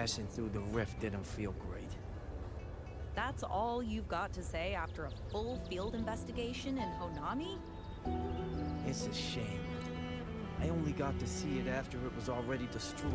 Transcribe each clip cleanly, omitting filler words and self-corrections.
smashing through the rift didn't feel great. That's all you've got to say after a full field investigation in Honami? It's a shame. I only got to see it after it was already destroyed.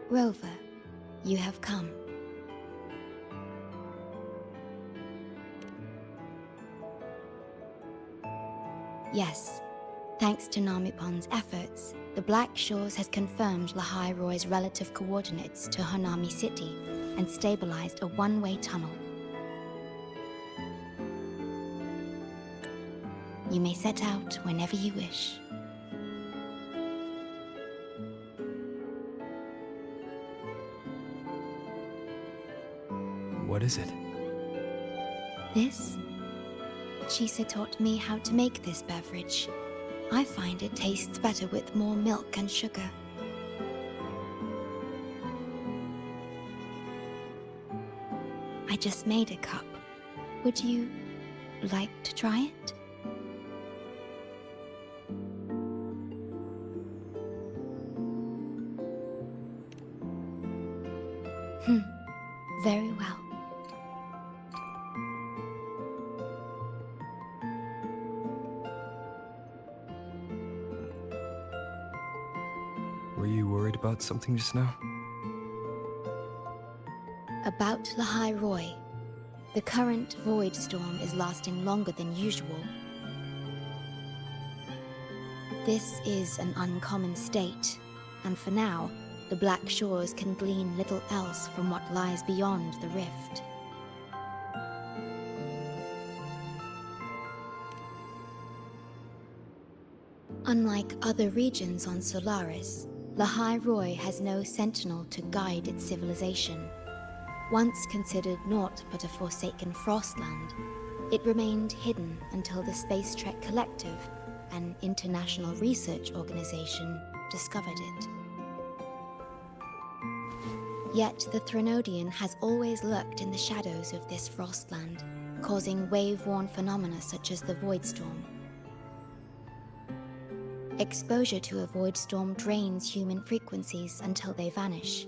Rover, you have come. Yes, thanks to Namipon's efforts, the Black Shores has confirmed Lahai Roy's relative coordinates to Honami City and stabilized a one-way tunnel. You may set out whenever you wish. What is it? This? Chisa taught me how to make this beverage. I find it tastes better with more milk and sugar. I just made a cup. Would you like to try it? Very well. Were you worried about something just now? About Lahai Roy. The current void storm is lasting longer than usual. This is an uncommon state, and for now, the Black Shores can glean little else from what lies beyond the rift. Unlike other regions on Solaris, Lahai Roy has no sentinel to guide its civilization. Once considered naught but a forsaken Frostland, it remained hidden until the Space Trek Collective, an international research organization, discovered it. Yet the Threnodian has always lurked in the shadows of this Frostland, causing wave-worn phenomena such as the Void Storm. Exposure to a void storm drains human frequencies until they vanish.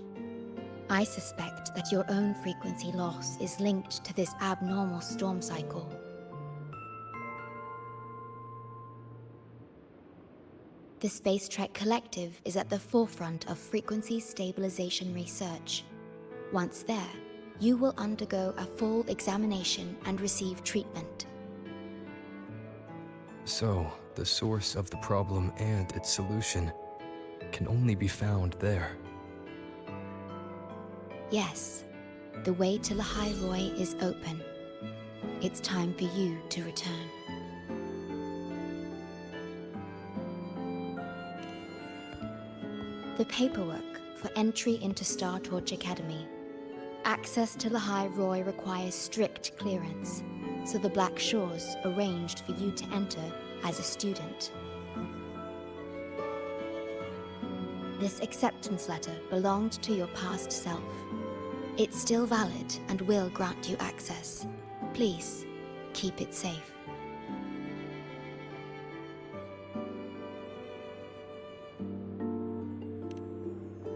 I suspect that your own frequency loss is linked to this abnormal storm cycle. The Space Trek Collective is at the forefront of frequency stabilization research. Once there, you will undergo a full examination and receive treatment. So, the source of the problem and its solution can only be found there. Yes, the way to Lahai Roy is open. It's time for you to return. The paperwork for entry into Star Torch Academy. Access to Lahai Roy requires strict clearance, so the Black Shores arranged for you to enter as a student. This acceptance letter belonged to your past self. It's still valid and will grant you access. Please, keep it safe.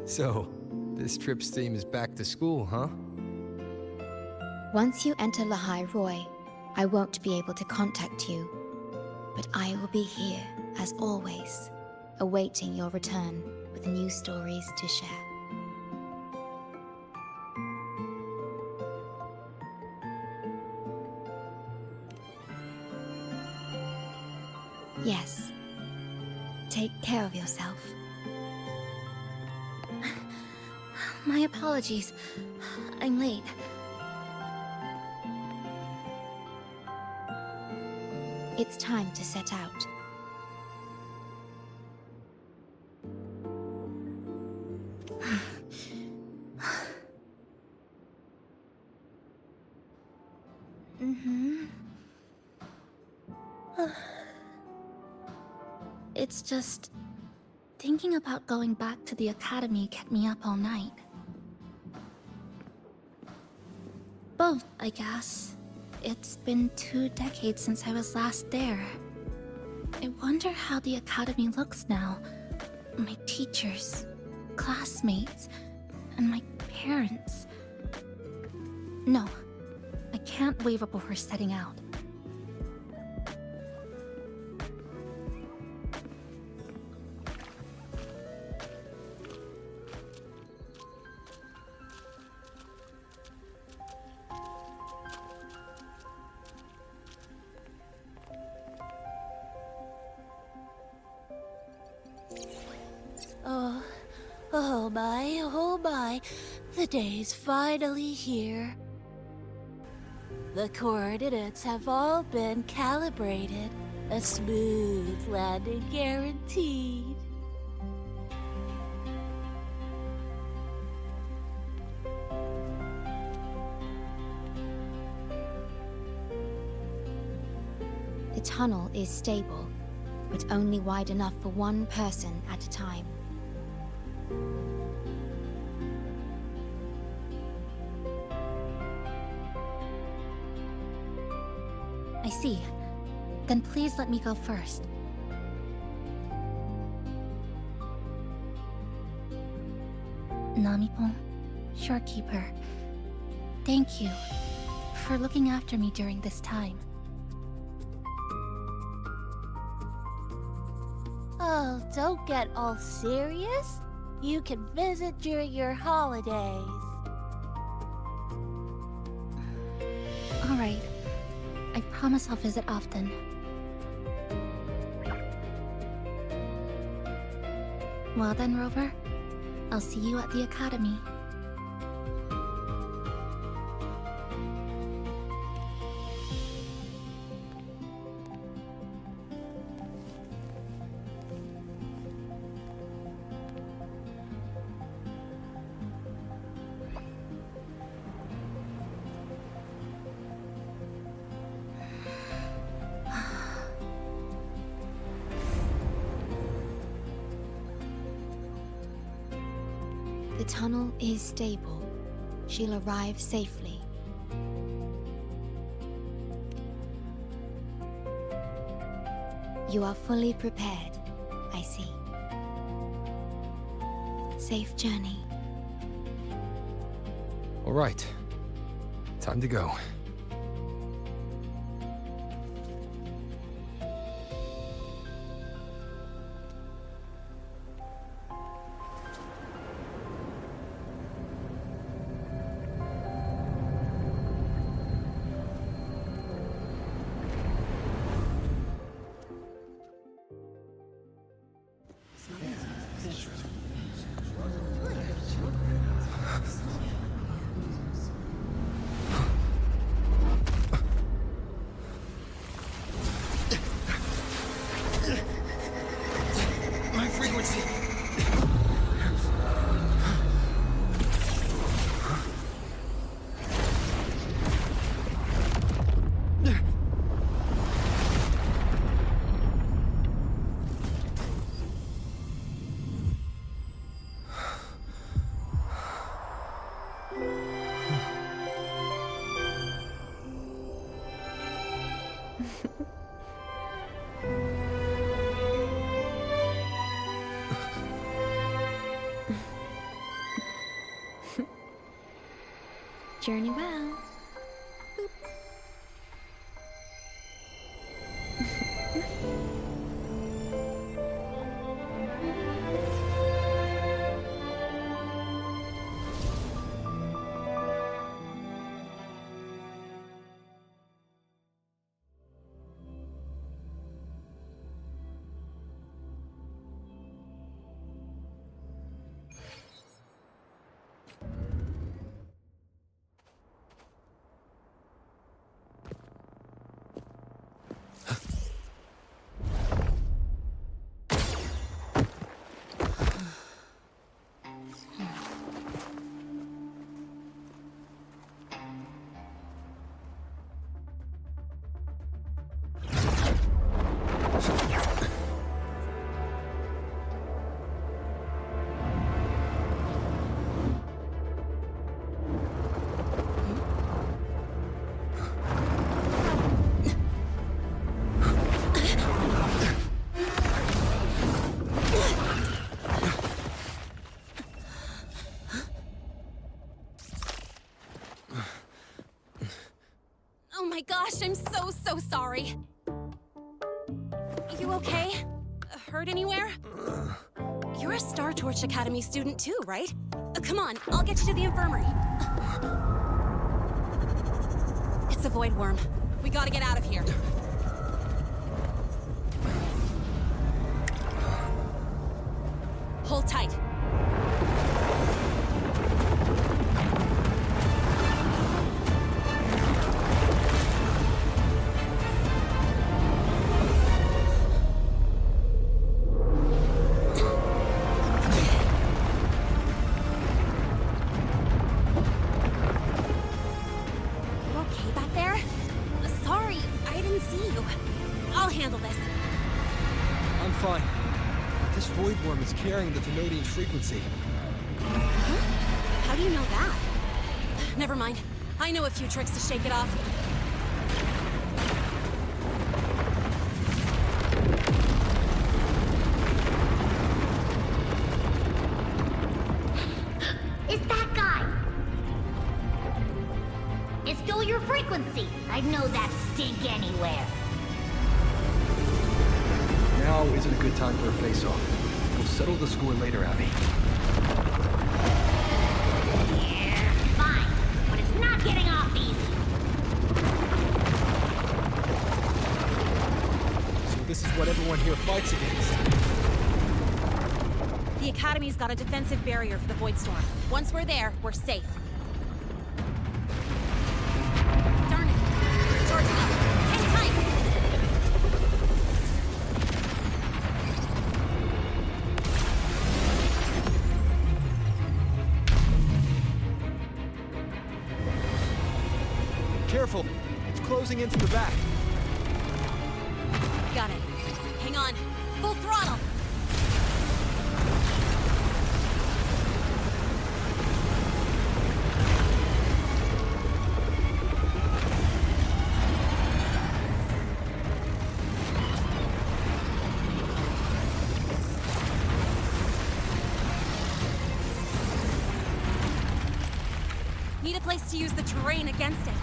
So, this trip's theme is back to school, huh? Once you enter Lahai Roy, I won't be able to contact you, but I will be here, as always, awaiting your return with new stories to share. Yes. Take care of yourself. My apologies. I'm late. It's time to set out. It's just... thinking about going back to the academy kept me up all night. Both, I guess. It's been 2 decades since I was last there. I wonder how the academy looks now. My teachers, classmates, and my parents. No, I can't waver before setting out. Oh my, the day's finally here. The coordinates have all been calibrated. A smooth landing guaranteed. The tunnel is stable, but only wide enough for one person at a time. I see. Then please let me go first. Namipon, Shorekeeper, thank you for looking after me during this time. Oh, don't get all serious. You can visit during your holidays. All right. I promise I'll visit often. Well then, Rover. I'll see you at the academy. The tunnel is stable. She'll arrive safely. You are fully prepared, I see. Safe journey. All right. Time to go. My frequency! Journey well. gosh, I'm so sorry. You okay? Hurt anywhere? You're a Star Torch Academy student too, right? Come on, I'll get you to the infirmary. It's a void worm. We gotta get out of here. Hold tight. Carrying the Thenodian frequency. Huh? How do you know that? Never mind. I know a few tricks to shake it off. It's that guy! It's still your frequency! I'd know that stink anywhere. Now isn't a good time for a face-off. We'll settle the score later, Abby. Yeah, fine. But it's not getting off easy. So this is what everyone here fights against. The Academy's got a defensive barrier for the Void Storm. Once we're there, we're safe. Darn it. It's charging up. Hang tight! Careful! It's closing in from the back. Got it. Hang on. Full throttle! Need a place to use the terrain against it.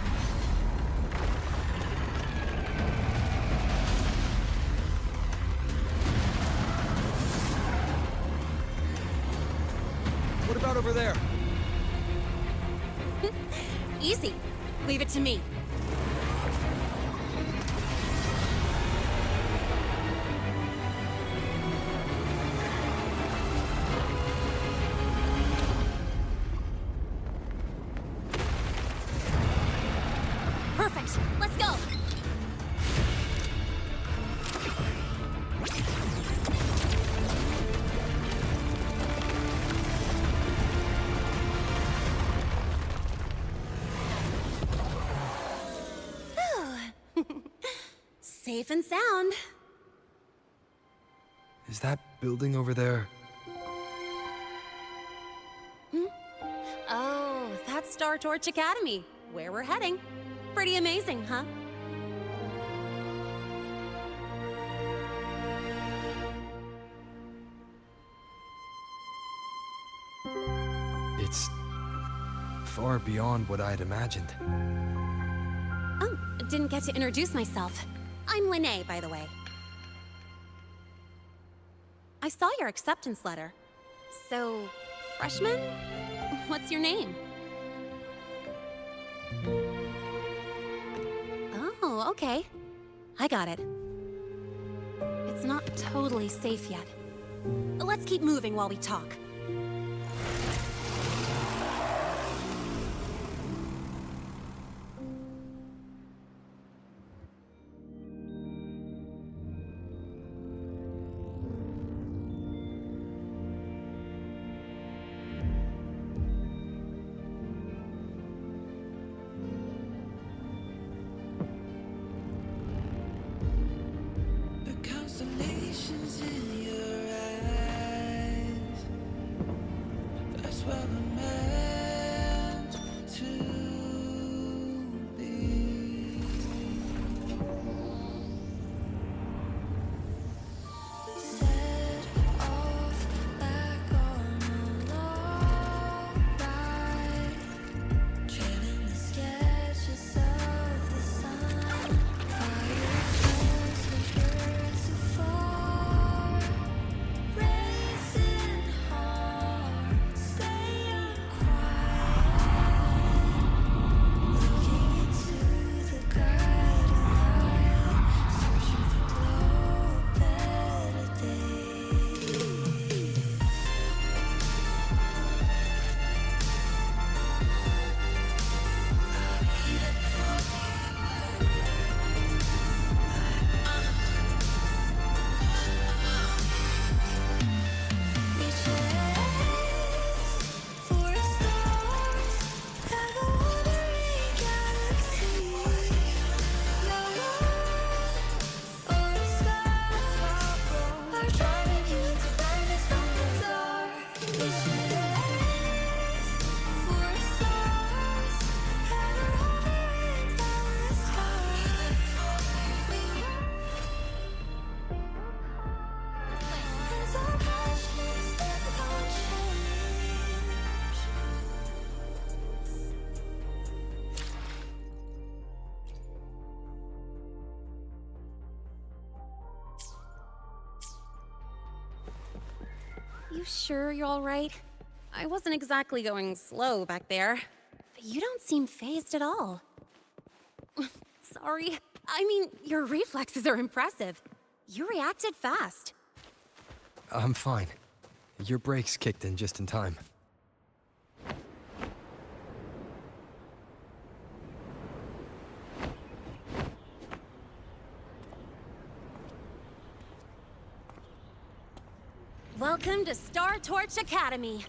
What about over there? Easy. Leave it to me. Perfect. Let's go. Safe and sound. Is that building over there? Oh, that's Star Torch Academy, where we're heading. Pretty amazing, huh? It's far beyond what I'd imagined. Oh, didn't get to introduce myself. I'm Lene, by the way. I saw your acceptance letter. So, freshman? What's your name? Oh, okay. I got it. It's not totally safe yet. Let's keep moving while we talk. Constellations in your eyes. That's where we're meant to be. Set off back on a long ride, trailing the sketches of the sun. You sure you're all right? I wasn't exactly going slow back there. But you don't seem fazed at all. Sorry. I mean, your reflexes are impressive. You reacted fast. I'm fine. Your brakes kicked in just in time. Welcome to Star Torch Academy.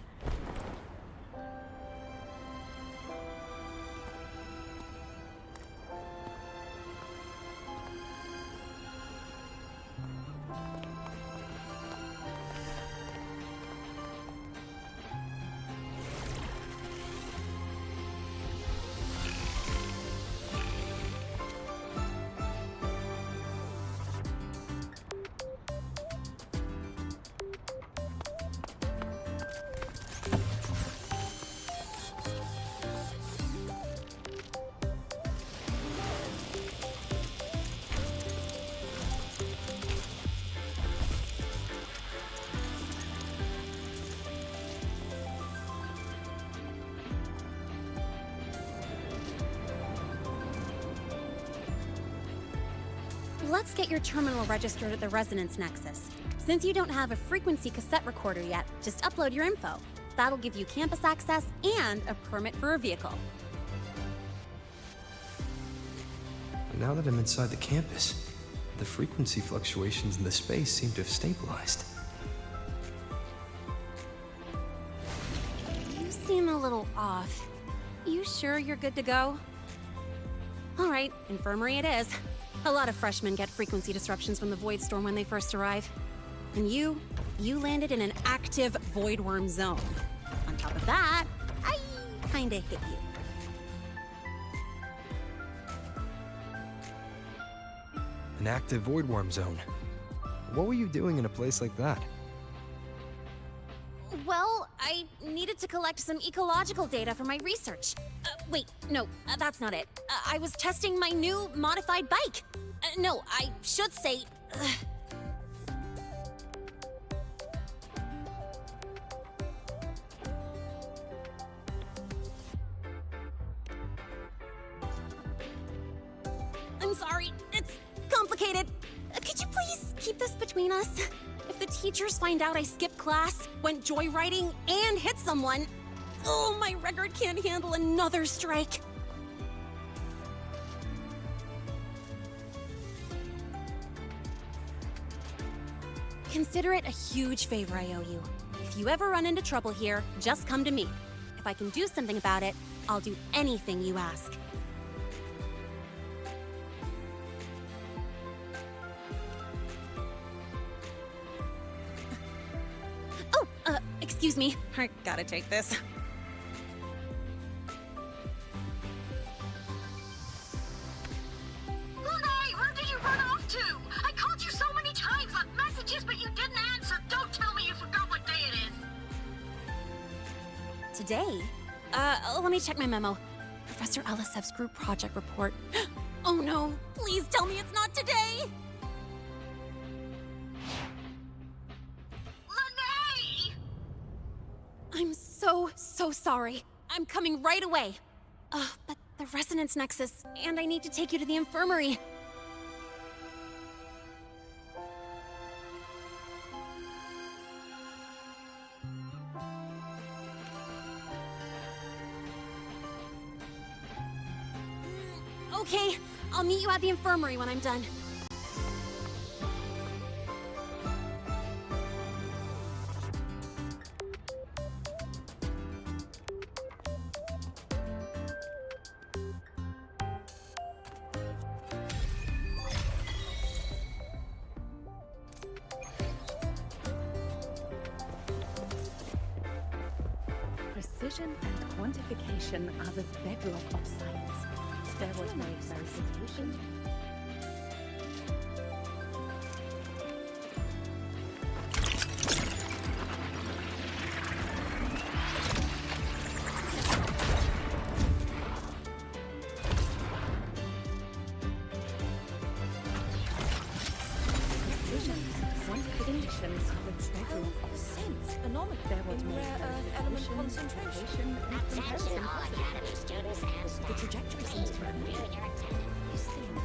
Let's get your terminal registered at the Resonance Nexus. Since you don't have a frequency cassette recorder yet, just upload your info. That'll give you campus access and a permit for a vehicle. Now that I'm inside the campus, the frequency fluctuations in the space seem to have stabilized. You seem a little off. You sure you're good to go? All right, infirmary it is. A lot of freshmen get frequency disruptions from the Void Storm when they first arrive. And you landed in an active Void Worm zone. On top of that, I kinda hit you. An active void worm zone. What were you doing in a place like that? Well, I needed to collect some ecological data for my research. Wait, no, that's not it. I was testing my new modified bike. No, I should say... I'm sorry, it's complicated. Could you please keep this between us? If the teachers find out I skipped class, went joyriding, and hit someone, oh, my record can't handle another strike. Consider it a huge favor I owe you. If you ever run into trouble here, just come to me. If I can do something about it, I'll do anything you ask. Excuse me. I gotta take this. Lene, where did you run off to? I called you so many times, left messages, but you didn't answer. Don't tell me you forgot what day it is. Today? Let me check my memo. Professor Elisev's group project report. Oh no, please tell me it's not today! Lene! I'm so sorry. I'm coming right away. But the Resonance Nexus, and I need to take you to the infirmary. Okay, I'll meet you at the infirmary when I'm done. Precision and quantification are the bedrock of science. They're what makes our institution. Precision and quantification. indications of a bedrock of sense. There was more element concentration and comparison possible. The trajectory seems to have moved. This thing.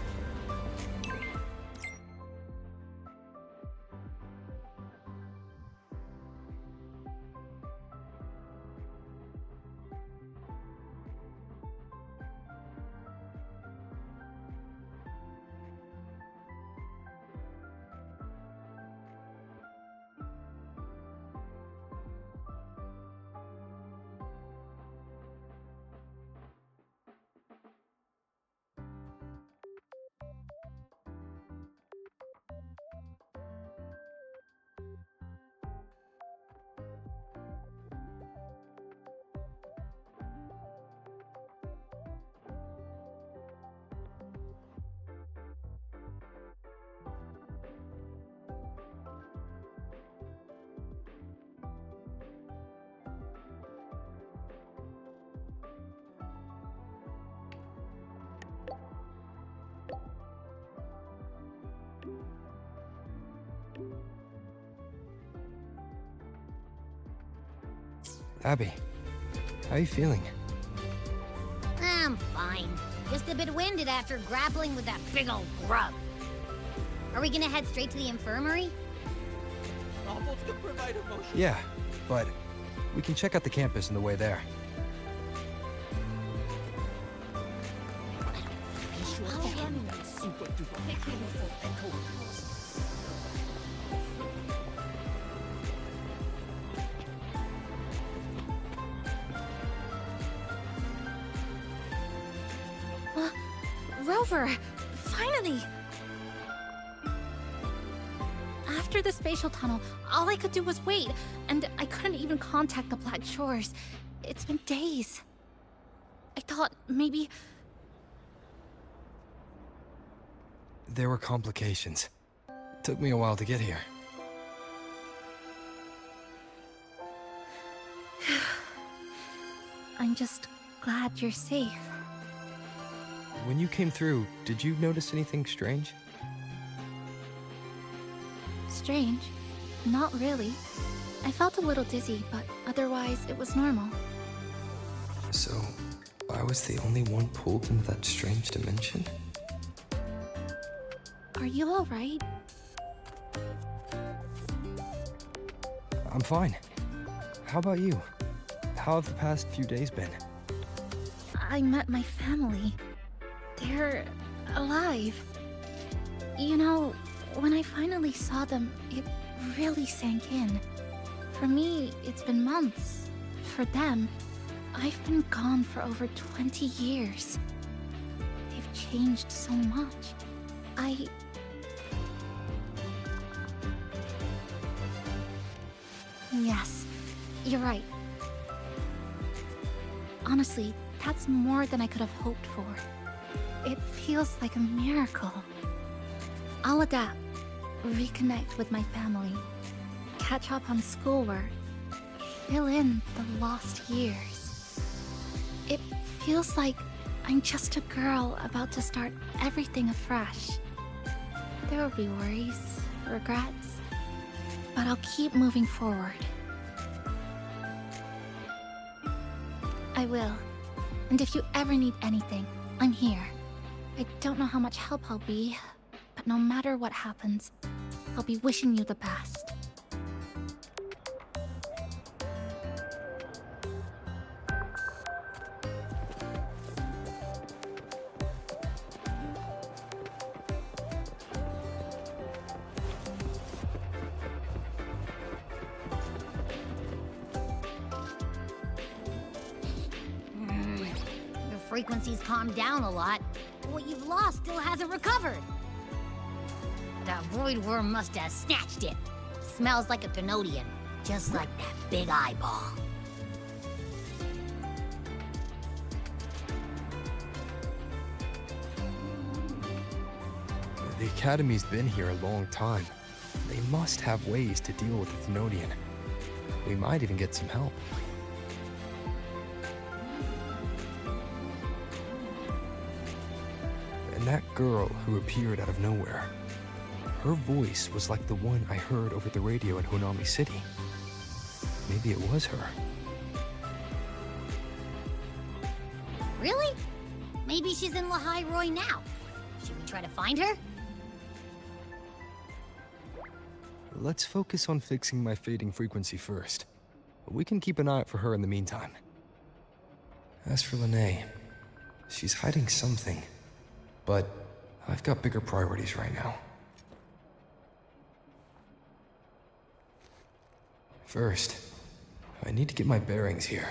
Abby, how are you feeling? I'm fine. Just a bit winded after grappling with that big old grub. Are we gonna head straight to the infirmary? Yeah, but we can check out the campus on the way there. Rover! Finally! After the spatial tunnel, all I could do was wait, and I couldn't even contact the Black Shores. It's been days. I thought maybe... There were complications. It took me a while to get here. I'm just glad you're safe. When you came through, did you notice anything strange? Strange? Not really. I felt a little dizzy, but otherwise it was normal. So, I was the only one pulled into that strange dimension? Are you alright? I'm fine. How about you? How have the past few days been? I met my family. They're alive. You know, when I finally saw them, it really sank in. For me, it's been months. For them, I've been gone for over 20 years. They've changed so much. Yes, you're right. Honestly, that's more than I could have hoped for. It feels like a miracle. I'll adapt, reconnect with my family, catch up on schoolwork, fill in the lost years. It feels like I'm just a girl about to start everything afresh. There will be worries, regrets, but I'll keep moving forward. I will. And if you ever need anything, I'm here. I don't know how much help I'll be, but no matter what happens, I'll be wishing you the best. Your frequency's calmed down a lot. What you've lost still hasn't recovered. That void worm must have snatched it. Smells like a Canodian, just like that big eyeball. The Academy's been here a long time. They must have ways to deal with the Thenodian. We might even get some help. And that girl who appeared out of nowhere. Her voice was like the one I heard over the radio in Honami City. Maybe it was her. Really? Maybe she's in Lahai Roy now. Should we try to find her? Let's focus on fixing my fading frequency first. We can keep an eye out for her in the meantime. As for Lene, she's hiding something. But I've got bigger priorities right now. First, I need to get my bearings here.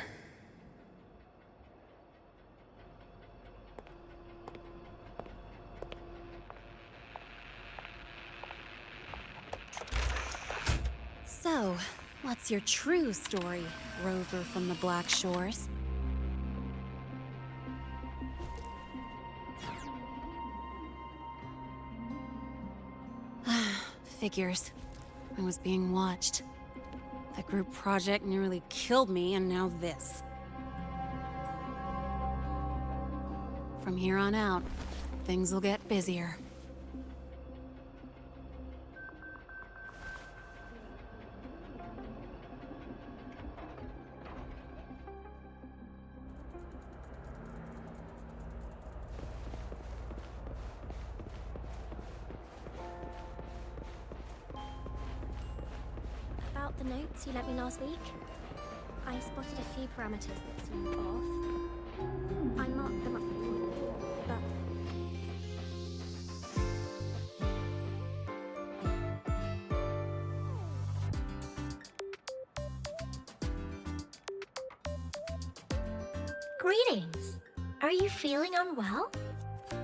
So, what's your true story, rover from the Black Shores? Figures. I was being watched. The group project nearly killed me, and now this. From here on out, things will get busier. About the notes you lent me last week, I spotted a few parameters that seemed off. I marked them up for you, but... Greetings! Are you feeling unwell?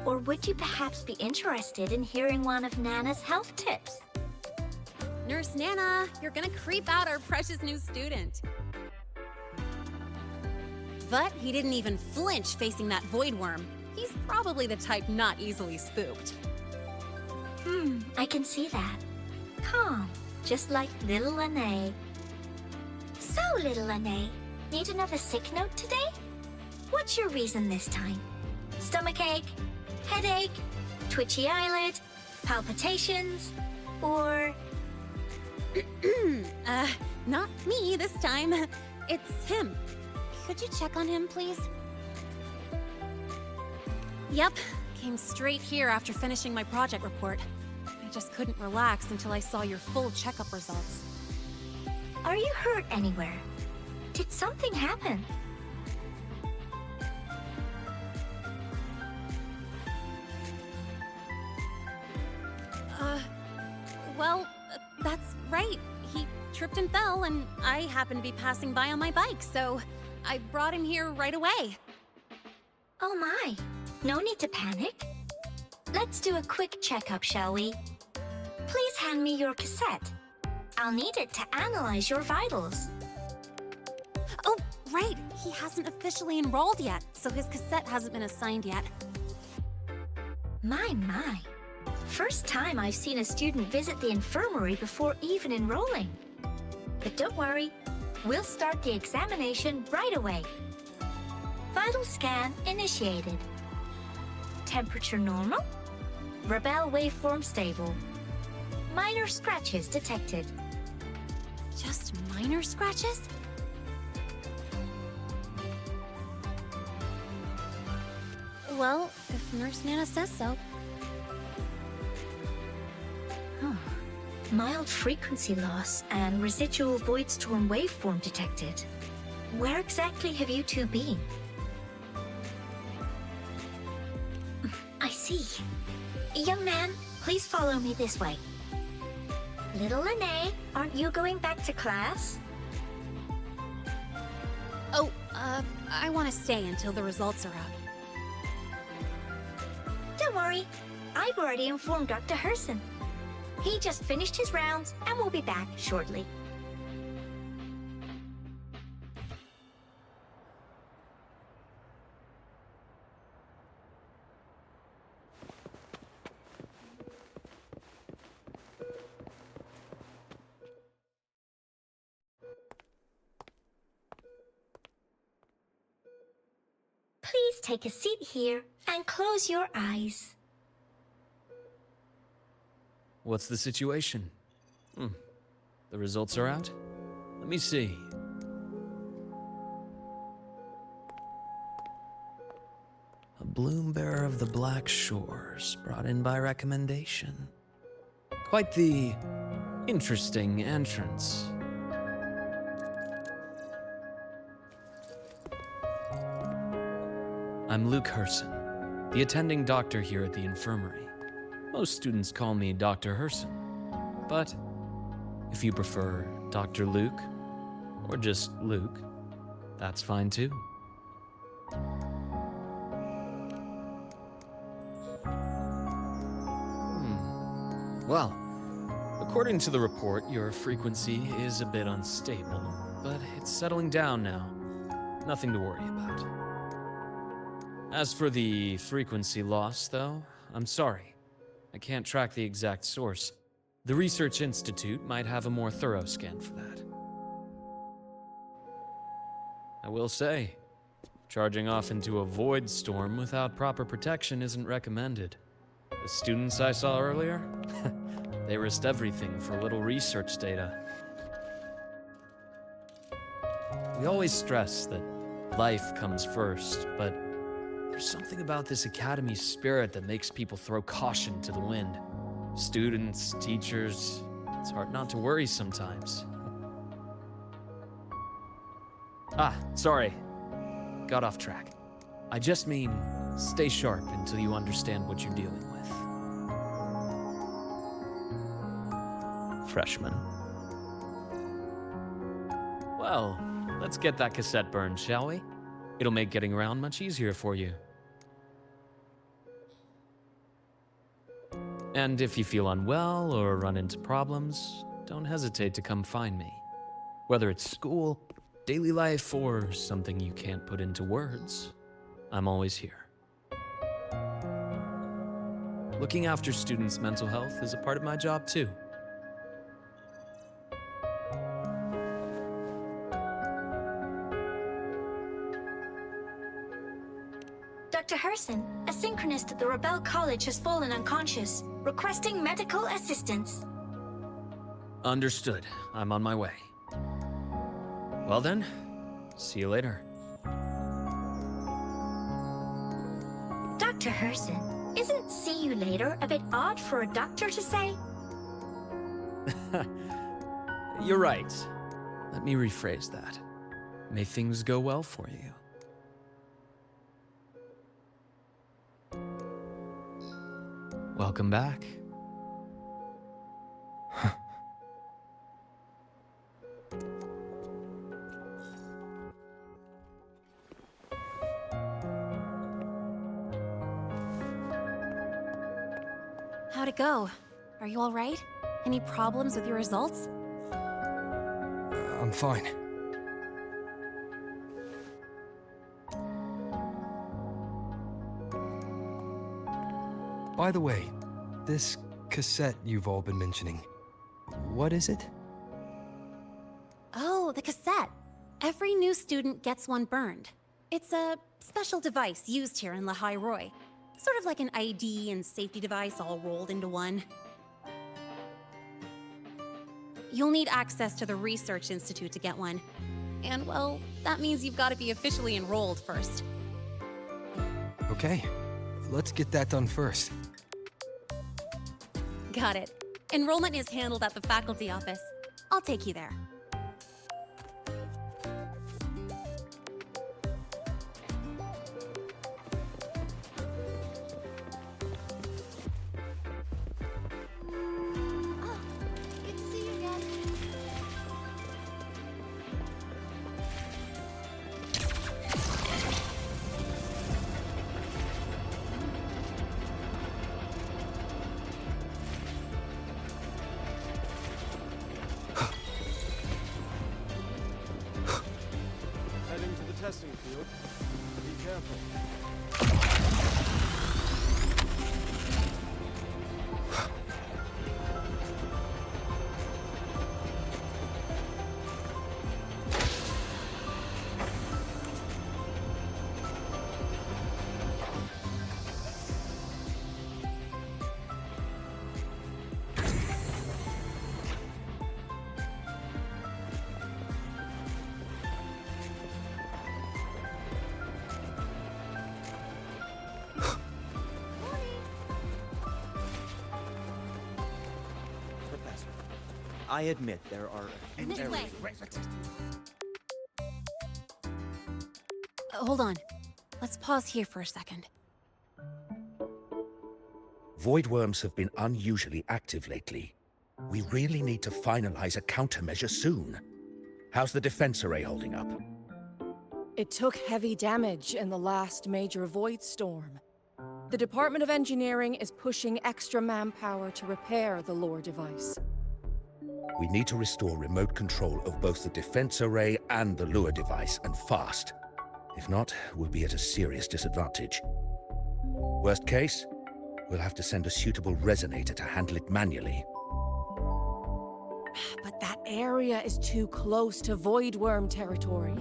Or would you perhaps be interested in hearing one of Nana's health tips? Nurse Nana, you're gonna creep out our precious new student. But he didn't even flinch facing that void worm. He's probably the type not easily spooked. I can see that. Calm, just like little Lene. So, little Lene, need another sick note today? What's your reason this time? Stomachache? Headache? Twitchy eyelid? Palpitations? Or... Not me this time. It's him. Could you check on him, please? Yep, came straight here after finishing my project report. I just couldn't relax until I saw your full checkup results. Are you hurt anywhere? Did something happen? Well, that's right. He tripped and fell, and I happened to be passing by on my bike, so I brought him here right away. Oh my, no need to panic. Let's do a quick checkup, shall we? Please hand me your cassette. I'll need it to analyze your vitals. Oh, right. He hasn't officially enrolled yet, so his cassette hasn't been assigned yet. My. First time I've seen a student visit the infirmary before even enrolling. But don't worry, we'll start the examination right away. Vital scan initiated. Temperature normal. Rebel waveform stable. Minor scratches detected. Just minor scratches? Well, if Nurse Nana says so. Mild frequency loss and residual void storm waveform detected. Where exactly have you two been? I see. Young man, please follow me this way. Little Lene, aren't you going back to class? Oh, I want to stay until the results are out. Don't worry, I've already informed Dr. Herson. He just finished his rounds and will be back shortly. Please take a seat here and close your eyes. What's the situation? The results are out? Let me see. A bloom bearer of the Black Shores, brought in by recommendation. Quite the interesting entrance. I'm Luke Herson, the attending doctor here at the infirmary. Most students call me Dr. Herson, but if you prefer Dr. Luke, or just Luke, that's fine too. Well, according to the report, your frequency is a bit unstable, but it's settling down now. Nothing to worry about. As for the frequency loss, though, I'm sorry. I can't track the exact source. The Research Institute might have a more thorough scan for that. I will say, charging off into a void storm without proper protection isn't recommended. The students I saw earlier, they risked everything for a little research data. We always stress that life comes first, but there's something about this academy spirit that makes people throw caution to the wind. Students, teachers, it's hard not to worry sometimes. Sorry. Got off track. I just mean, stay sharp until you understand what you're dealing with. Freshman. Well, let's get that cassette burned, shall we? It'll make getting around much easier for you. And if you feel unwell or run into problems, don't hesitate to come find me. Whether it's school, daily life, or something you can't put into words, I'm always here. Looking after students' mental health is a part of my job too. Dr. Herson, a synchronist at the Rebel College has fallen unconscious, requesting medical assistance. Understood. I'm on my way. Well then, see you later. Dr. Herson, isn't see you later a bit odd for a doctor to say? You're right. Let me rephrase that. May things go well for you. Welcome back. How'd it go? Are you all right? Any problems with your results? I'm fine. By the way, this cassette you've all been mentioning, what is it? Oh, the cassette. Every new student gets one burned. It's a special device used here in Lehigh Roy. Sort of like an ID and safety device all rolled into one. You'll need access to the Research Institute to get one. And, well, that means you've got to be officially enrolled first. Okay, let's get that done first. Got it. Enrollment is handled at the faculty office. I'll take you there. Good to see you again. Heading to the testing field. Be careful. I admit there are a few This way. errors. Hold on. Let's pause here for a second. Void worms have been unusually active lately. We really need to finalize a countermeasure soon. How's the defense array holding up? It took heavy damage in the last major void storm. The Department of Engineering is pushing extra manpower to repair the lore device. We need to restore remote control of both the defense array and the lure device, and fast. If not, we'll be at a serious disadvantage. Worst case, we'll have to send a suitable resonator to handle it manually. But that area is too close to void worm territory.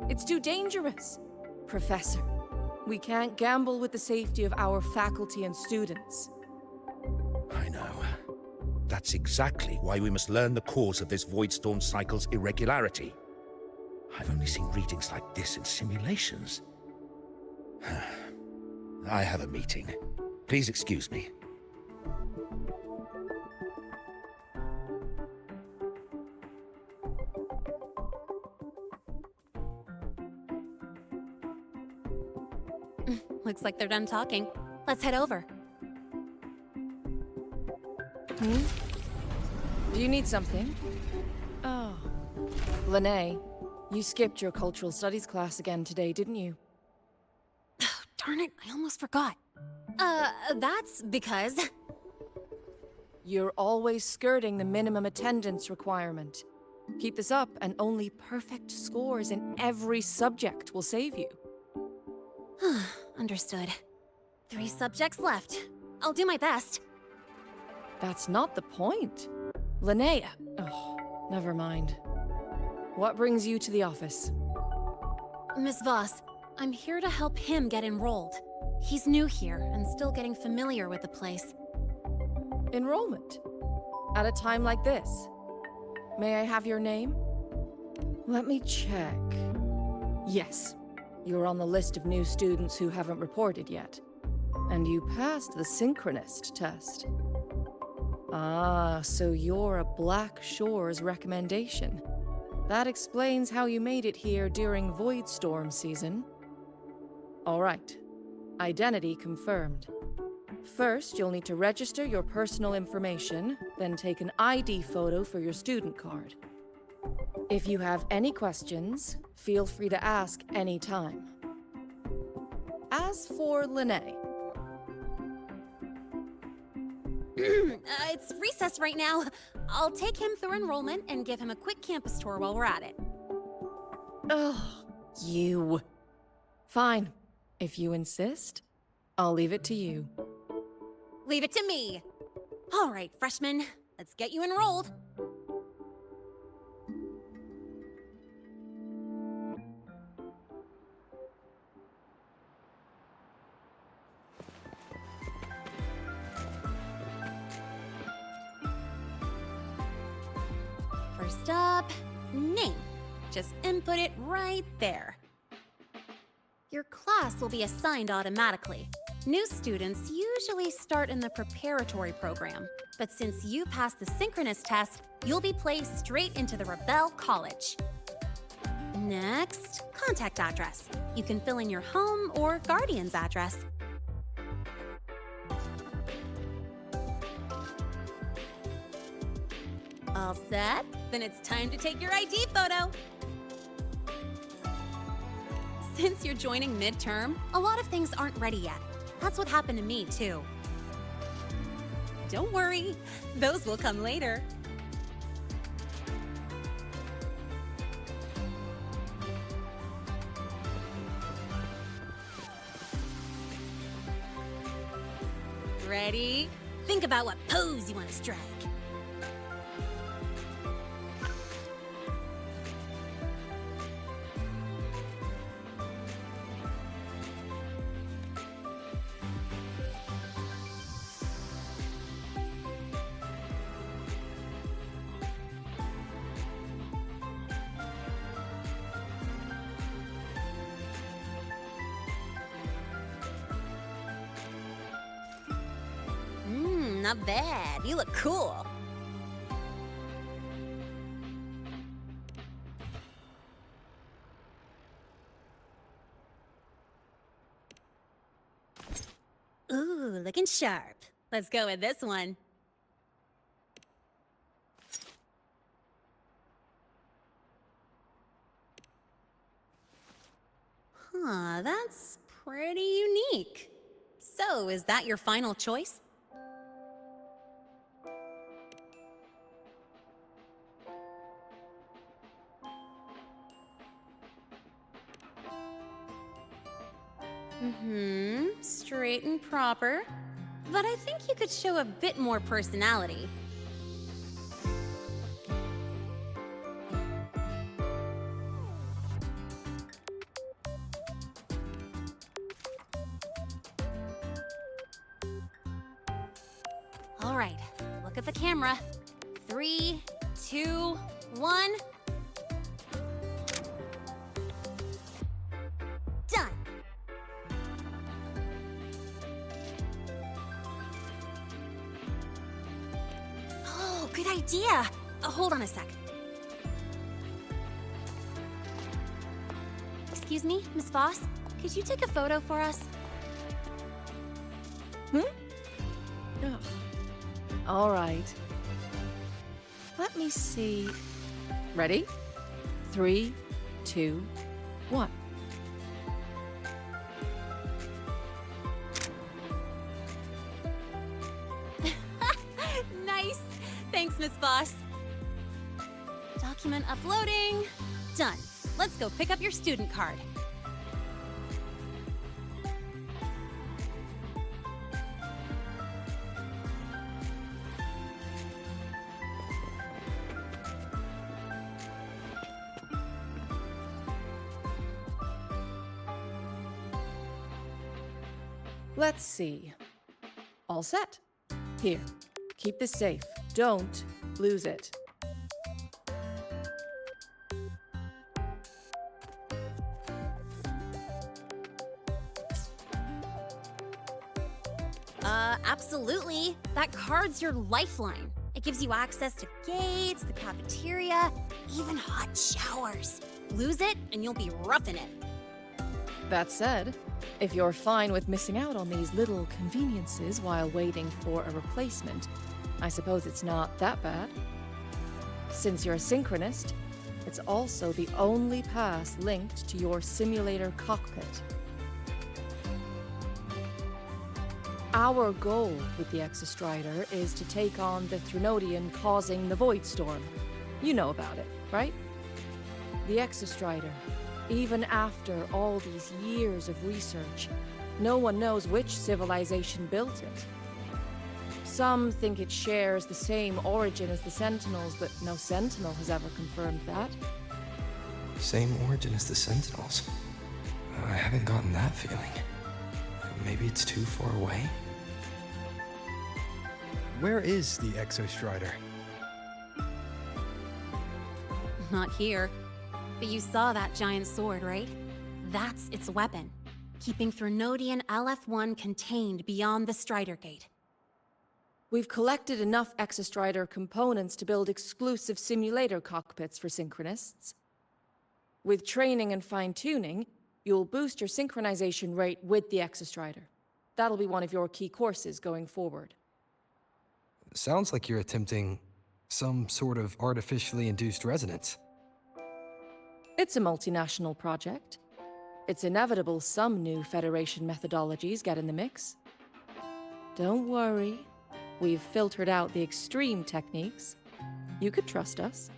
It's too dangerous. Professor, we can't gamble with the safety of our faculty and students. I know. That's exactly why we must learn the cause of this void storm cycle's irregularity. I've only seen readings like this in simulations. I have a meeting. Please excuse me. Looks like they're done talking. Let's head over. Do you need something? Oh. Lene, you skipped your cultural studies class again today, didn't you? Darn it, I almost forgot. That's because... You're always skirting the minimum attendance requirement. Keep this up, and only perfect scores in every subject will save you. Understood. 3 subjects left. I'll do my best. That's not the point. Linnea. Oh, never mind. What brings you to the office? Miss Voss, I'm here to help him get enrolled. He's new here and still getting familiar with the place. Enrollment? At a time like this? May I have your name? Let me check. Yes, you're on the list of new students who haven't reported yet. And you passed the synchronist test. Ah, so you're a Black Shores recommendation. That explains how you made it here during Void Storm season. All right. Identity confirmed. First, you'll need to register your personal information, then take an ID photo for your student card. If you have any questions, feel free to ask any time. As for Lene... It's recess right now. I'll take him through enrollment and give him a quick campus tour while we're at it. Oh, you. Fine. If you insist, I'll leave it to you. Leave it to me. All right, freshman, let's get you enrolled. First up, name. Just input it right there. Your class will be assigned automatically. New students usually start in the preparatory program, but since you passed the synchronous test, you'll be placed straight into the Rebel College. Next, contact address. You can fill in your home or guardian's address. All set? Then it's time to take your ID photo. Since you're joining midterm, a lot of things aren't ready yet. That's what happened to me, too. Don't worry, those will come later. Ready? Think about what pose you want to strike. Not bad. You look cool. We're looking sharp. Let's go with this one. Huh, that's pretty unique. So, is that your final choice? Straight and proper. But I think you could show a bit more personality. All right, look at the camera. 3, 2, 1. Done. Oh, good idea. Hold on a sec. Excuse me, Miss Voss? Could you take a photo for us? Oh. All right. Let me see. Ready? 3, 2, 1. Nice. Thanks, Miss Voss. Document uploading. Done. Let's go pick up your student card. Let's see. All set. Here, keep this safe. Don't lose it. Absolutely. That card's your lifeline. It gives you access to gates, the cafeteria, even hot showers. Lose it, and you'll be roughing it. That said, if you're fine with missing out on these little conveniences while waiting for a replacement, I suppose it's not that bad. Since you're a synchronist, it's also the only pass linked to your simulator cockpit. Our goal with the Exostrider is to take on the Thrunodian causing the Void Storm. You know about it, right? The Exostrider. Even after all these years of research, no one knows which civilization built it. Some think it shares the same origin as the Sentinels, but no Sentinel has ever confirmed that. Same origin as the Sentinels. I haven't gotten that feeling. Maybe it's too far away? Where is the Exostrider? Not here. But you saw that giant sword, right? That's its weapon, keeping Thrunodian LF1 contained beyond the Strider Gate. We've collected enough Exostrider components to build exclusive simulator cockpits for synchronists. With training and fine-tuning, you'll boost your synchronization rate with the Exostrider. That'll be one of your key courses going forward. Sounds like you're attempting some sort of artificially induced resonance. It's a multinational project. It's inevitable some new Federation methodologies get in the mix. Don't worry. We've filtered out the extreme techniques. You could trust us.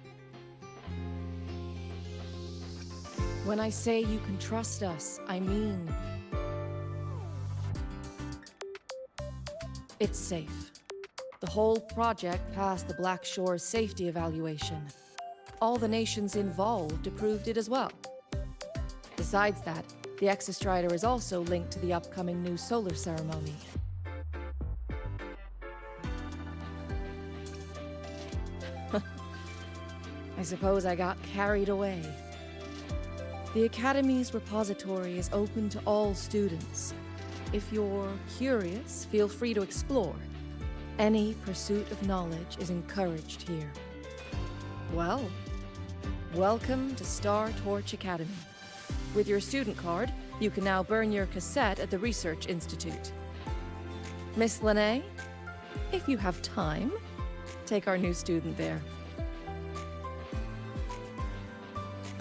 When I say you can trust us, I mean it's safe. The whole project passed the Black Shore's safety evaluation. All the nations involved approved it as well. Besides that, the Exostrider is also linked to the upcoming new solar ceremony. I suppose I got carried away. The Academy's repository is open to all students. If you're curious, feel free to explore. Any pursuit of knowledge is encouraged here. Well, welcome to Star Torch Academy. With your student card, you can now burn your cassette at the Research Institute. Miss Lene, if you have time, take our new student there.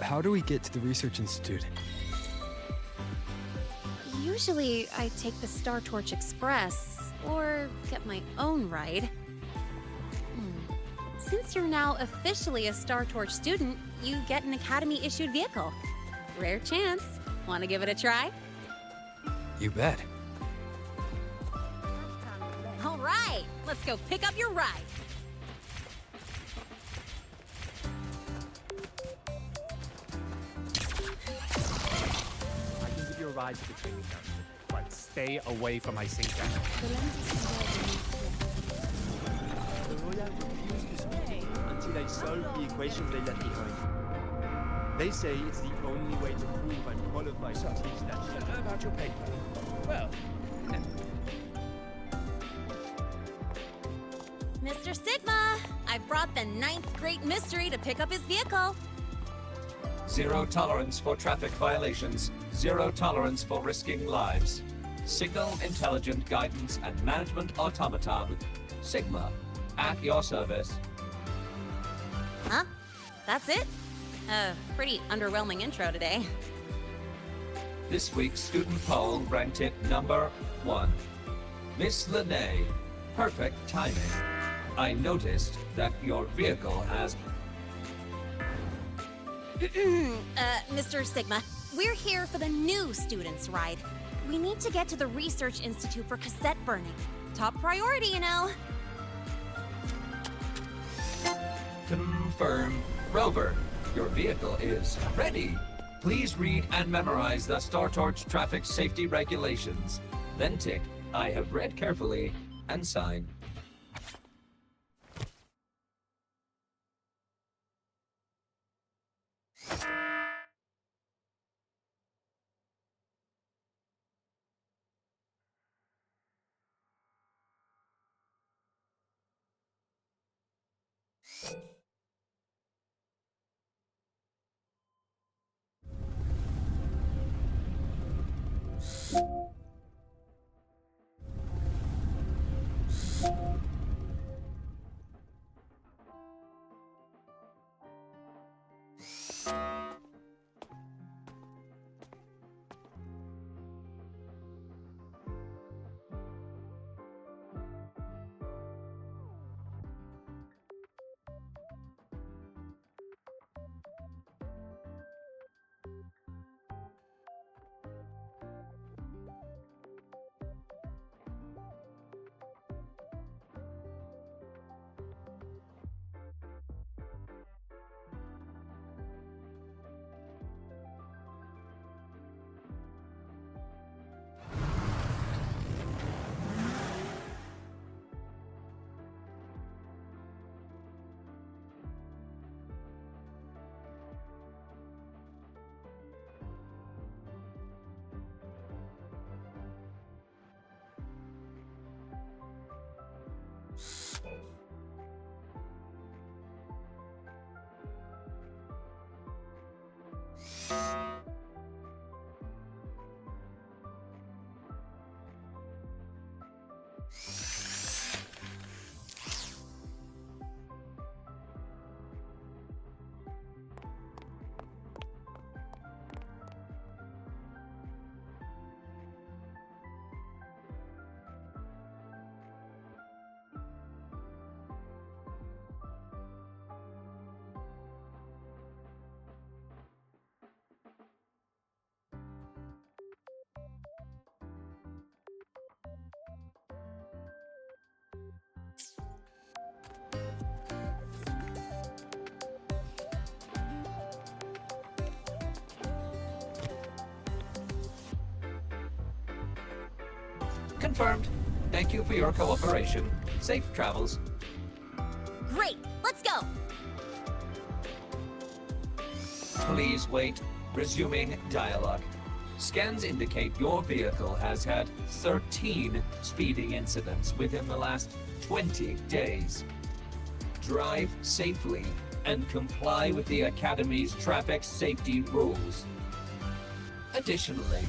How do we get to the Research Institute? Usually, I take the Star Torch Express, or get my own ride. Since you're now officially a Star Torch student, you get an Academy-issued vehicle. Rare chance. Want to give it a try? You bet. All right, let's go pick up your ride. I can give you a ride to the training ground, but stay away from my sink jacket. The Royal refused to speak until I solved the equation they left behind. They say it's the only way to prove I'm qualified to teach that shit. How about your paper? Well, Mr. Sigma, I've brought the 9th Great Mystery to pick up his vehicle. Zero tolerance for traffic violations. Zero tolerance for risking lives. Signal Intelligent Guidance and Management Automaton. Sigma, at your service. Huh? That's it? Pretty underwhelming intro today. This week's student poll ranked it number 1. Miss Lene, perfect timing. I noticed that your vehicle has... Mr. Sigma, we're here for the new students' ride. We need to get to the Research Institute for cassette burning. Top priority, you know. Confirm. Rover, your vehicle is ready. Please read and memorize the Star Torch traffic safety regulations. Then tick, I have read carefully, and sign. Confirmed. Thank you for your cooperation. Safe travels. Great, let's go. Please wait. Resuming dialogue. Scans indicate your vehicle has had 13 speeding incidents within the last 20 days. Drive safely and comply with the Academy's traffic safety rules. Additionally,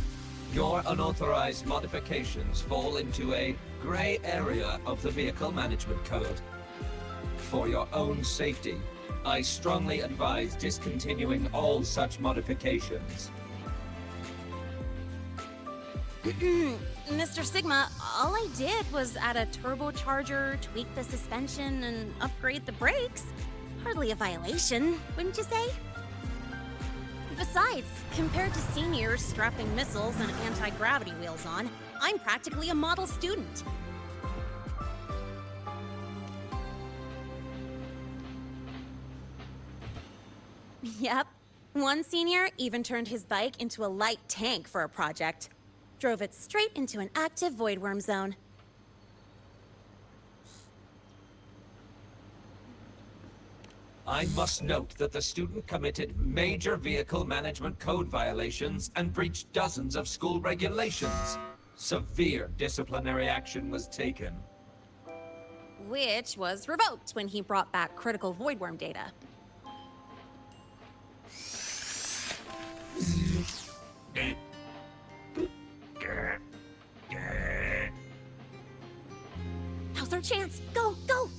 Your unauthorized modifications fall into a gray area of the Vehicle Management Code. For your own safety, I strongly advise discontinuing all such modifications. Mr. Sigma, all I did was add a turbocharger, tweak the suspension, and upgrade the brakes. Hardly a violation, wouldn't you say? Besides, compared to seniors strapping missiles and anti-gravity wheels on, I'm practically a model student. Yep. One senior even turned his bike into a light tank for a project. Drove it straight into an active voidworm zone. I must note that the student committed major Vehicle Management Code violations and breached dozens of school regulations. Severe disciplinary action was taken. Which was revoked when he brought back critical voidworm data. Now's our chance. Go, go!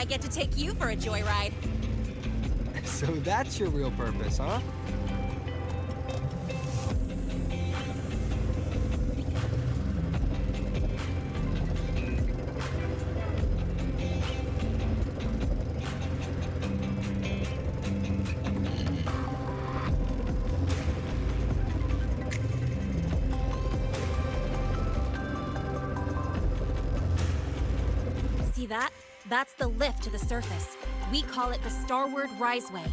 get to take you for a joyride. So that's your real purpose, huh? See that? That's the lift to the surface. We call it the Starward Riseway.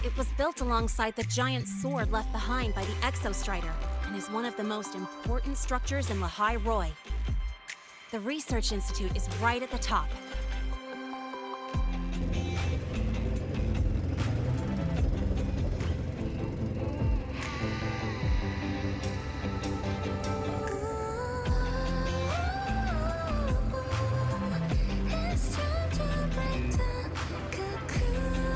It was built alongside the giant sword left behind by the Exostrider and is one of the most important structures in Lehigh Roy. The Research Institute is right at the top. It's time to break the cocoon.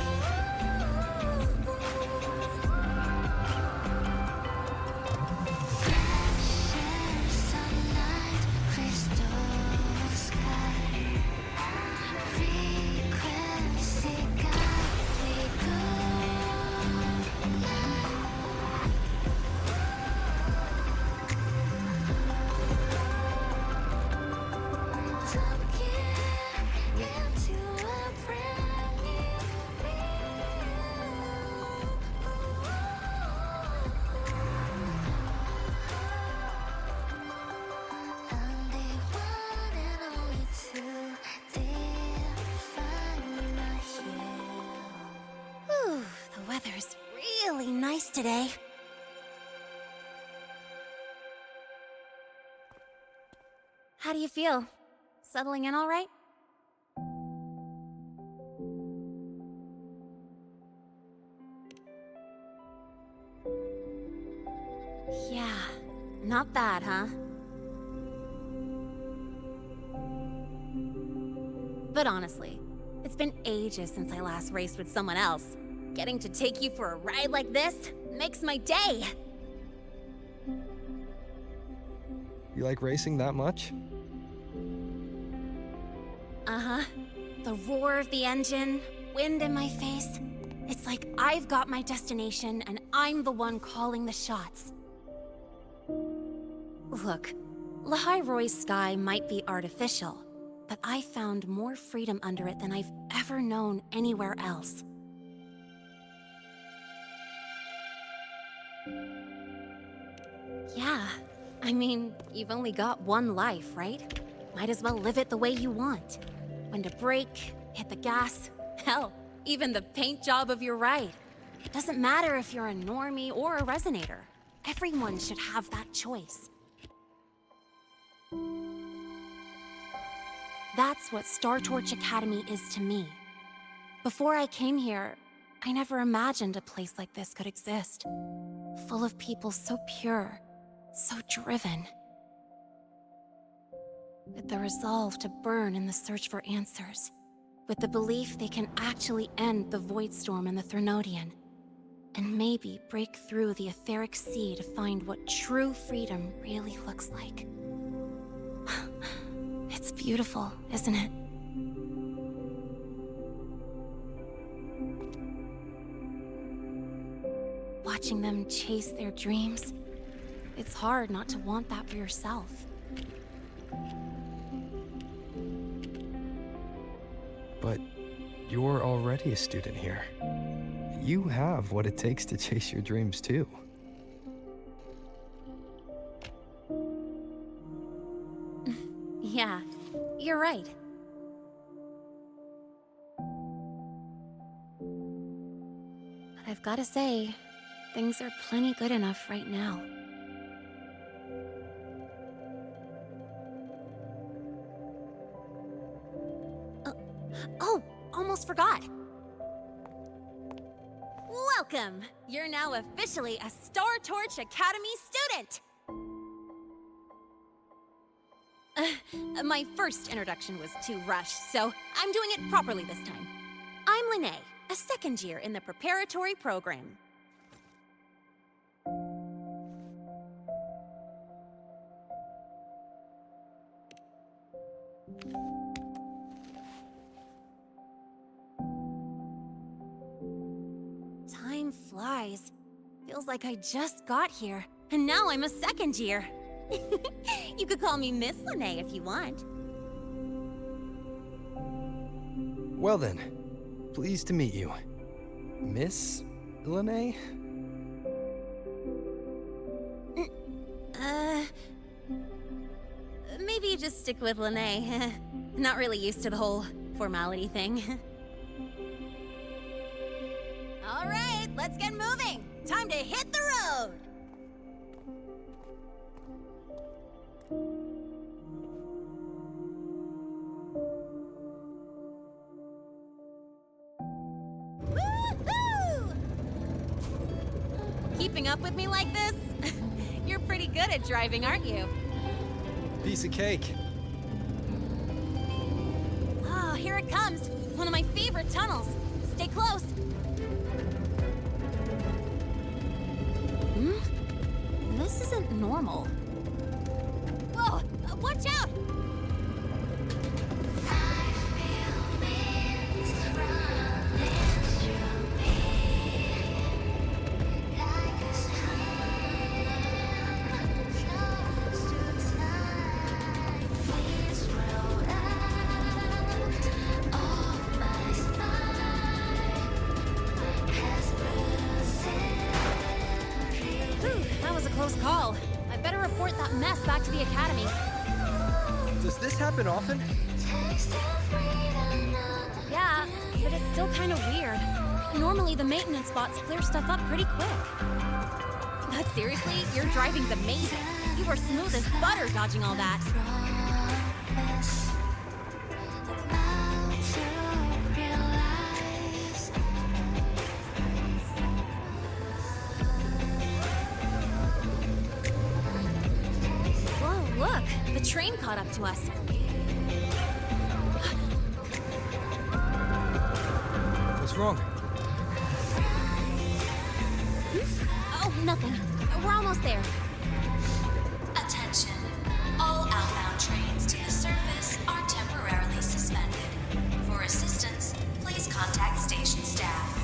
Share sunlight, crystal sky, frequency guide we into a brand new I'm the one and only to define my hue. Whew, the weather's really nice today. How do you feel? Settling in all right? Yeah, not bad, huh? But honestly, it's been ages since I last raced with someone else. Getting to take you for a ride like this makes my day! You like racing that much? Uh-huh. The roar of the engine, wind in my face. It's like I've got my destination and I'm the one calling the shots. Look, Lehigh Roy's sky might be artificial, but I found more freedom under it than I've ever known anywhere else. Yeah, I mean, you've only got one life, right? Might as well live it the way you want. When to brake, hit the gas, hell, even the paint job of your ride. Doesn't matter if you're a normie or a resonator. Everyone should have that choice. That's what Star Torch Academy is to me. Before I came here, I never imagined a place like this could exist. Full of people so pure, so driven. With the resolve to burn in the search for answers. With the belief they can actually end the Void Storm and the Threnodian. And maybe break through the etheric sea to find what true freedom really looks like. It's beautiful, isn't it? Watching them chase their dreams, it's hard not to want that for yourself. But you're already a student here. You have what it takes to chase your dreams too. Yeah, you're right. But I've gotta say, things are plenty good enough right now. Oh, almost forgot. Welcome! You're now officially a Star Torch Academy student! My first introduction was too rushed, so I'm doing it properly this time. I'm Lene, a second year in the preparatory program. Time flies. Feels like I just got here, and now I'm a second year. You could call me Miss Lene if you want. Well then, pleased to meet you. Miss Lene? Maybe just stick with Lene. Not really used to the whole formality thing. All right, let's get moving. Time to hit the road. Woohoo! Keeping up with me like this? You're pretty good at driving, aren't you? Piece of cake. Oh, here it comes. One of my favorite tunnels. Stay close. This isn't normal. Whoa! Watch out! That was a close call. I better report that mess back to the academy. Does this happen often? Yeah, but it's still kind of weird. Normally the maintenance bots clear stuff up pretty quick. But seriously, your driving's amazing. You were smooth as butter dodging all that. Look, the train caught up to us. What's wrong? Oh, nothing. We're almost there. Attention. All outbound trains to the surface are temporarily suspended. For assistance, please contact station staff.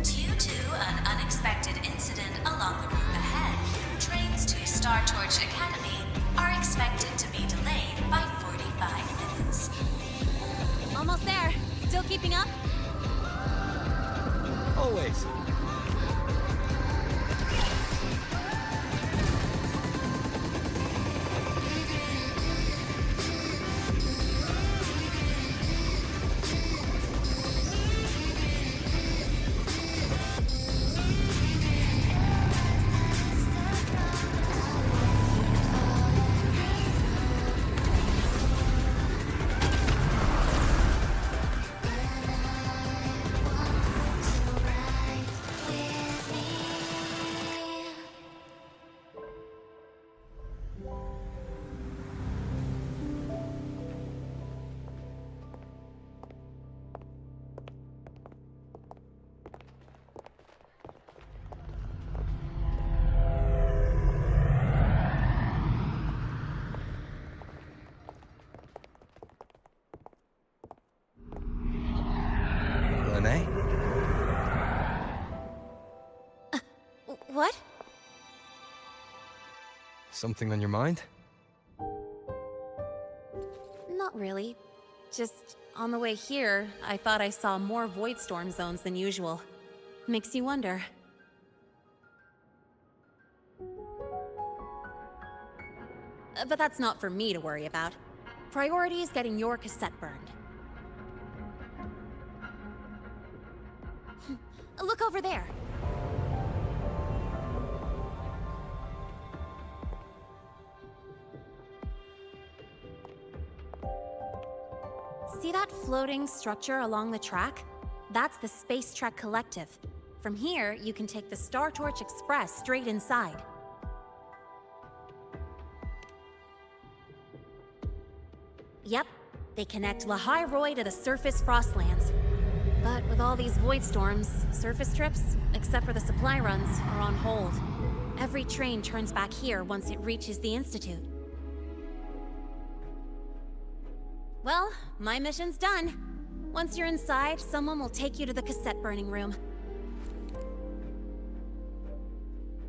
Due to an unexpected incident along the route ahead, trains to Star Torch Academy are expected to be delayed by 45 minutes. Almost there. Still keeping up? Always. Lene? What? Something on your mind? Not really. Just on the way here, I thought I saw more void storm zones than usual. Makes you wonder. But that's not for me to worry about. Priority is getting your cassette burned. Look over there. See that floating structure along the track? That's the Space Trek Collective. From here, you can take the Star Torch Express straight inside. Yep, they connect Lehigh Roy to the surface Frostlands. But with all these void storms, surface trips, except for the supply runs, are on hold. Every train turns back here once it reaches the Institute. Well, my mission's done. Once you're inside, someone will take you to the cassette burning room.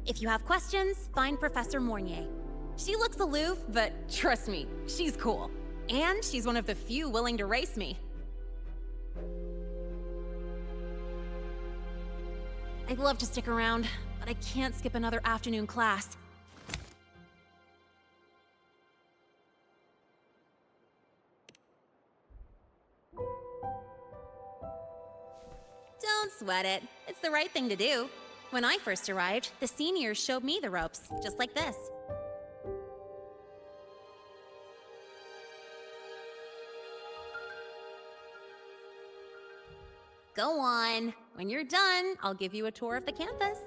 If you have questions, find Professor Mornier. She looks aloof, but trust me, she's cool. And she's one of the few willing to race me. I'd love to stick around, but I can't skip another afternoon class. Don't sweat it. It's the right thing to do. When I first arrived, the seniors showed me the ropes, just like this. Go on. When you're done, I'll give you a tour of the campus.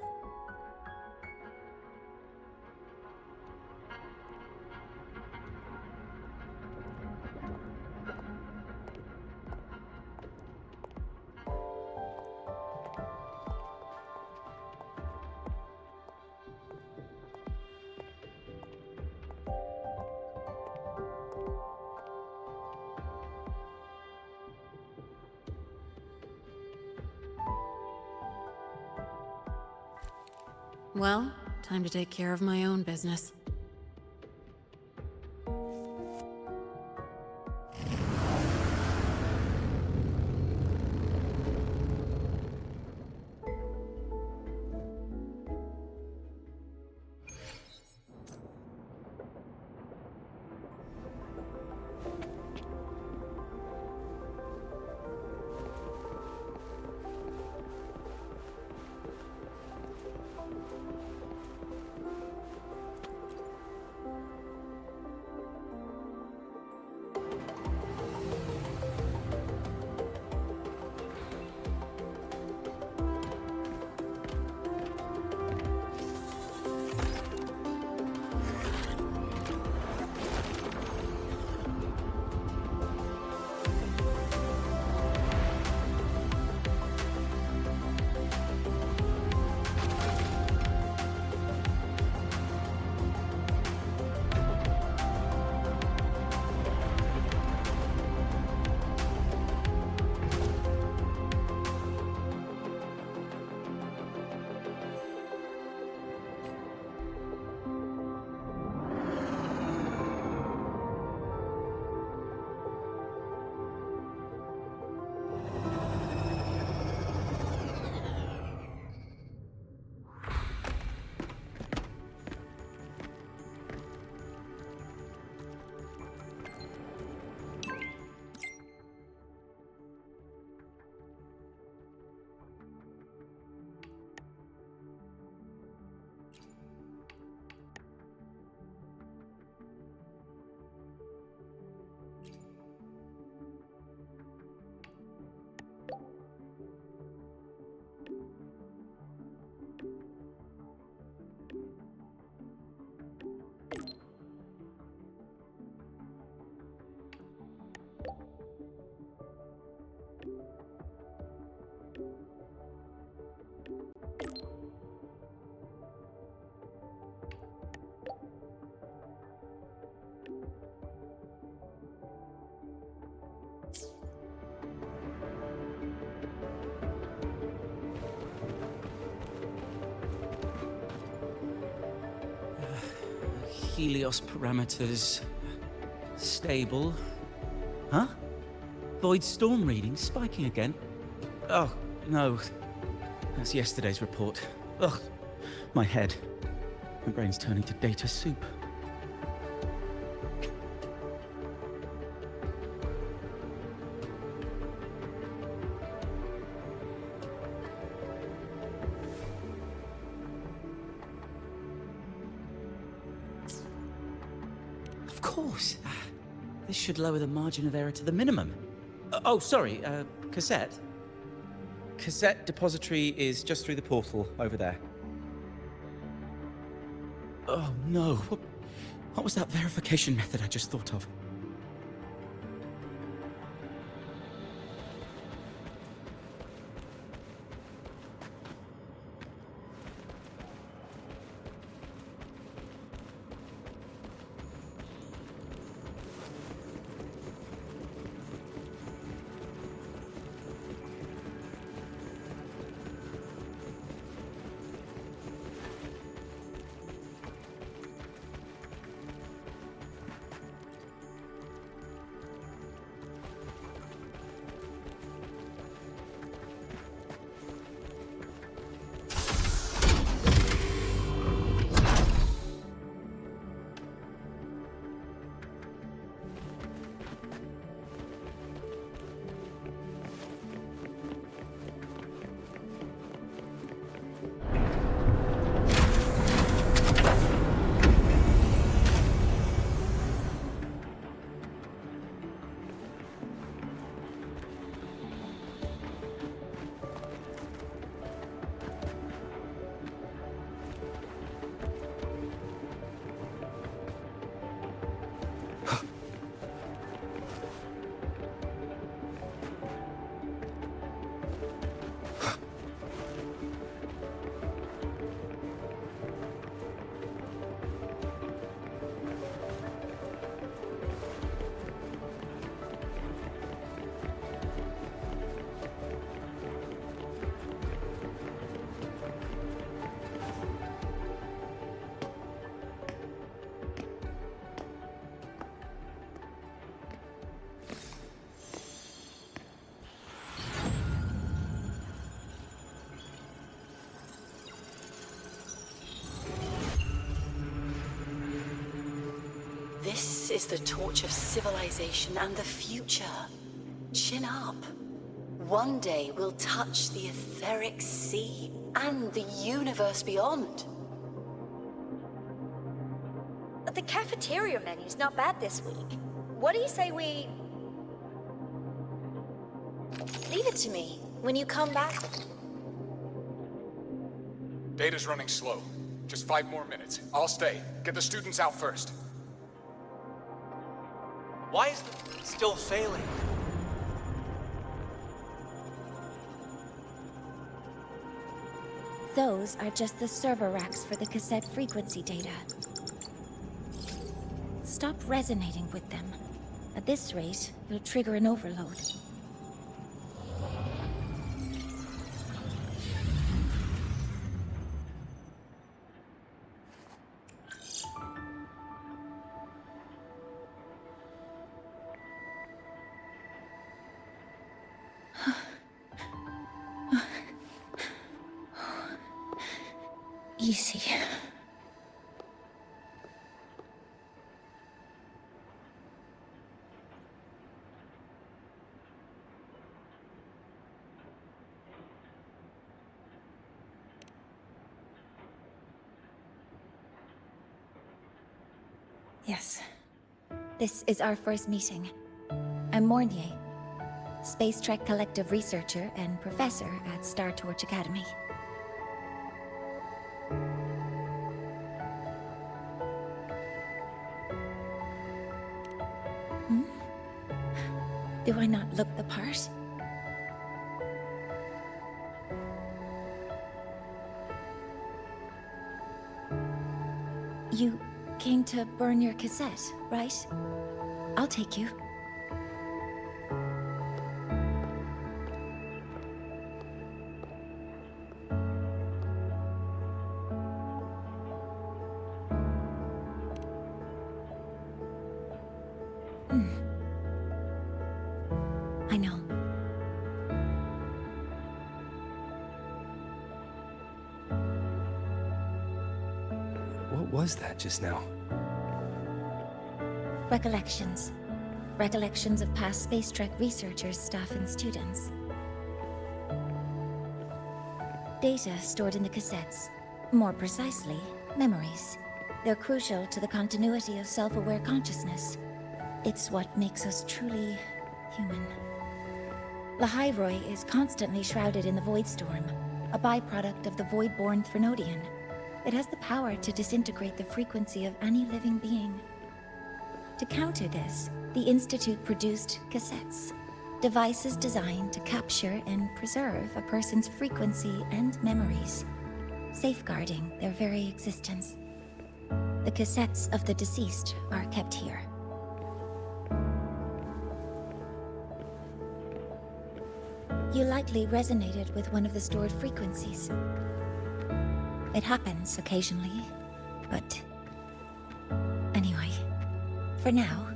Well, time to take care of my own business. Helios parameters stable. Huh? Void storm readings spiking again? Oh, no. That's yesterday's report. Ugh. My head. My brain's turning to data soup. Of course. This should lower the margin of error to the minimum. Oh, sorry, cassette. Cassette depository is just through the portal over there. Oh no, what was that verification method I just thought of? is the torch of civilization and the future. Chin up. One day we'll touch the etheric sea and the universe beyond. The cafeteria menu's not bad this week. What do you say we... Leave it to me. When you come back... Data's running slow. Just 5 more minutes. I'll stay. Get the students out first. Why is the still failing? Those are just the server racks for the cassette frequency data. Stop resonating with them. At this rate, you'll trigger an overload. Easy. Yes. This is our first meeting. I'm Mornier, Space Trek Collective researcher and professor at Star Torch Academy. Do I not look the part? You came to burn your cassette, right? I'll take you. I know. What was that just now? Recollections. Recollections of past Space Trek researchers, staff, and students. Data stored in the cassettes. More precisely, memories. They're crucial to the continuity of self-aware consciousness. It's what makes us truly human. Lahairoi is constantly shrouded in the Void Storm, a byproduct of the Void-born Threnodian. It has the power to disintegrate the frequency of any living being. To counter this, the Institute produced cassettes, devices designed to capture and preserve a person's frequency and memories, safeguarding their very existence. The cassettes of the deceased are kept here. You likely resonated with one of the stored frequencies. It happens occasionally, but... Anyway, for now,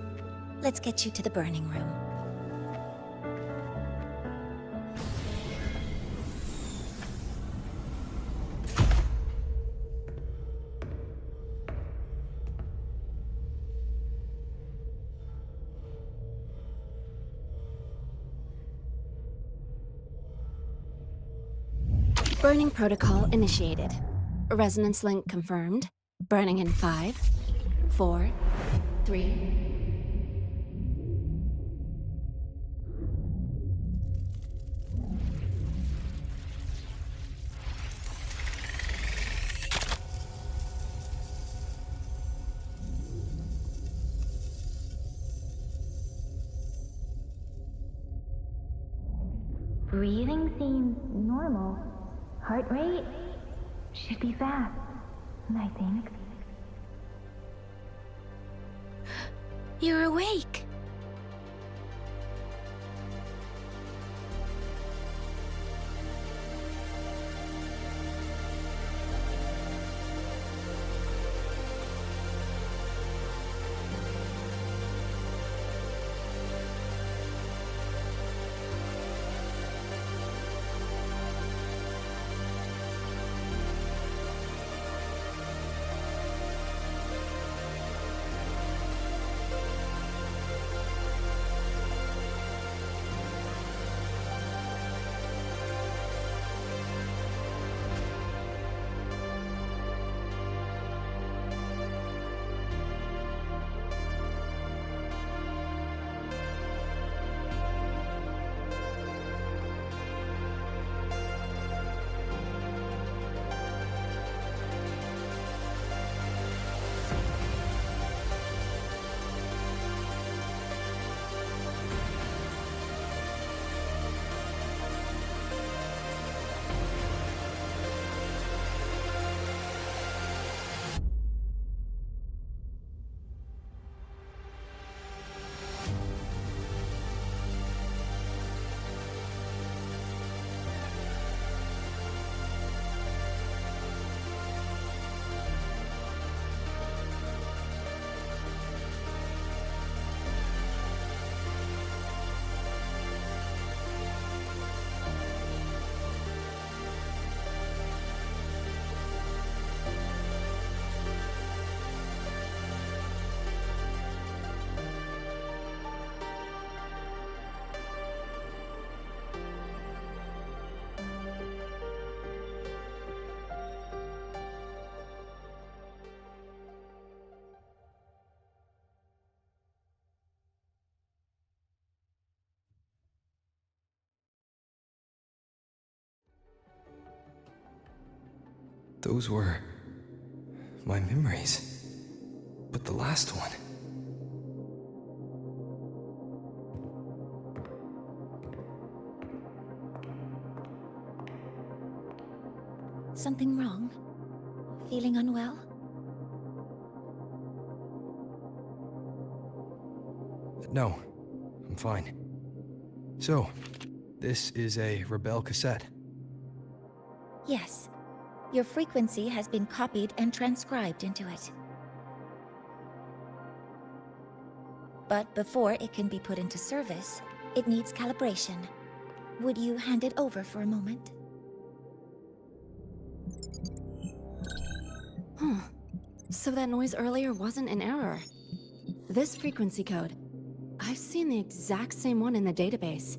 let's get you to the burning room. Burning protocol initiated. Resonance link confirmed. Burning in 5, 4, 3... Breathing seems normal. Heart rate should be fast, I think. You're awake. those were my memories. But the last one. Something wrong? Feeling unwell? No, I'm fine. So, this is a Rebel cassette. Yes. Your frequency has been copied and transcribed into it. But before it can be put into service, it needs calibration. Would you hand it over for a moment? Huh. So that noise earlier wasn't an error. This frequency code, I've seen the exact same one in the database.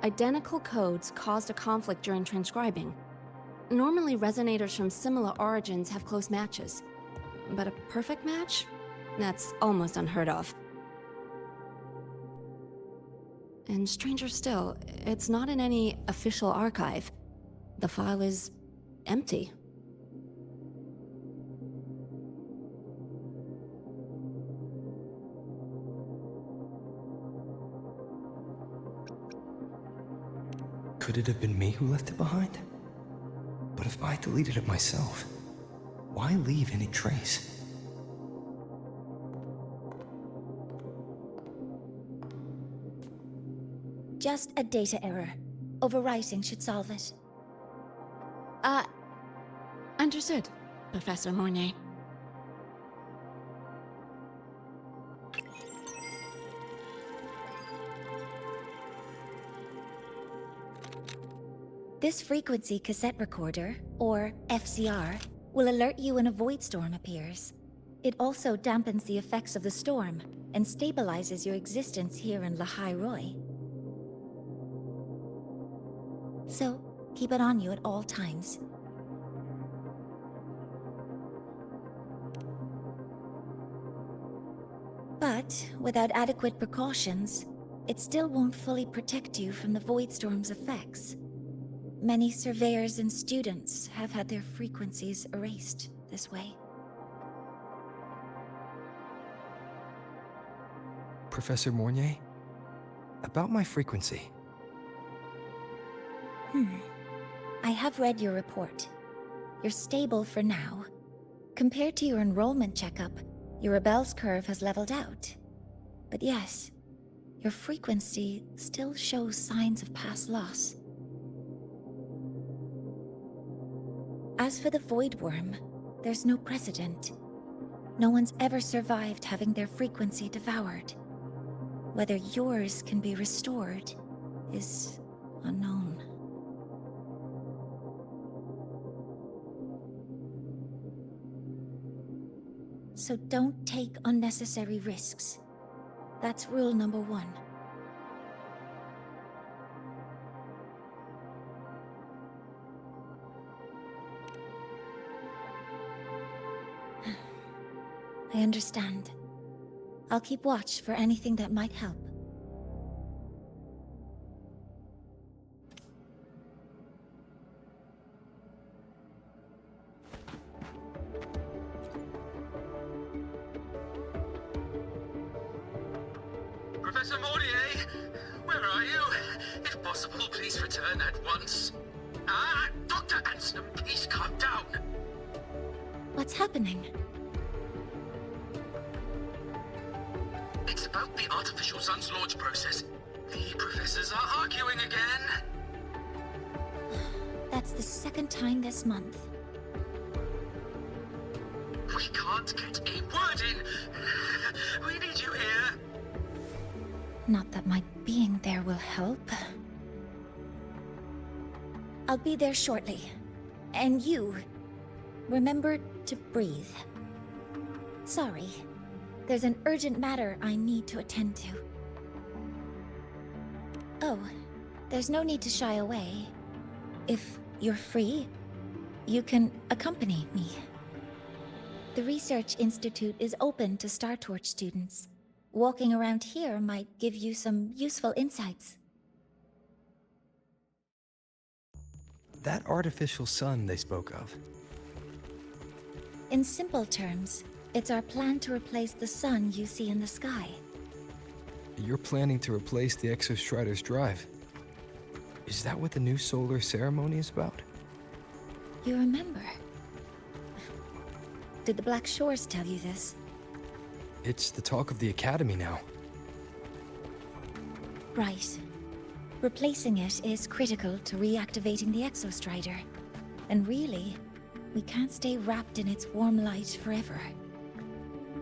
Identical codes caused a conflict during transcribing. Normally, resonators from similar origins have close matches. But a perfect match? That's almost unheard of. And stranger still, it's not in any official archive. The file is empty. Could it have been me who left it behind? But if I deleted it myself, why leave any trace? Just a data error. Overwriting should solve it. Understood, Professor Mornay. This frequency cassette recorder, or FCR, will alert you when a void storm appears. It also dampens the effects of the storm and stabilizes your existence here in Lahai Roi. So, keep it on you at all times. But, without adequate precautions, it still won't fully protect you from the void storm's effects. Many surveyors and students have had their frequencies erased this way. Professor Mornay? About my frequency. I have read your report. You're stable for now. Compared to your enrollment checkup, your rebel's curve has leveled out. But yes, your frequency still shows signs of past loss. As for the Void Worm, there's no precedent. No one's ever survived having their frequency devoured. Whether yours can be restored is unknown. So don't take unnecessary risks. That's rule number 1. I understand. I'll keep watch for anything that might help. Professor Mortier, where are you? If possible, please return at once. Dr. Anson, please calm down. What's happening? It's about the artificial sun's launch process. The professors are arguing again. That's the second time this month. We can't get a word in. We need you here. Not that my being there will help. I'll be there shortly. And you, remember to breathe. Sorry. There's an urgent matter I need to attend to. Oh, there's no need to shy away. If you're free, you can accompany me. The Research Institute is open to Star Torch students. Walking around here might give you some useful insights. That artificial sun they spoke of. In simple terms, it's our plan to replace the sun you see in the sky. You're planning to replace the Exostrider's drive. Is that what the new solar ceremony is about? You remember? Did the Black Shores tell you this? It's the talk of the Academy now. Right. Replacing it is critical to reactivating the Exostrider. And really, we can't stay wrapped in its warm light forever.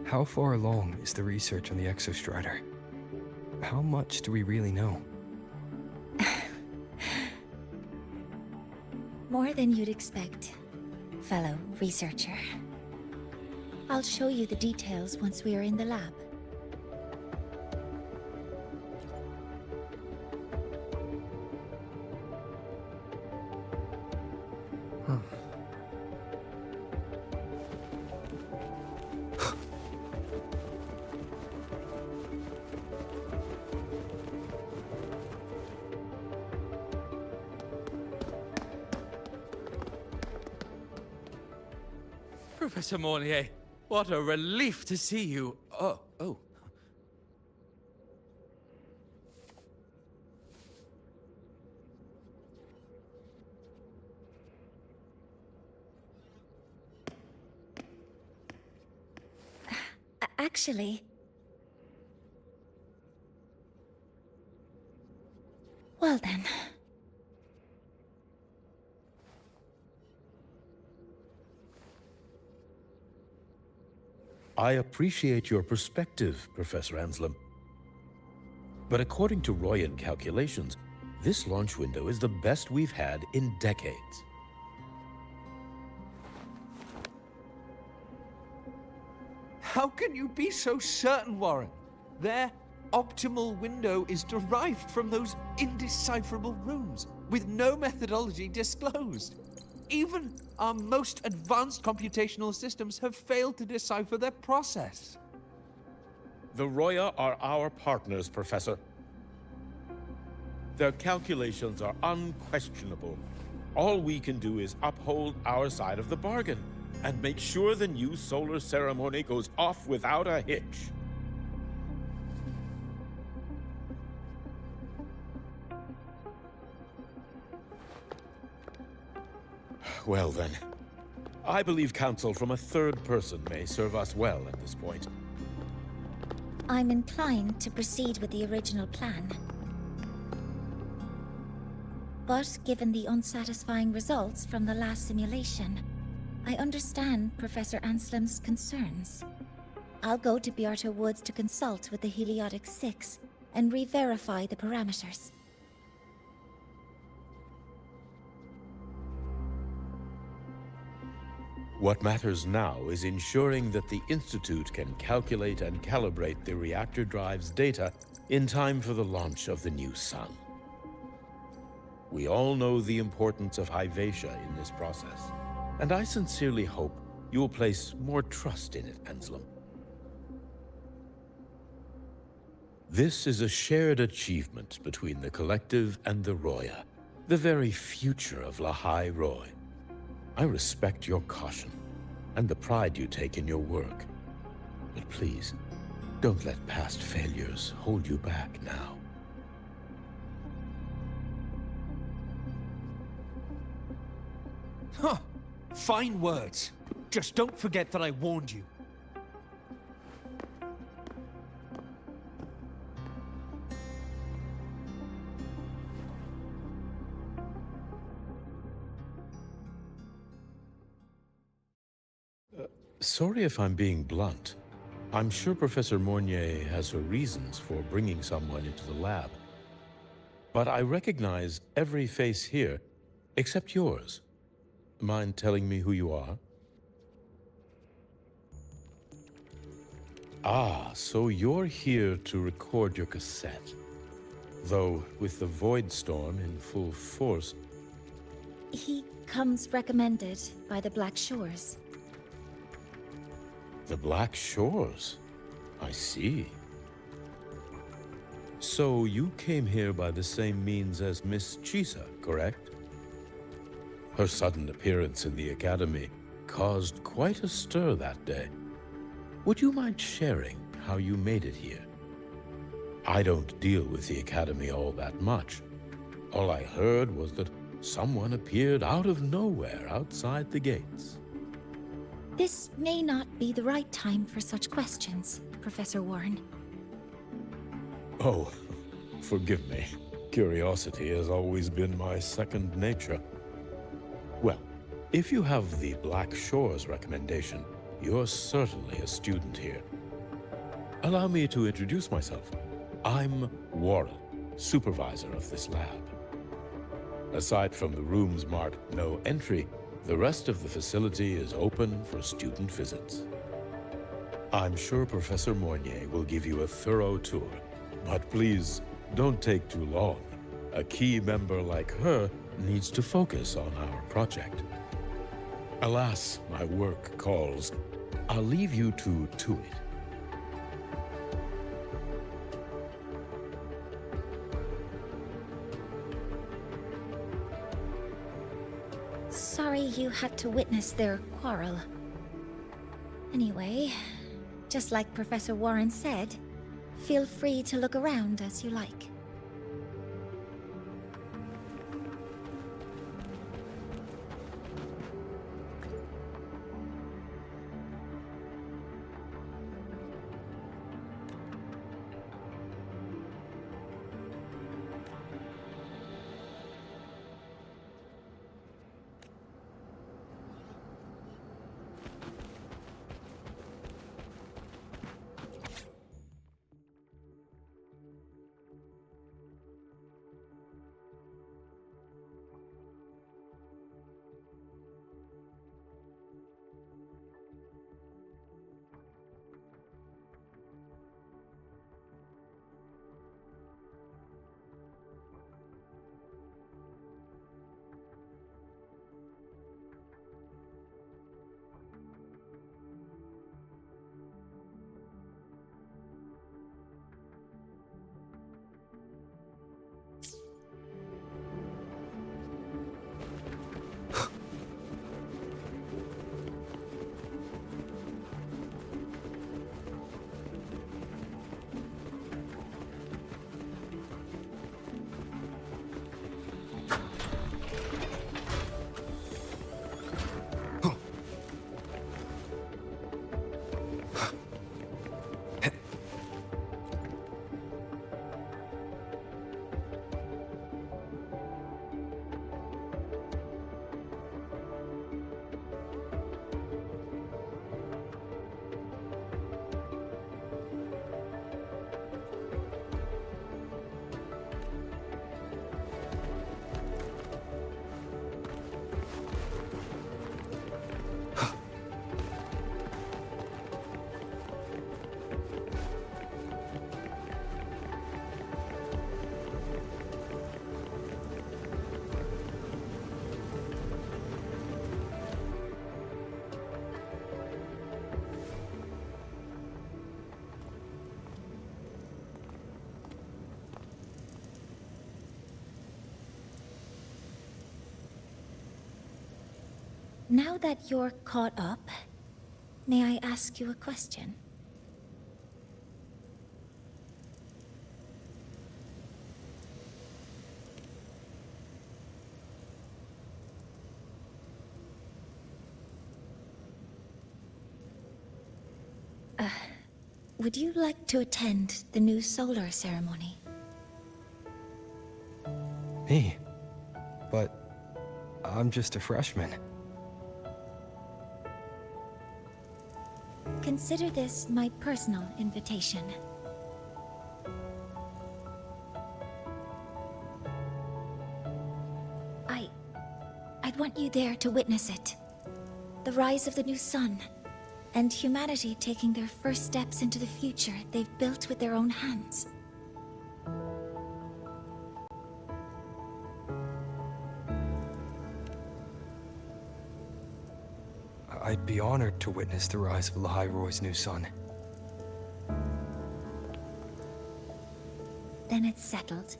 How far along is the research on the Exostrider? How much do we really know? More than you'd expect, fellow researcher. I'll show you the details once we are in the lab. Professor Mornier, what a relief to see you. Oh. Actually... Well then... I appreciate your perspective, Professor Anselm. But according to Royan calculations, this launch window is the best we've had in decades. How can you be so certain, Warren? Their optimal window is derived from those indecipherable runes, with no methodology disclosed. Even our most advanced computational systems have failed to decipher their process. The Roya are our partners, Professor. Their calculations are unquestionable. All we can do is uphold our side of the bargain and make sure the new solar ceremony goes off without a hitch. Well then, I believe counsel from a third person may serve us well at this point. I'm inclined to proceed with the original plan. But given the unsatisfying results from the last simulation, I understand Professor Anselm's concerns. I'll go to Beata Woods to consult with the Heliotic 6 and re-verify the parameters. What matters now is ensuring that the Institute can calculate and calibrate the reactor drive's data in time for the launch of the new sun. We all know the importance of Hyvatia in this process, and I sincerely hope you will place more trust in it, Anselm. This is a shared achievement between the Collective and the Roya, the very future of Lahai Roy. I respect your caution and the pride you take in your work. But please, don't let past failures hold you back now. Huh. Fine words. Just don't forget that I warned you. Sorry if I'm being blunt. I'm sure Professor Mornier has her reasons for bringing someone into the lab. But I recognize every face here, except yours. Mind telling me who you are? Ah, so you're here to record your cassette. Though, with the Void Storm in full force... He comes recommended by the Black Shores. The Black Shores? I see. So you came here by the same means as Miss Chisa, correct? Her sudden appearance in the Academy caused quite a stir that day. Would you mind sharing how you made it here? I don't deal with the Academy all that much. All I heard was that someone appeared out of nowhere outside the gates. This may not be the right time for such questions, Professor Warren. Oh, forgive me. Curiosity has always been my second nature. Well, if you have the Black Shores recommendation, you're certainly a student here. Allow me to introduce myself. I'm Warren, supervisor of this lab. Aside from the rooms marked no entry, the rest of the facility is open for student visits. I'm sure Professor Mornier will give you a thorough tour, but please don't take too long. A key member like her needs to focus on our project. Alas, my work calls. I'll leave you to it. Sorry you had to witness their quarrel. Anyway, just like Professor Warren said, feel free to look around as you like. Now that you're caught up, may I ask you a question? Would you like to attend the new solar ceremony? Me? But I'm just a freshman. Consider this my personal invitation. I'd want you there to witness it. The rise of the new sun. and humanity taking their first steps into the future they've built with their own hands. I'd be honored to witness the rise of Lahai Roy's new son. Then it's settled.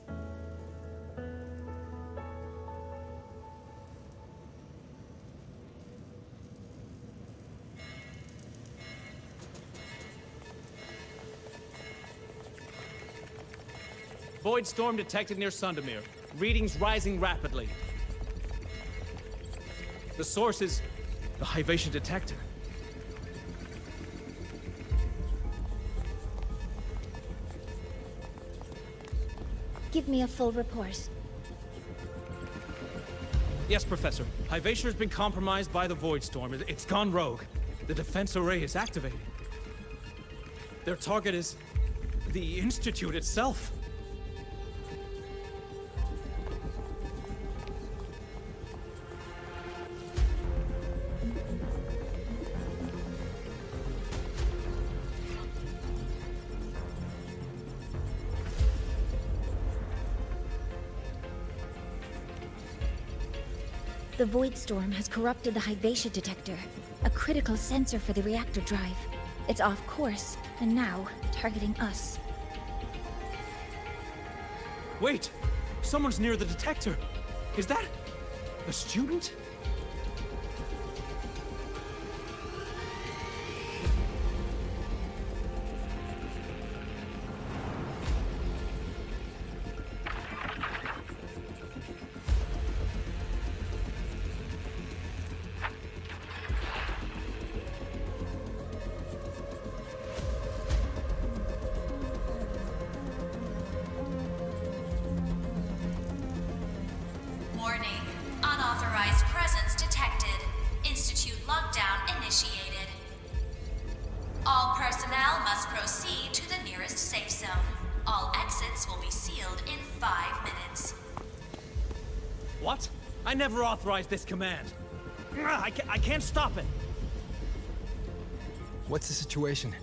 Void storm detected near Sundermere. Readings rising rapidly. The source is the Hivation detector. Give me a full report. Yes, Professor. Hivation has been compromised by the Void Storm. It's gone rogue. The defense array is activated. Their target is the Institute itself. The Void Storm has corrupted the Hivation detector, a critical sensor for the reactor drive. It's off course, and now targeting us. Wait! Someone's near the detector! Is that a student? Warning. Unauthorized presence detected. Institute lockdown initiated. All personnel must proceed to the nearest safe zone. All exits will be sealed in 5 minutes. What? I never authorized this command. I can't stop it. What's the situation?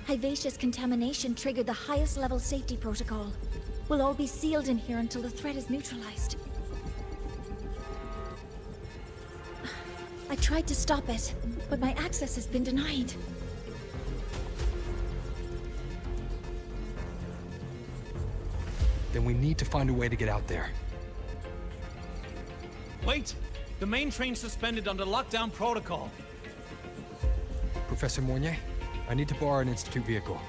Hivacious contamination triggered the highest level safety protocol. We'll all be sealed in here until the threat is neutralized. I tried to stop it, but my access has been denied. Then we need to find a way to get out there. Wait! The main train's suspended under lockdown protocol. Professor Mornier, I need to borrow an Institute vehicle.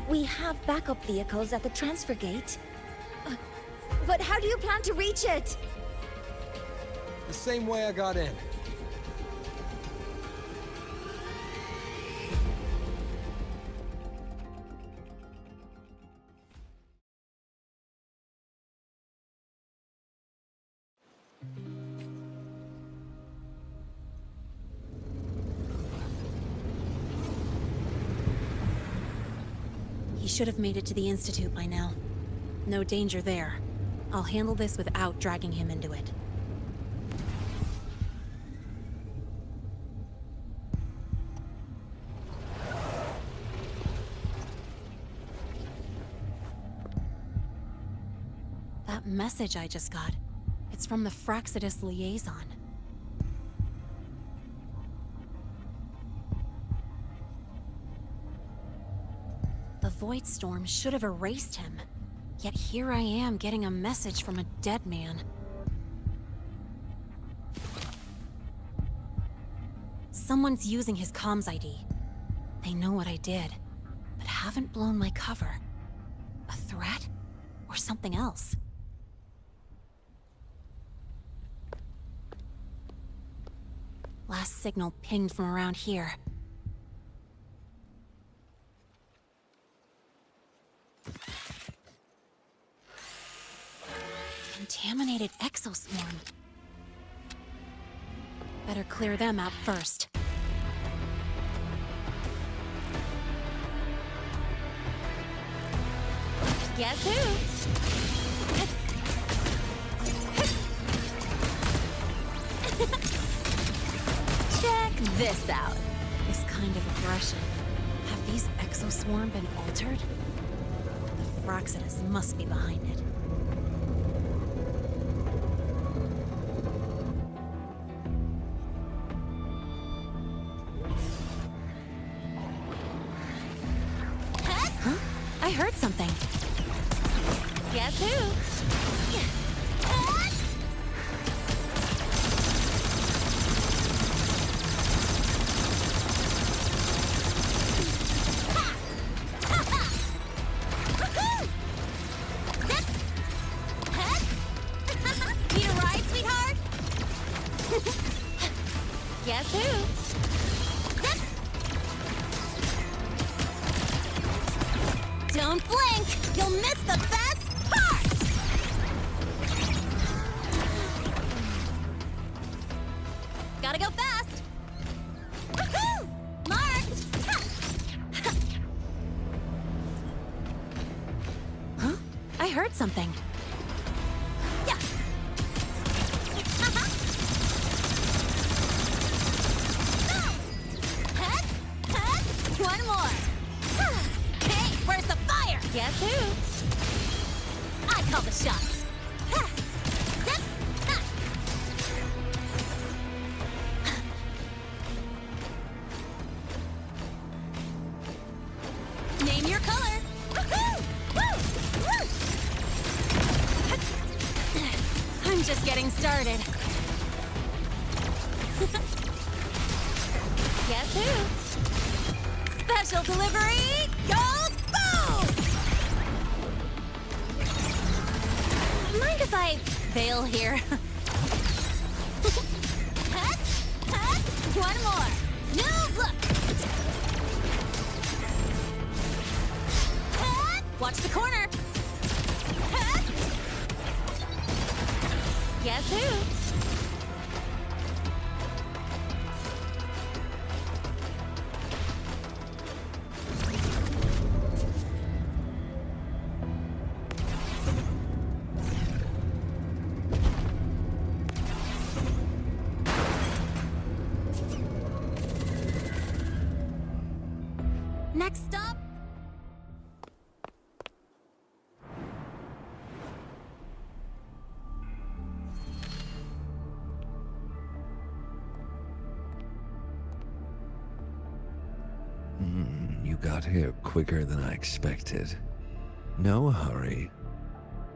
We have backup vehicles at the transfer gate. But how do you plan to reach it? The same way I got in. He should have made it to the Institute by now. No danger there. I'll handle this without dragging him into it. That message I just got, it's from the Fraxidus liaison. The Void Storm should have erased him. Yet here I am getting a message from a dead man. Someone's using his comms ID. They know what I did, but haven't blown my cover. A threat? Or something else? Last signal pinged from around here. Contaminated exoswarm. Better clear them out first. Guess who? this out. This kind of aggression. Have these exoswarm been altered? The Fraxidus must be behind it. Huh? I heard something. Guess who? Guess who? Don't blink! You'll miss the best part! Gotta go fast! Woohoo! Marked! Huh? I heard something. Yeah. One more. Hey, where's the fire? Guess who? I call the shots. Name your color. I'm just getting started. Guess who? Special delivery goes boom! Mind if I bail here? One more. No, look! Watch the corner. Guess who? Next stop. You got here quicker than I expected. No hurry.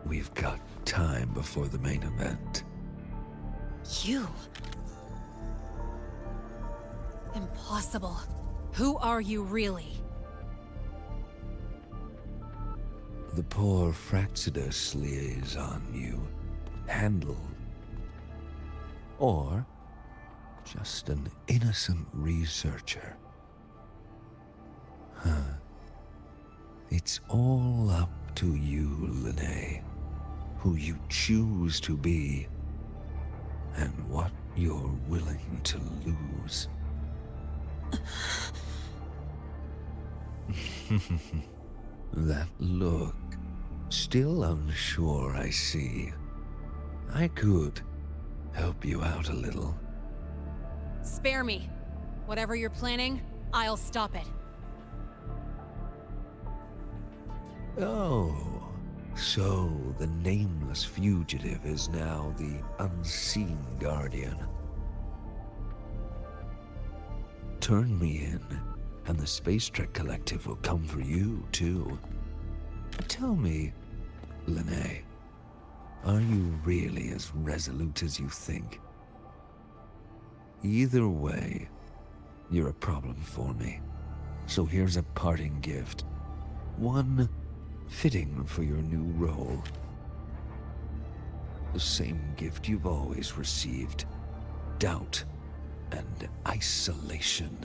We've got time before the main event. You? Impossible. Who are you really? The poor Fraxidus liaison you handled. Or just an innocent researcher. Huh. It's all up to you, Lene. Who you choose to be, and what you're willing to lose. That look. Still unsure, I see. I could help you out a little. Spare me. Whatever you're planning, I'll stop it. Oh, so the nameless fugitive is now the unseen guardian. Turn me in, and the Space Trek Collective will come for you, too. Tell me, Lene, are you really as resolute as you think? Either way, you're a problem for me. So here's a parting gift. One fitting for your new role. The same gift you've always received. Doubt and isolation.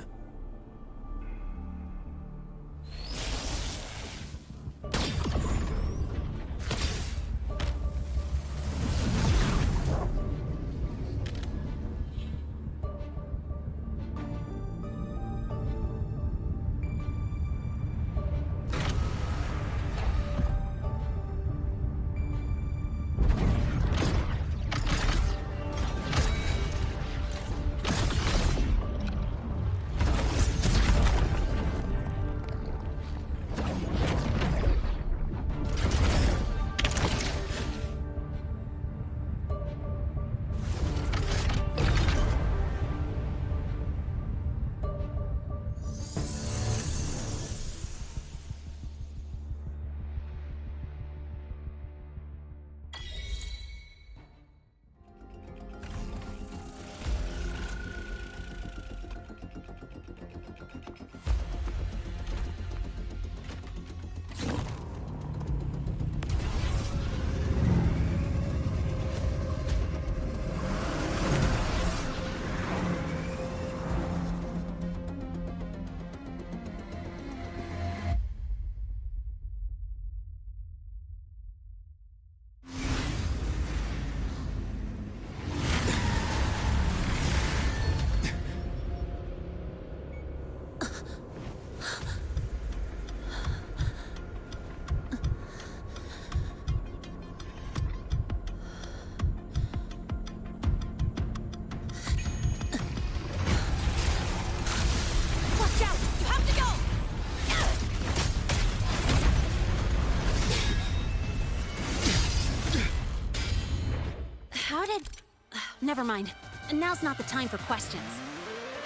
Never mind. Now's not the time for questions.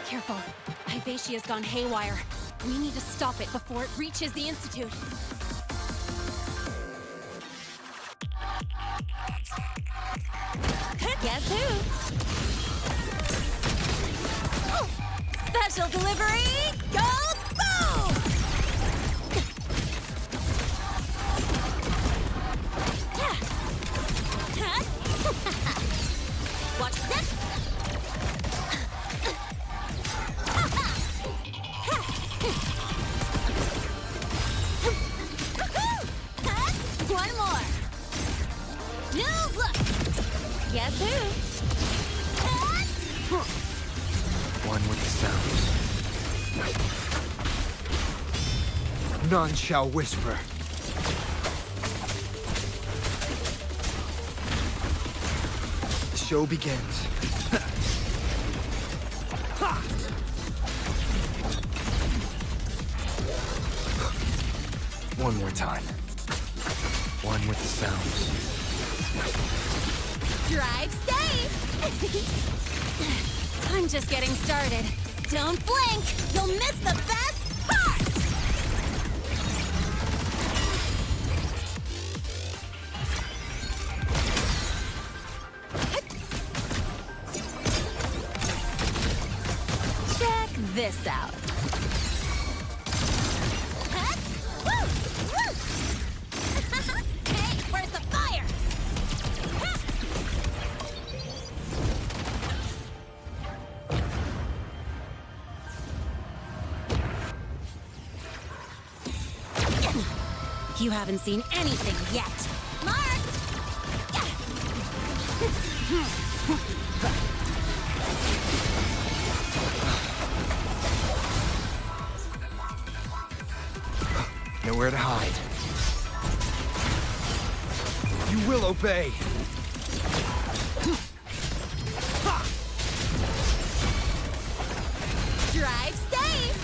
Careful. Hyvatia's gone haywire. We need to stop it before it reaches the Institute. Guess who? Oh, special delivery! Go boom! Watch this! One more! Now look! Guess who? One with the sounds. None shall whisper. The show begins. One more time. One with the sounds. Drive safe! I'm just getting started. Don't blink! You'll miss the best part! Check this out. Hey, where's the fire? You haven't seen anything yet. Marked! Nowhere to hide. You will obey. Drive safe!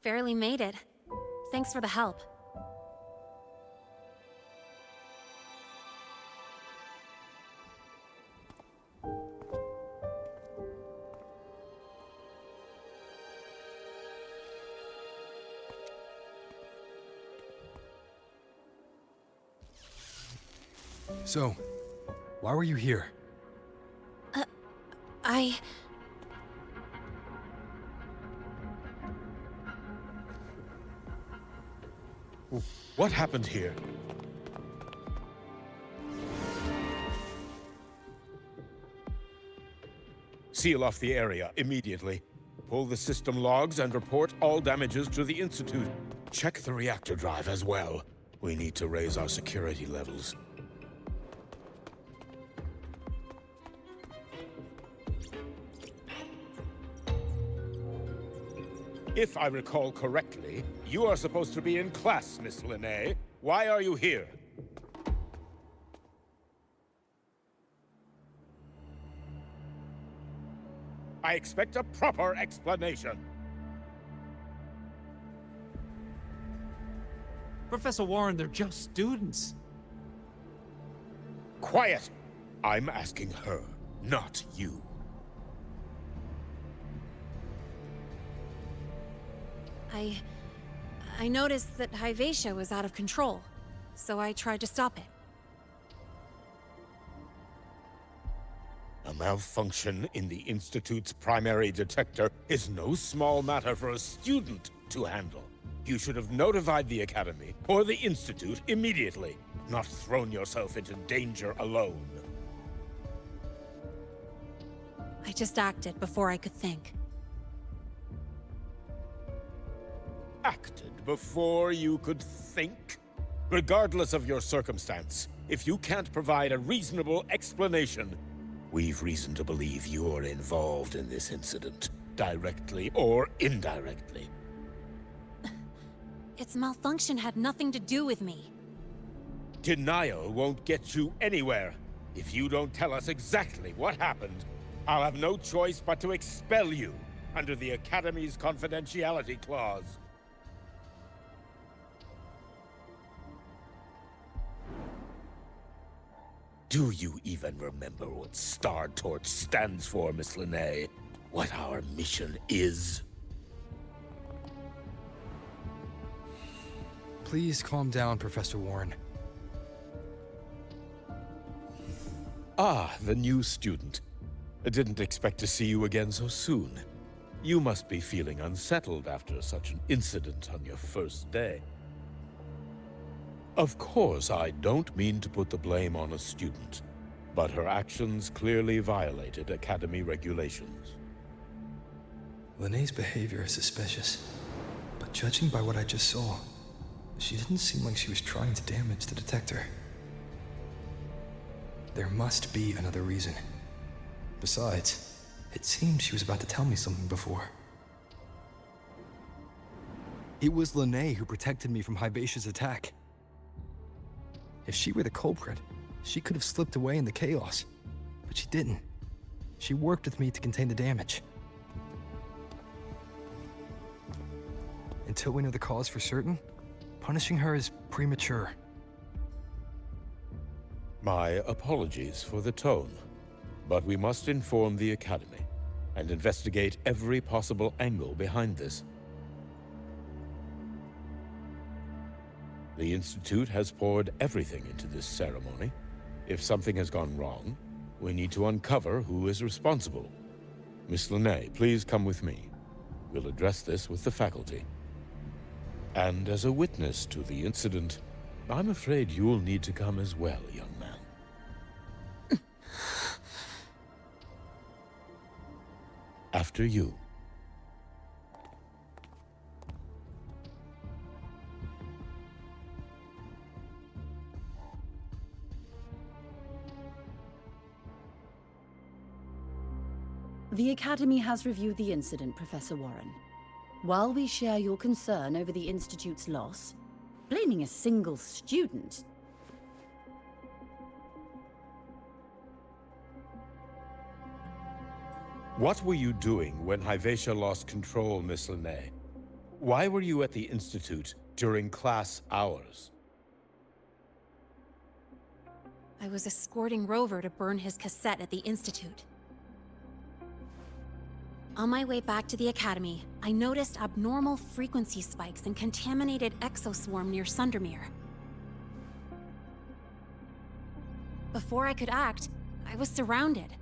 Barely made it. Thanks for the help. So, why were you here? What happened here? Seal off the area immediately. Pull the system logs and report all damages to the Institute. Check the reactor drive as well. We need to raise our security levels. If I recall correctly, you are supposed to be in class, Miss Linnae. Why are you here? I expect a proper explanation. Professor Warren, they're just students. Quiet! I'm asking her, not you. I noticed that Hyvatia was out of control, so I tried to stop it. A malfunction in the Institute's primary detector is no small matter for a student to handle. You should have notified the Academy or the Institute immediately, not thrown yourself into danger alone. I just acted before I could think. Acted before you could think? Regardless of your circumstance, if you can't provide a reasonable explanation, we've reason to believe you're involved in this incident, directly or indirectly. Its malfunction had nothing to do with me. Denial won't get you anywhere. If you don't tell us exactly what happened, I'll have no choice but to expel you under the Academy's confidentiality clause. Do you even remember what Star Torch stands for, Miss Linnae? What our mission is? Please calm down, Professor Warren. Ah, the new student. I didn't expect to see you again so soon. You must be feeling unsettled after such an incident on your first day. Of course, I don't mean to put the blame on a student, but her actions clearly violated Academy regulations. Linnae's behavior is suspicious, but judging by what I just saw, she didn't seem like she was trying to damage the detector. There must be another reason. Besides, it seemed she was about to tell me something before. It was Linnae who protected me from Hibacia's attack. If she were the culprit, she could have slipped away in the chaos. But she didn't. She worked with me to contain the damage. Until we know the cause for certain, punishing her is premature. My apologies for the tone, but we must inform the Academy and investigate every possible angle behind this. The Institute has poured everything into this ceremony. If something has gone wrong, we need to uncover who is responsible. Miss Linnae, please come with me. We'll address this with the faculty. And as a witness to the incident, I'm afraid you'll need to come as well, young man. After you. The Academy has reviewed the incident, Professor Warren. While we share your concern over the Institute's loss, blaming a single student... What were you doing when Hibacia lost control, Miss Linnae? Why were you at the Institute during class hours? I was escorting Rover to burn his cassette at the Institute. On my way back to the Academy, I noticed abnormal frequency spikes and contaminated exoswarm near Sundermere. Before I could act, I was surrounded.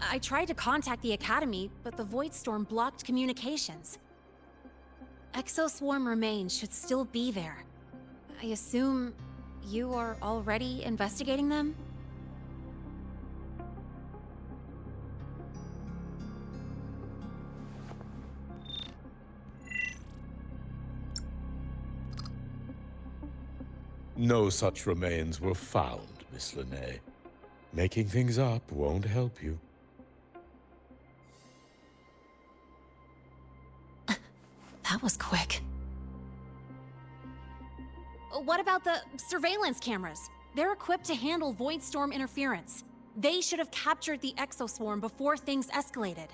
I tried to contact the Academy, but the Void Storm blocked communications. Exoswarm remains should still be there. I assume you are already investigating them? No such remains were found, Miss Linnae. Making things up won't help you. That was quick. What about the surveillance cameras? They're equipped to handle Void Storm interference. They should have captured the exoswarm before things escalated.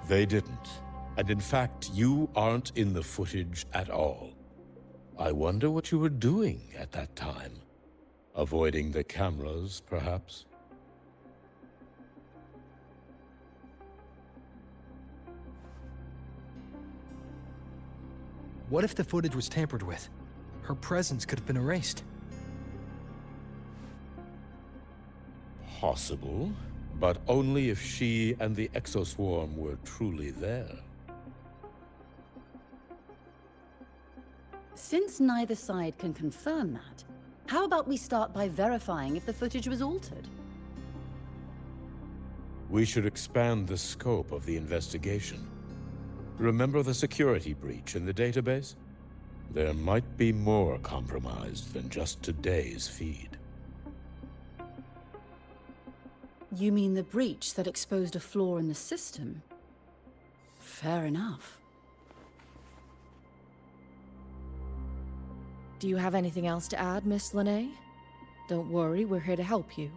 They didn't. And in fact, you aren't in the footage at all. I wonder what you were doing at that time. Avoiding the cameras, perhaps? What if the footage was tampered with? Her presence could have been erased. Possible, but only if she and the exoswarm were truly there. Since neither side can confirm that, how about we start by verifying if the footage was altered? We should expand the scope of the investigation. Remember the security breach in the database? There might be more compromised than just today's feed. You mean the breach that exposed a flaw in the system? Fair enough. Do you have anything else to add, Miss Lene? Don't worry, we're here to help you.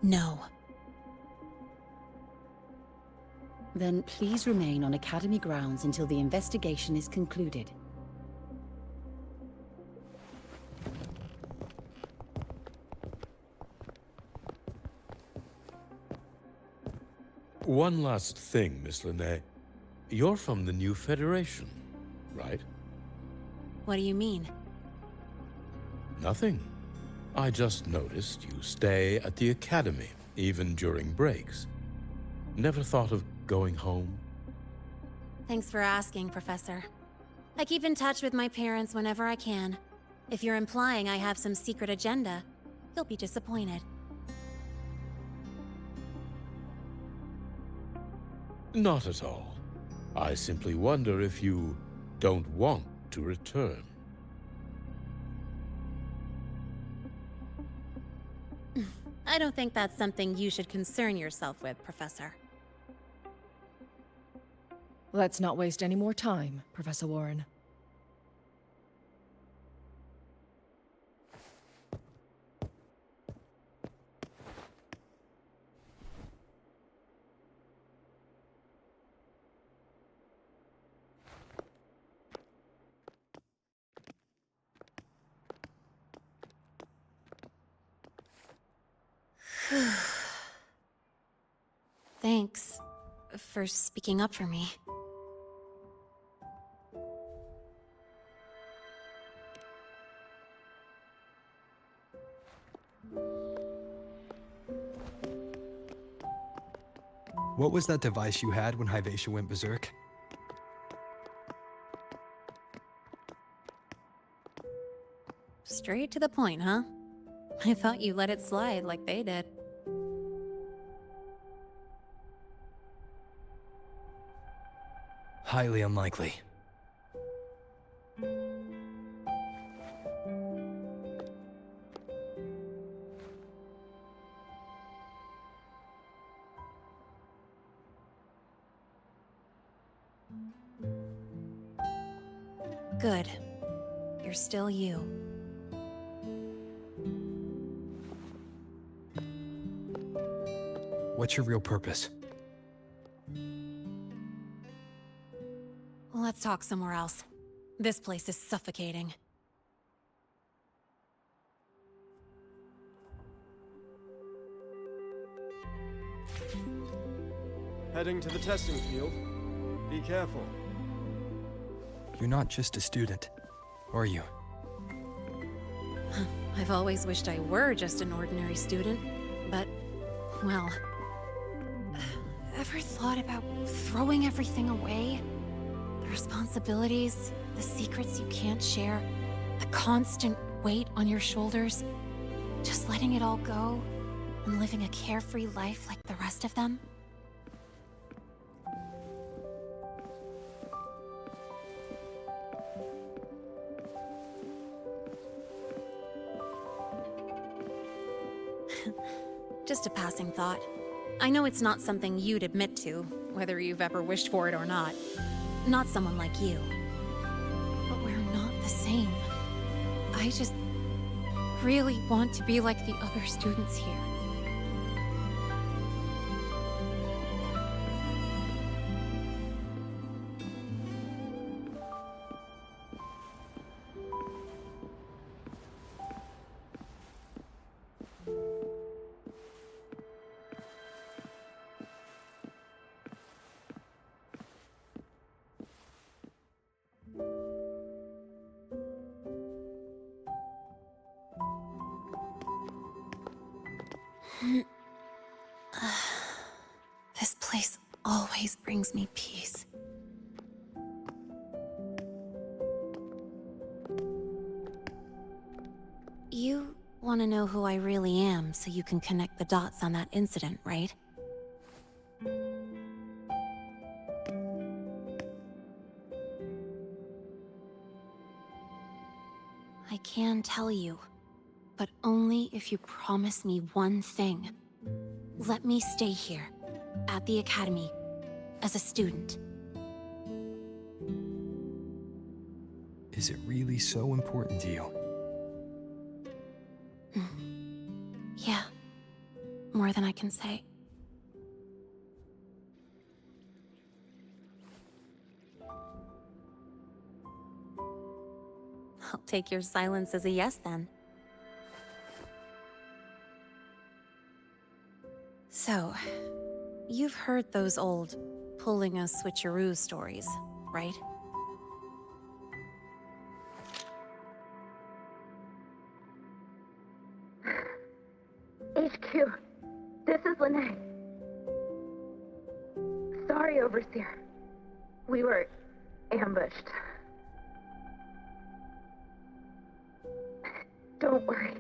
No. Then please remain on Academy grounds until the investigation is concluded. One last thing, Miss Lene. You're from the new Federation, right? What do you mean? Nothing. I just noticed you stay at the Academy, even during breaks. Never thought of going home? Thanks for asking, Professor. I keep in touch with my parents whenever I can. If you're implying I have some secret agenda, you'll be disappointed. Not at all. I simply wonder if you don't want to return. I don't think that's something you should concern yourself with, Professor. Let's not waste any more time, Professor Warren. Thanks for speaking up for me. What was that device you had when Hyvatia went berserk? Straight to the point, huh? I thought you let it slide like they did. Highly unlikely. Good. You're still you. What's your real purpose? Let's talk somewhere else. This place is suffocating. Heading to the testing field. Be careful. You're not just a student, are you? I've always wished I were just an ordinary student, but, well... Ever thought about throwing everything away? The responsibilities, the secrets you can't share, the constant weight on your shoulders. Just letting it all go and living a carefree life like the rest of them? Just a passing thought. I know it's not something you'd admit to, whether you've ever wished for it or not. Not someone like you. But we're not the same. I just really want to be like the other students here. This place always brings me peace. You want to know who I really am so you can connect the dots on that incident, right? I can tell you, but only if you promise me one thing. Let me stay here, at the Academy, as a student. Is it really so important to you? Yeah. More than I can say. I'll take your silence as a yes, then. So, you've heard those old pulling a switcheroo stories, right? HQ, this is Lene. Sorry, Overseer. We were ambushed. Don't worry.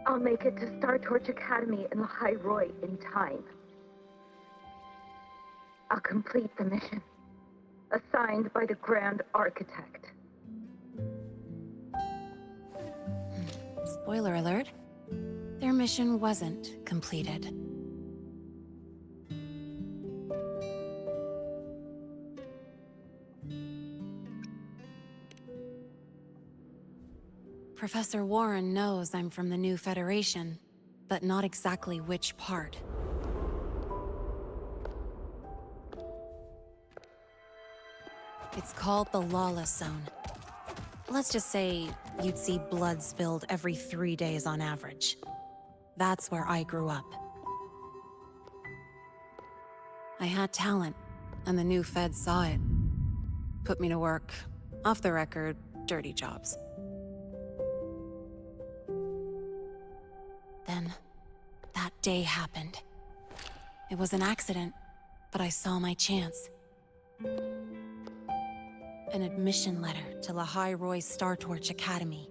I'll make it to Star Torch Academy in Lahai Roy in time. I'll complete the mission, assigned by the Grand Architect. Spoiler alert. Their mission wasn't completed. Professor Warren knows I'm from the new Federation, but not exactly which part. It's called the Lawless Zone. Let's just say you'd see blood spilled every 3 days on average. That's where I grew up. I had talent, and the new feds saw it. Put me to work, off the record, dirty jobs. Then, that day happened. It was an accident, but I saw my chance. An admission letter to Lahai Roy's Star Torch Academy.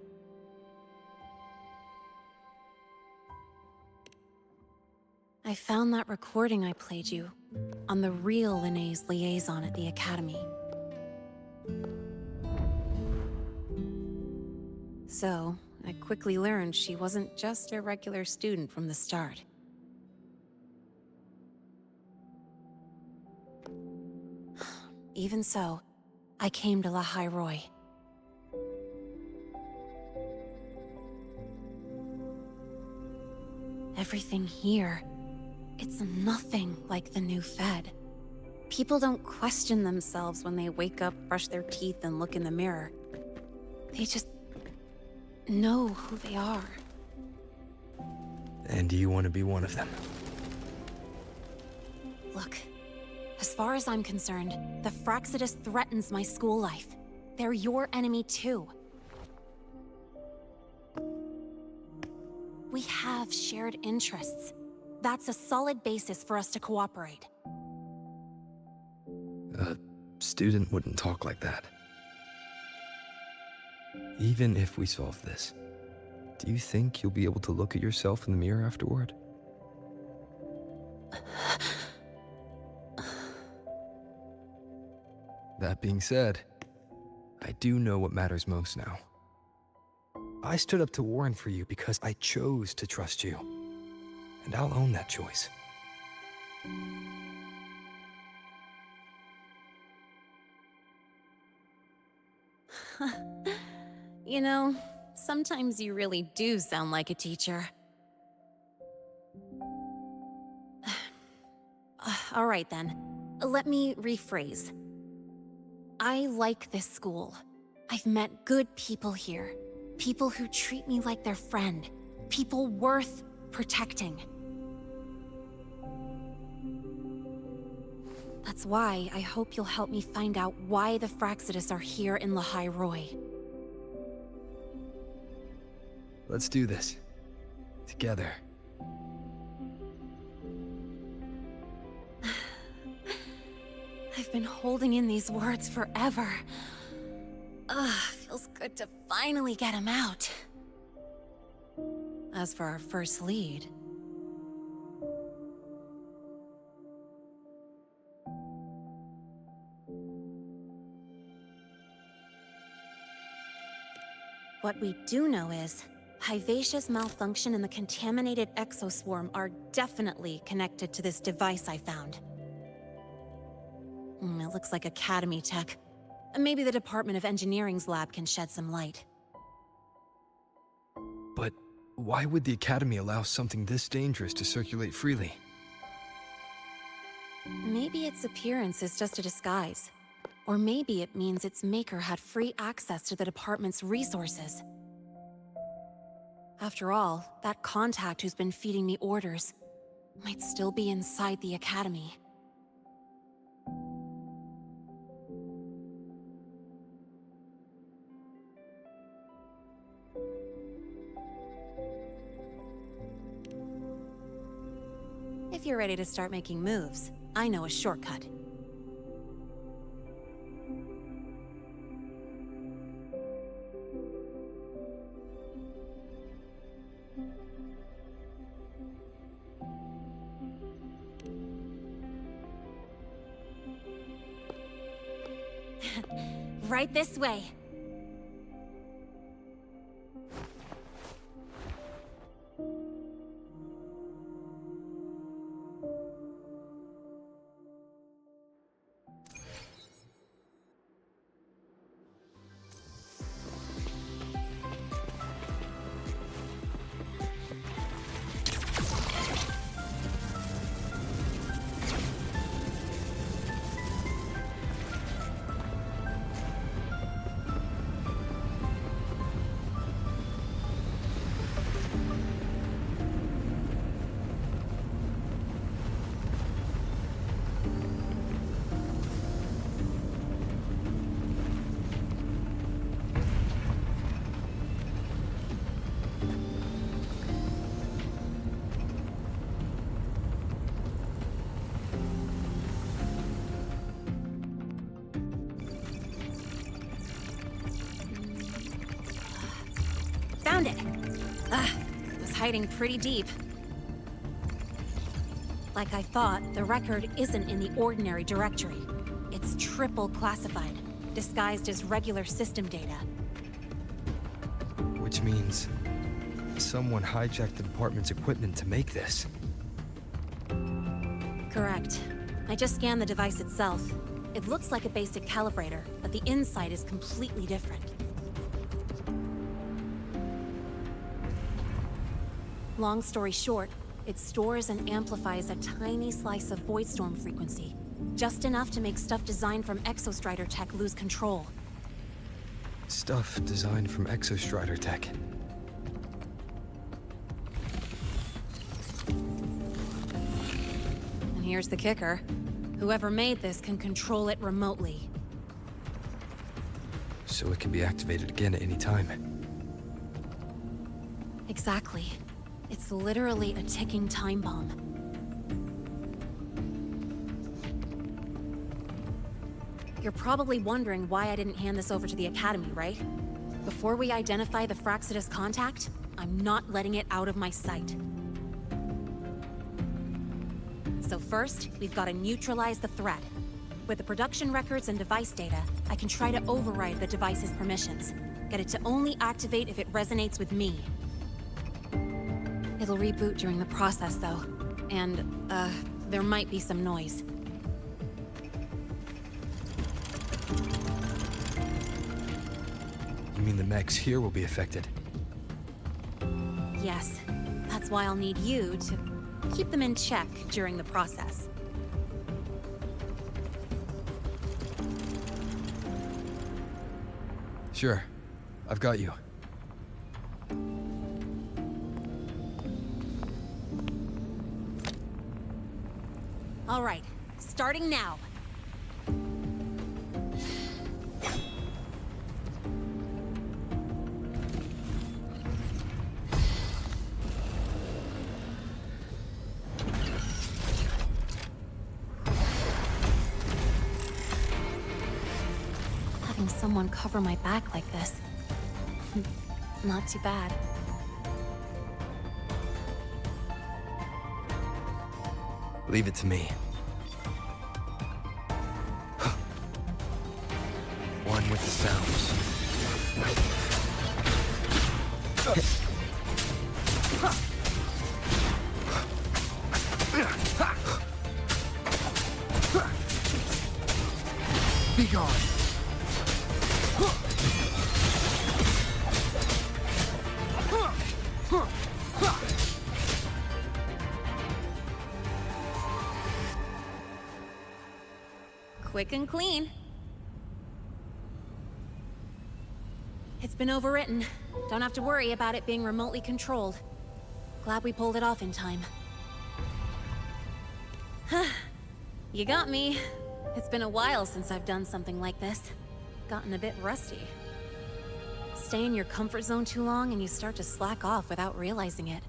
I found that recording I played you on the real Lene's liaison at the Academy. So, I quickly learned she wasn't just a regular student from the start. Even so, I came to Lahai Roy. Everything here, it's nothing like the new Fed. People don't question themselves when they wake up, brush their teeth, and look in the mirror. They just know who they are. And do you want to be one of them? Look, as far as I'm concerned, the Fraxidus threatens my school life. They're your enemy too. We have shared interests. That's a solid basis for us to cooperate. A student wouldn't talk like that. Even if we solve this, do you think you'll be able to look at yourself in the mirror afterward? That being said, I do know what matters most now. I stood up to Warren for you because I chose to trust you. And I'll own that choice. You know, sometimes you really do sound like a teacher. All right then, let me rephrase. I like this school. I've met good people here. People who treat me like their friend. People worth protecting. That's why I hope you'll help me find out why the Fraxidus are here in Lahai Roy. Let's do this. Together. I've been holding in these words forever. Feels good to finally get them out. As for our first lead... What we do know is, Hyvatia's malfunction and the contaminated exoswarm are definitely connected to this device I found. It looks like Academy tech. Maybe the Department of Engineering's lab can shed some light. But why would the Academy allow something this dangerous to circulate freely? Maybe its appearance is just a disguise. Or maybe it means its maker had free access to the department's resources. After all, that contact who's been feeding me orders might still be inside the Academy. If you're ready to start making moves, I know a shortcut. Right this way. Found it! It was hiding pretty deep. Like I thought, the record isn't in the ordinary directory. It's triple classified, disguised as regular system data. Which means someone hijacked the department's equipment to make this. Correct. I just scanned the device itself. It looks like a basic calibrator, but the inside is completely different. Long story short, it stores and amplifies a tiny slice of Voidstorm frequency. Just enough to make stuff designed from Exostrider tech lose control. Stuff designed from Exostrider tech. And here's the kicker. Whoever made this can control it remotely. So it can be activated again at any time. Exactly. It's literally a ticking time bomb. You're probably wondering why I didn't hand this over to the Academy, right? Before we identify the Fraxidus contact, I'm not letting it out of my sight. So first, we've got to neutralize the threat. With the production records and device data, I can try to override the device's permissions. Get it to only activate if it resonates with me. It'll reboot during the process, though. And, there might be some noise. You mean the mechs here will be affected? Yes. That's why I'll need you to keep them in check during the process. Sure. I've got you. All right, starting now. Having someone cover my back like this, not too bad. Leave it to me. One with the sounds. Be gone. Quick and clean. It's been overwritten. Don't have to worry about it being remotely controlled. Glad we pulled it off in time. You got me. It's been a while since I've done something like this. Gotten a bit rusty. Stay in your comfort zone too long and you start to slack off without realizing it.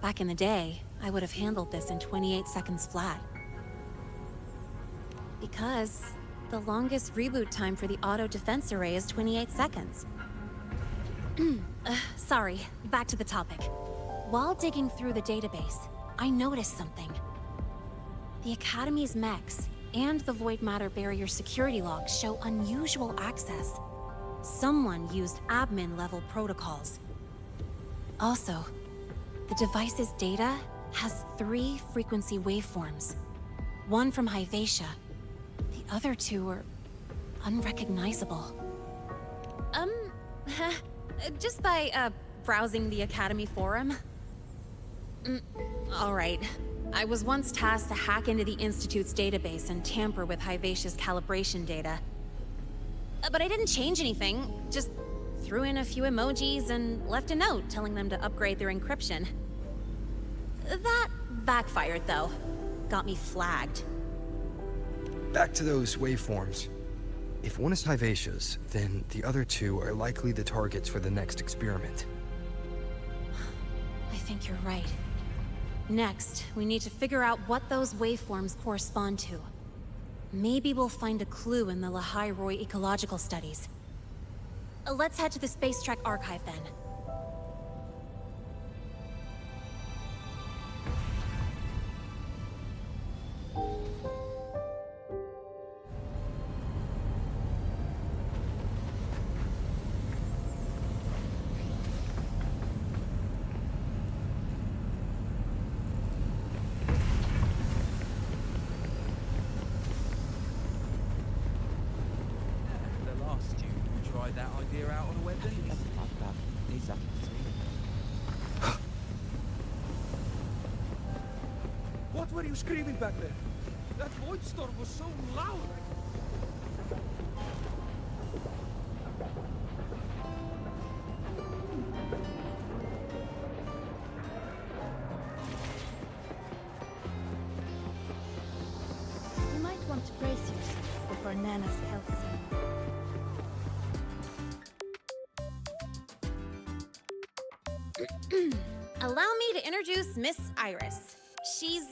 Back in the day, I would have handled this in 28 seconds flat. Because the longest reboot time for the auto defense array is 28 seconds. Sorry, back to the topic. While digging through the database, I noticed something. The Academy's mechs and the Void Matter Barrier security logs show unusual access. Someone used admin-level protocols. Also, the device's data has 3 frequency waveforms. One from Hyvatia. The other 2 are unrecognizable. Just by, browsing the Academy forum. Alright. I was once tasked to hack into the Institute's database and tamper with Hyvatia's calibration data. But I didn't change anything, just threw in a few emojis and left a note telling them to upgrade their encryption. That backfired, though. Got me flagged. Back to those waveforms. If one is Hyvatia's, then the other 2 are likely the targets for the next experiment. I think you're right. Next, we need to figure out what those waveforms correspond to. Maybe we'll find a clue in the Lehigh Roy ecological studies. Let's head to the Space Trek archive then. What were you screaming back there? That void storm was so loud. You might want to brace yourself before Nana's health zone. Allow me to introduce Miss Iris. She's...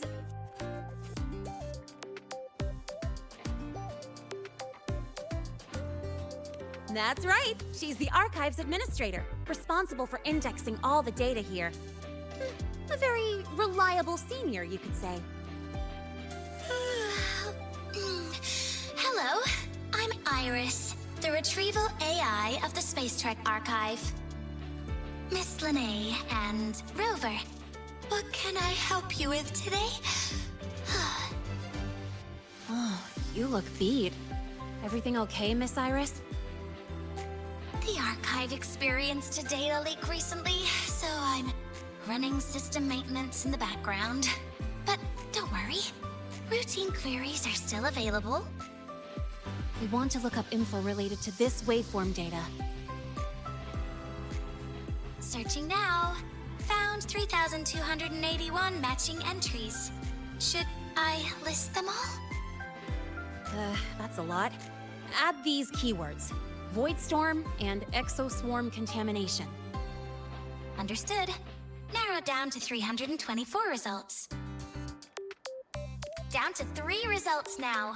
That's right! She's the Archives Administrator, responsible for indexing all the data here. A very reliable senior, you could say. Hello, I'm Iris, the Retrieval AI of the Space Trek Archive. Miss Lene and Rover, what can I help you with today? Oh, you look beat. Everything okay, Miss Iris? The Archive experienced a data leak recently, so I'm running system maintenance in the background. But don't worry, routine queries are still available. We want to look up info related to this waveform data. Searching now. Found 3,281 matching entries. Should I list them all? That's a lot. Add these keywords. Void Storm and Exoswarm Contamination. Understood. Narrowed down to 324 results. Down to 3 results now.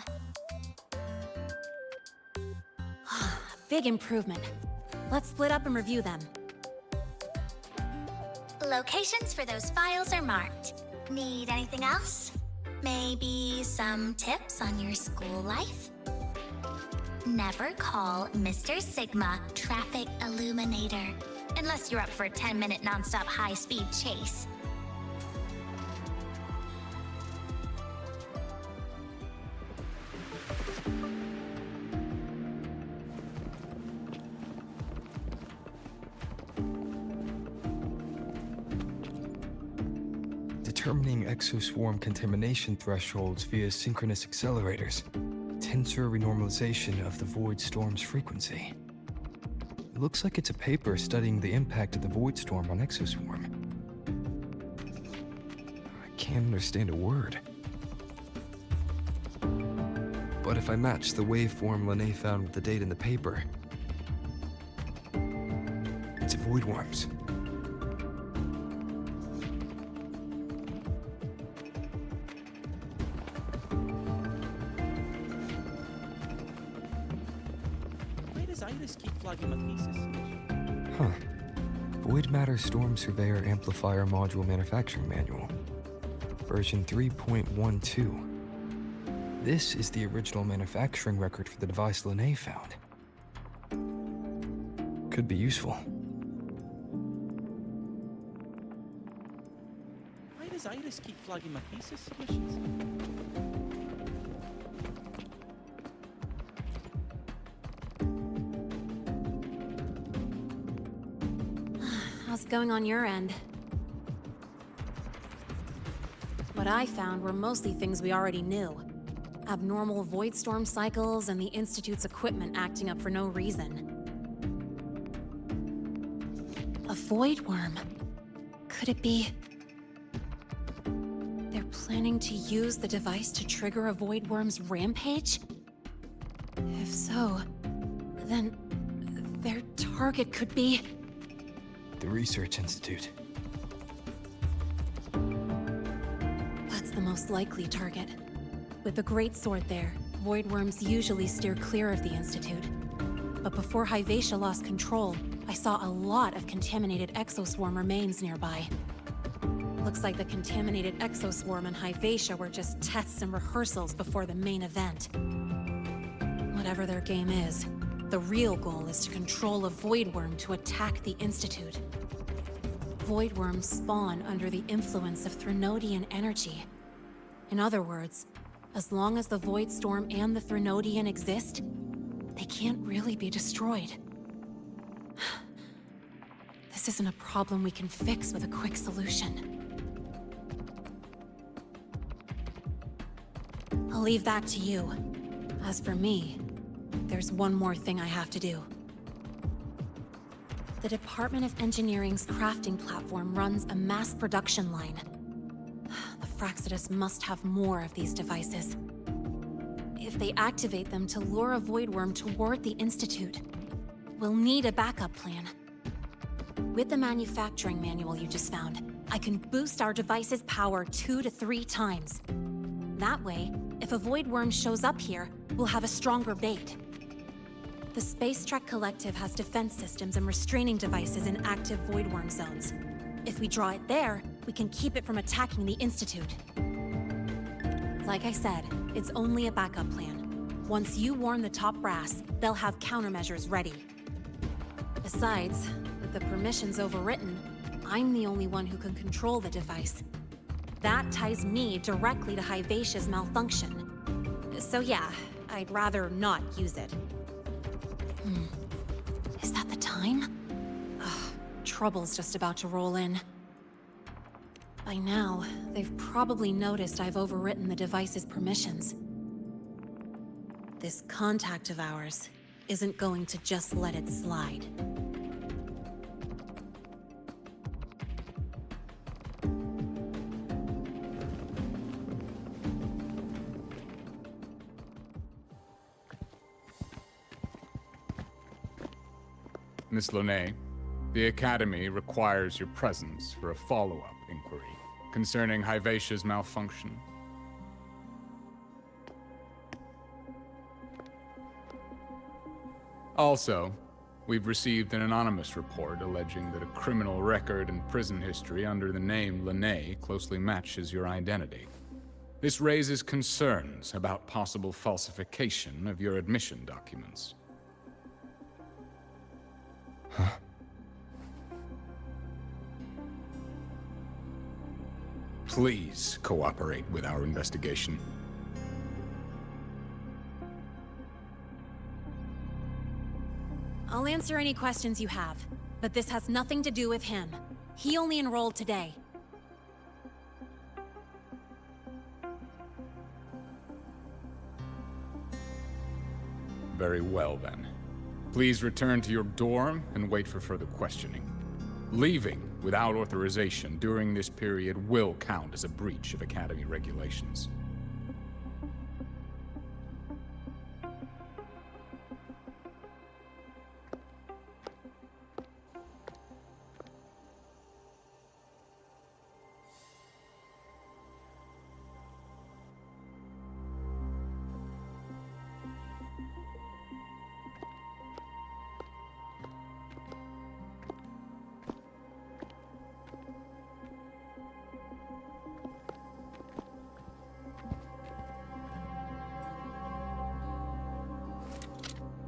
Big improvement. Let's split up and review them. Locations for those files are marked. Need anything else? Maybe some tips on your school life? Never call Mr. Sigma Traffic Illuminator, unless you're up for a 10-minute non-stop high-speed chase. Determining exoswarm contamination thresholds via synchronous accelerators. tensor renormalization of the Void Storm's frequency. It looks like it's a paper studying the impact of the Void Storm on Exoswarm. I can't understand a word. But if I match the waveform Lene found with the date in the paper, it's a Void Worms. Why does Iris keep flagging my thesis? Huh. Void Matter Storm Surveyor Amplifier Module Manufacturing Manual. Version 3.12. This is the original manufacturing record for the device Lene found. Could be useful. Why does Iris keep flagging my thesis submissions? How's it going on your end? What I found were mostly things we already knew. Abnormal void storm cycles and the Institute's equipment acting up for no reason. A void worm? Could it be... they're planning to use the device to trigger a void worm's rampage? If so, then their target could be... The Research Institute. That's the most likely target. With the Great Sword there, void worms usually steer clear of the Institute. But before Hyvatia lost control, I saw a lot of contaminated exoswarm remains nearby. Looks like the contaminated exoswarm and Hyvatia were just tests and rehearsals before the main event. Whatever their game is, the real goal is to control a void worm to attack the Institute. Void worms spawn under the influence of Threnodian energy. In other words, as long as the Void Storm and the Threnodian exist, they can't really be destroyed. This isn't a problem we can fix with a quick solution. I'll leave that to you. As for me, there's one more thing I have to do. The Department of Engineering's crafting platform runs a mass production line. The Fraxidus must have more of these devices. If they activate them to lure a void worm toward the Institute, we'll need a backup plan. With the manufacturing manual you just found, I can boost our device's power 2 to 3 times. That way, if a void worm shows up here, we'll have a stronger bait. The Space Trek Collective has defense systems and restraining devices in active void worm zones. If we draw it there, we can keep it from attacking the Institute. Like I said, it's only a backup plan. Once you warn the top brass, they'll have countermeasures ready. Besides, with the permissions overwritten, I'm the only one who can control the device. That ties me directly to Hyvatia's malfunction. So yeah, I'd rather not use it. Is that the time? Ugh, trouble's just about to roll in. By now, they've probably noticed I've overwritten the device's permissions. This contact of ours isn't going to just let it slide. Miss Lene, the Academy requires your presence for a follow-up inquiry concerning Hyvatia's malfunction. Also, we've received an anonymous report alleging that a criminal record and prison history under the name Lene closely matches your identity. This raises concerns about possible falsification of your admission documents. Huh? Please cooperate with our investigation. I'll answer any questions you have, but this has nothing to do with him. He only enrolled today. Very well, then. Please return to your dorm and wait for further questioning. Leaving without authorization during this period will count as a breach of Academy regulations.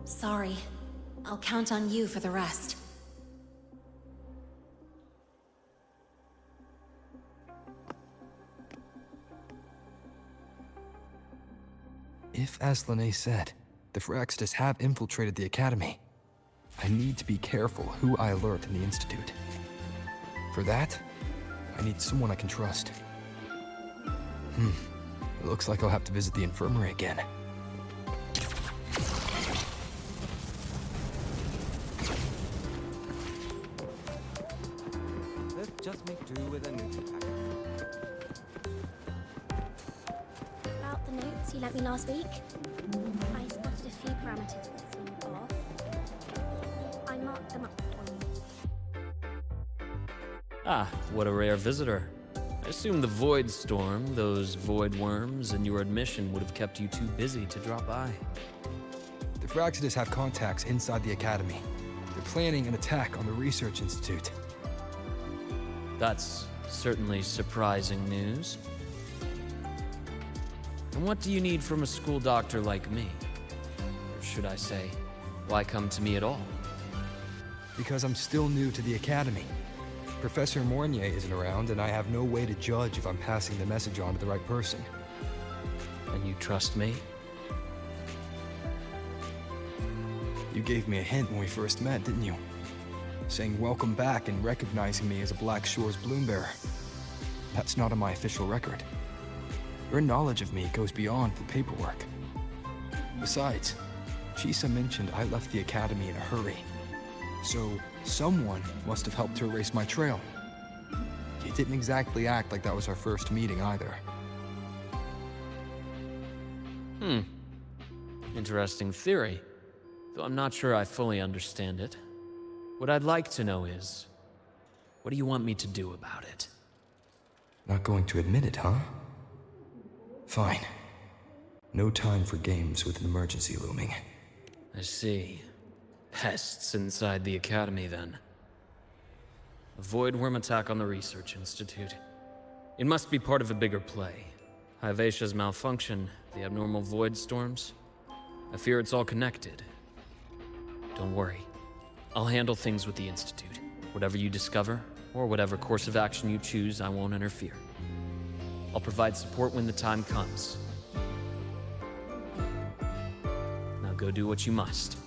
Sorry. I'll count on you for the rest. If, as Lene said, the Phraxtis have infiltrated the Academy, I need to be careful who I alert in the Institute. For that, I need someone I can trust. It looks like I'll have to visit the infirmary again. Let's just make do with a new pack. About the notes you lent me last week, I spotted a few parameters that seemed off. I marked them up for you. Ah, what a rare visitor. I assume the Void Storm, those void worms, and your admission would have kept you too busy to drop by. The Phraxtis have contacts inside the Academy. They're planning an attack on the Research Institute. That's certainly surprising news. And what do you need from a school doctor like me? Or should I say, why come to me at all? Because I'm still new to the Academy. Professor Mornier isn't around, and I have no way to judge if I'm passing the message on to the right person. And you trust me? You gave me a hint when we first met, didn't you? Saying welcome back and recognizing me as a Black Shores Bloombearer. That's not on my official record. Your knowledge of me goes beyond the paperwork. Besides, Chisa mentioned I left the Academy in a hurry. So, someone must have helped to erase my trail. You didn't exactly act like that was our first meeting either. Interesting theory. Though I'm not sure I fully understand it. What I'd like to know is, what do you want me to do about it? Not going to admit it, huh? Fine. No time for games with an emergency looming. I see. Pests inside the Academy, then. A void worm attack on the Research Institute. It must be part of a bigger play. Hyvatia's malfunction, the abnormal void storms. I fear it's all connected. Don't worry. I'll handle things with the Institute. Whatever you discover, or whatever course of action you choose, I won't interfere. I'll provide support when the time comes. Now go do what you must.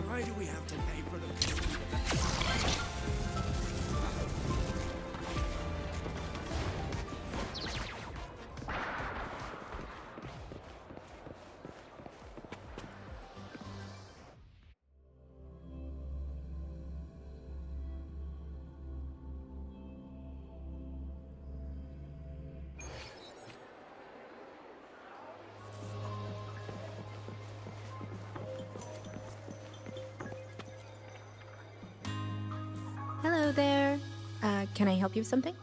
Why do we have to pay for the... Hello there. Can I help you with something?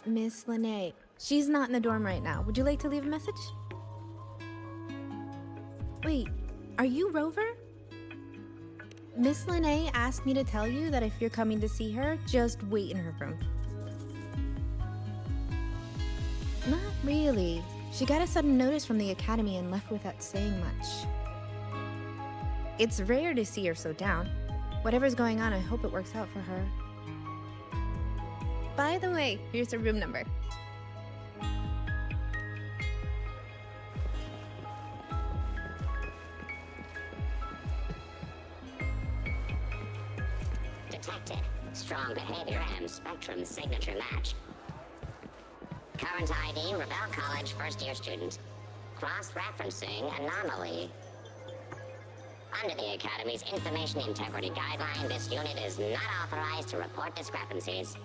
Miss Lene. She's not in the dorm right now. Would you like to leave a message? Wait, Are you Rover? Miss Lene asked me to tell you that if you're coming to see her, just wait in her room. Not really. She got a sudden notice from the academy and left without saying much. It's rare to see her so down. Whatever's going on, I hope it works out for her. By the way, here's her room number. Detected. Strong behavior and spectrum signature match. Current ID, Rebel College first-year student. Cross-referencing anomaly. Under the Academy's Information Integrity Guideline, this unit is not authorized to report discrepancies.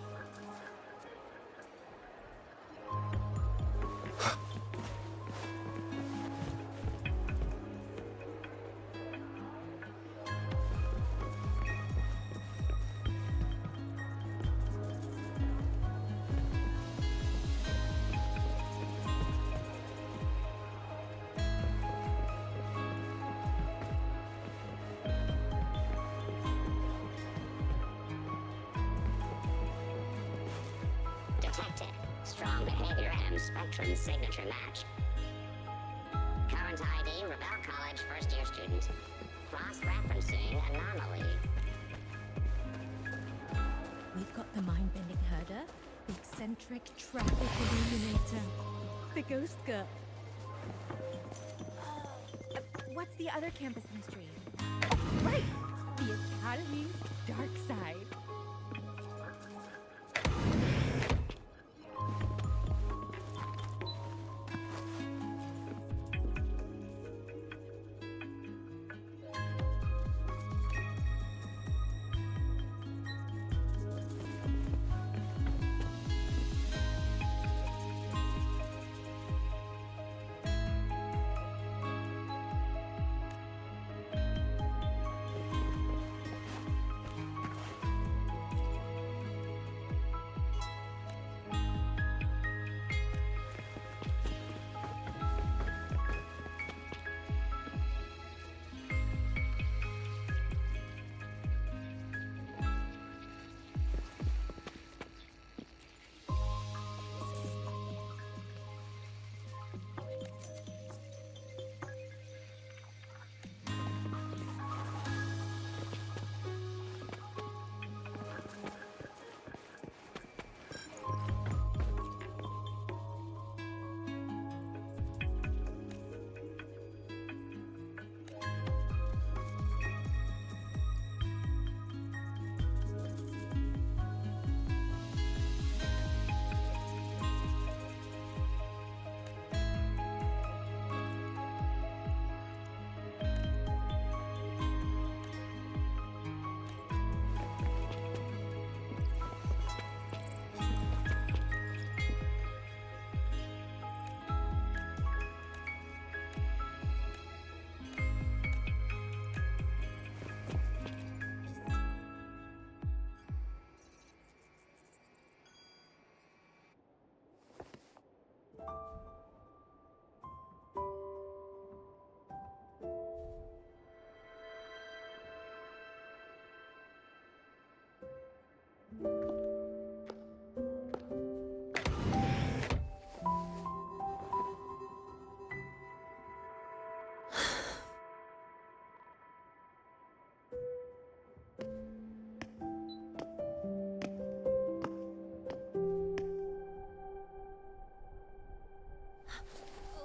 Detected. Strong behavior and spectrum signature match. Current ID, Rebel College first-year student. Cross-referencing anomaly. We've got the mind-bending herder, the eccentric traffic illuminator, the ghost girl. What's the other campus mystery? Oh, right! The Academy's dark side.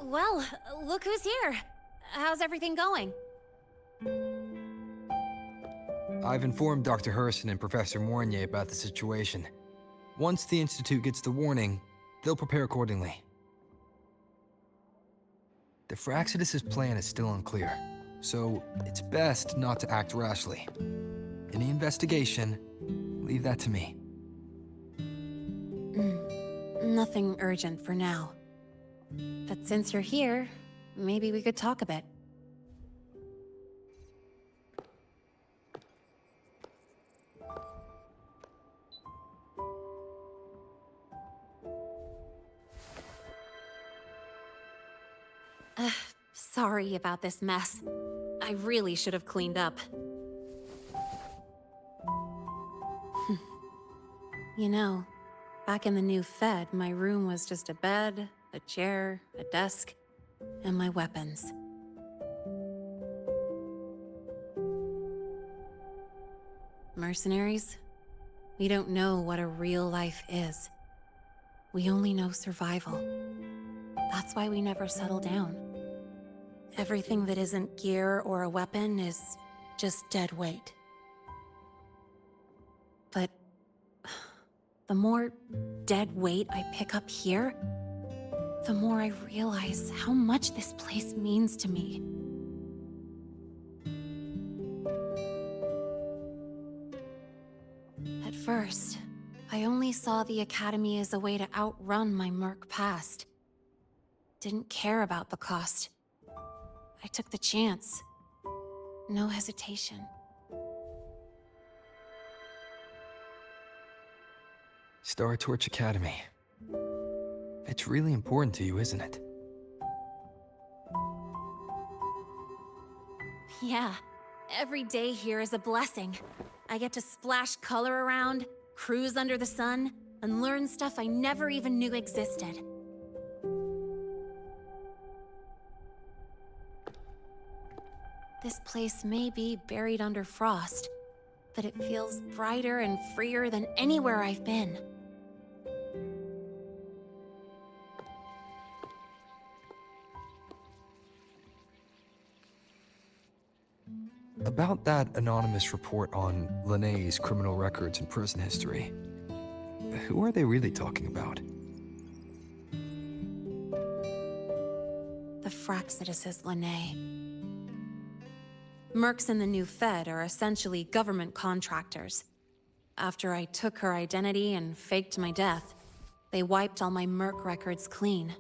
Well, look who's here. How's everything going? I've informed Dr. Hurston and Professor Mornier about the situation. Once the Institute gets the warning, they'll prepare accordingly. The Fraxidus' plan is still unclear, so it's best not to act rashly. Any investigation, leave that to me. Nothing urgent for now. But since you're here, maybe we could talk a bit. Sorry about this mess. I really should have cleaned up. You know, back in the new Fed, my room was just a bed, a chair, a desk, and my weapons. Mercenaries? We don't know what a real life is. We only know survival. That's why we never settle down. Everything that isn't gear or a weapon is just dead weight. But the more dead weight I pick up here, the more I realize how much this place means to me. At first, I only saw the Academy as a way to outrun my merc past. Didn't care about the cost. I took the chance. No hesitation. Star Torch Academy. It's really important to you, isn't it? Yeah, every day here is a blessing. I get to splash color around, cruise under the sun, and learn stuff I never even knew existed. This place may be buried under frost, but it feels brighter and freer than anywhere I've been. About that anonymous report on Linnea's criminal records and prison history, who are they really talking about? The Fraxidus Linnae. Mercs in the new Fed are essentially government contractors. After I took her identity and faked my death, they wiped all my merc records clean.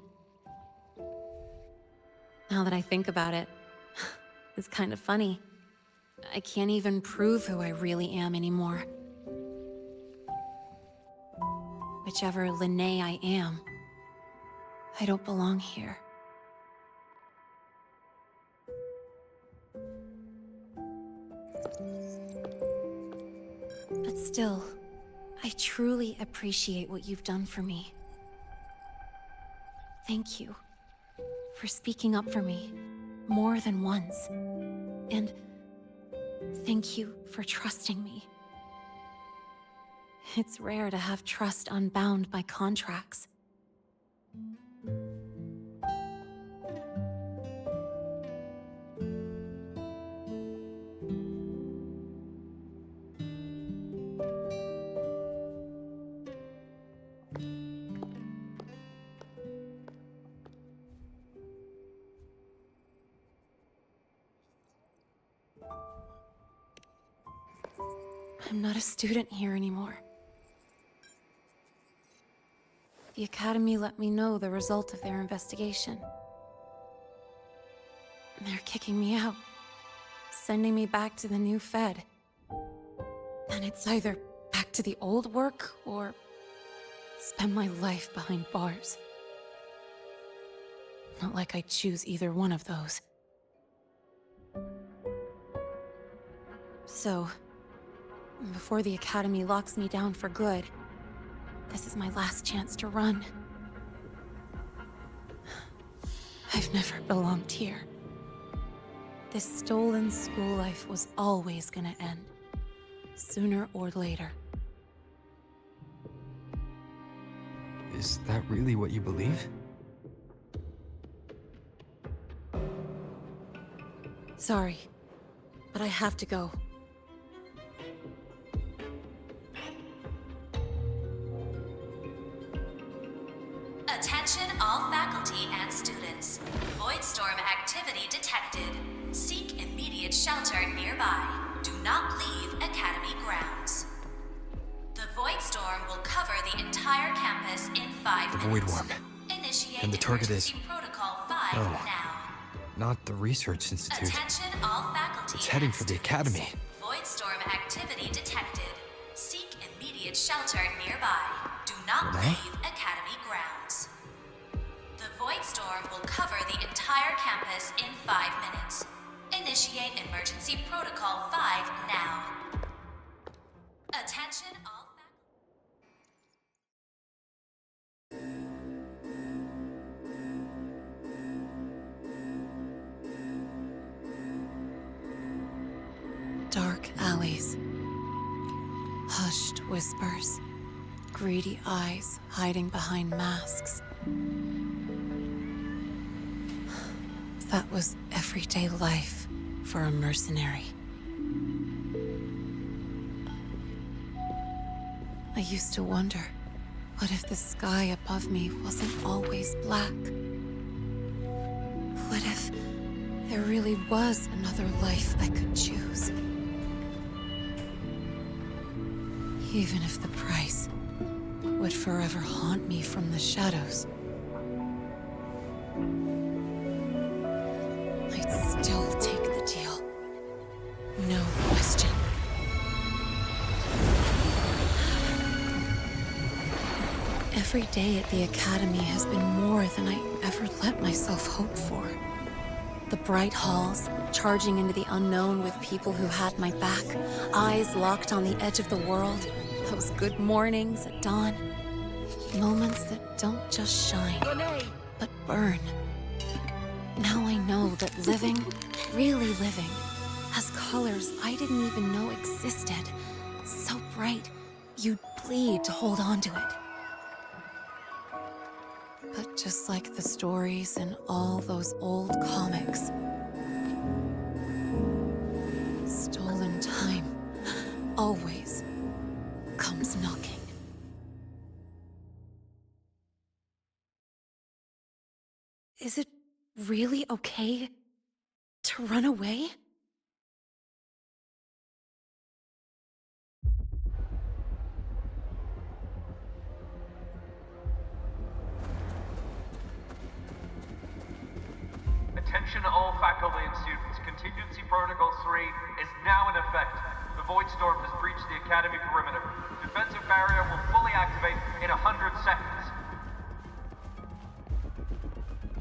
Now that I think about it, it's kind of funny. I can't even prove who I really am anymore. Whichever Linnae I am, I don't belong here. But still, I truly appreciate what you've done for me. Thank you for speaking up for me more than once. And thank you for trusting me. It's rare to have trust unbound by contracts. I'm not a student here anymore. The Academy let me know the result of their investigation. They're kicking me out, sending me back to the new Fed. And it's either back to the old work, or spend my life behind bars. Not like I choose either one of those. So, before the Academy locks me down for good, this is my last chance to run. I've never belonged here. This stolen school life was always gonna end, sooner or later. Is that really what you believe? Sorry, but I have to go. Attention all faculty and students. Voidstorm activity detected. Seek immediate shelter nearby. Do not leave Academy grounds. The Voidstorm will cover the entire campus in 5 The minutes. Void Worm. Initiate And the target is... emergency protocol 5 Oh. now. Not the Research Institute. Attention all faculty. It's heading for the Academy. Voidstorm activity detected. Seek immediate shelter nearby. Do not Renee? leave Academy grounds. The Voidstorm will cover the entire campus in 5 minutes. Initiate Emergency Protocol 5 now. Attention all Dark alleys. Hushed whispers. Greedy eyes hiding behind masks. That was everyday life for a mercenary. I used to wonder, what if the sky above me wasn't always black? What if there really was another life I could choose? Even if the price would forever haunt me from the shadows, I'd still take the deal. No question. Every day at the Academy has been more than I ever let myself hope for. The bright halls, charging into the unknown with people who had my back, eyes locked on the edge of the world, those good mornings at dawn, moments that don't just shine, but burn. Now I know that living, really living, has colors I didn't even know existed. So bright, you'd bleed to hold on to it. But just like the stories in all those old comics, stolen time always comes knocking. Is it really okay to run away? Attention all faculty and students. Contingency Protocol 3 is now in effect. The Void Storm has breached the Academy perimeter. Defensive barrier will fully activate in 100 seconds.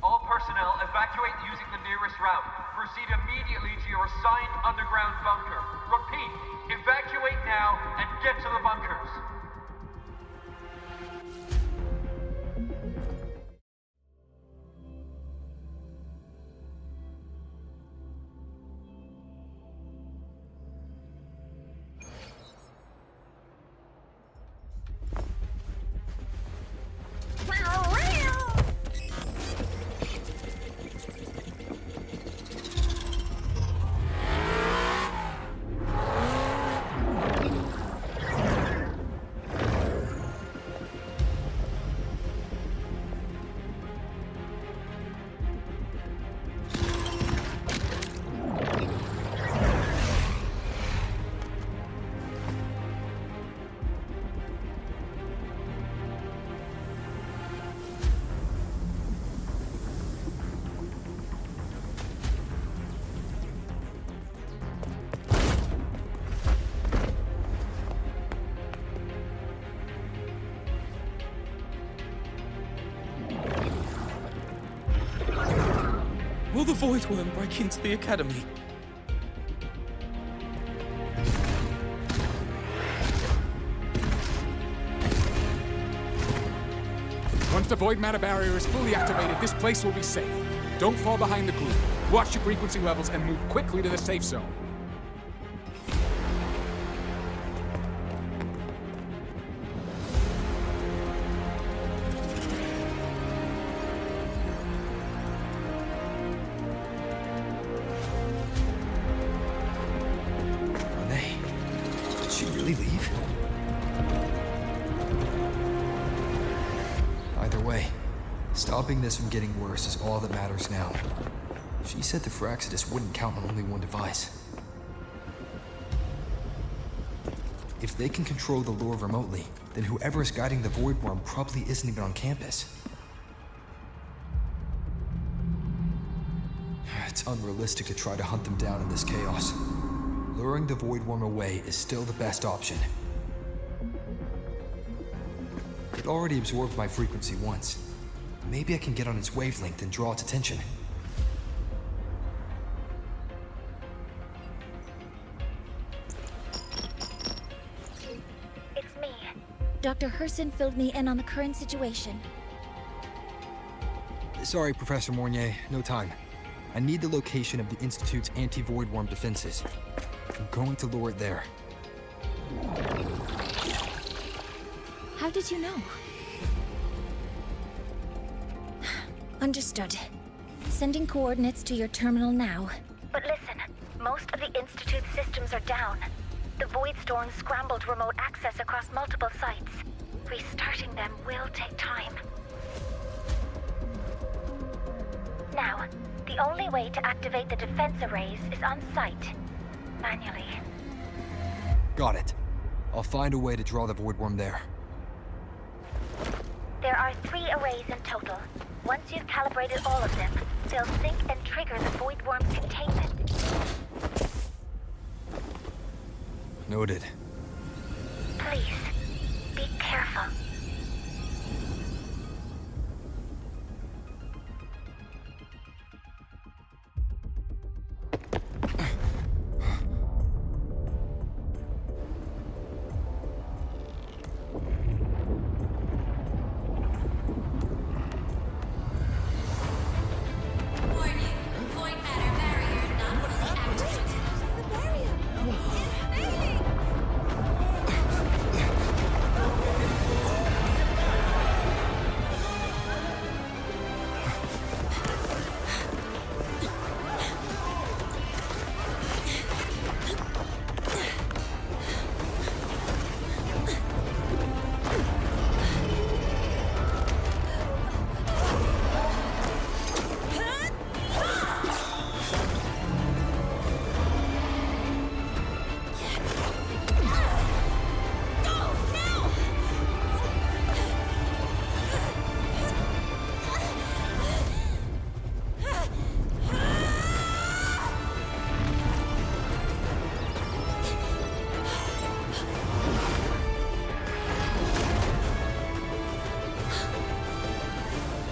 All personnel evacuate using the nearest route. Proceed immediately to your assigned underground bunker. Repeat, evacuate now and get to the bunkers. Will the Void Worm break into the Academy? Once the Void Matter Barrier is fully activated, this place will be safe. Don't fall behind the group. Watch your frequency levels and move quickly to the safe zone. Leave? Either way, stopping this from getting worse is all that matters now. She said the Fraccidus wouldn't count on only one device. If they can control the lore remotely, then whoever is guiding the Void Worm probably isn't even on campus. It's unrealistic to try to hunt them down in this chaos. Luring the Void Worm away is still the best option. It already absorbed my frequency once. Maybe I can get on its wavelength and draw its attention. Dr. Herson filled me in on the current situation. Sorry, Professor Mornier, no time. I need the location of the Institute's anti-void worm defenses. I'm going to lure it there. How did you know? Understood. Sending coordinates to your terminal now. But listen, most of the Institute's systems are down. The Void Storm scrambled remote access across multiple sites. Restarting them will take time. Now, the only way to activate the defense arrays is on site, manually. Got it. I'll find a way to draw the void worm there. There are 3 arrays in total. Once you've calibrated all of them, they'll sync and trigger the void worm's containment. Noted. Please, be careful.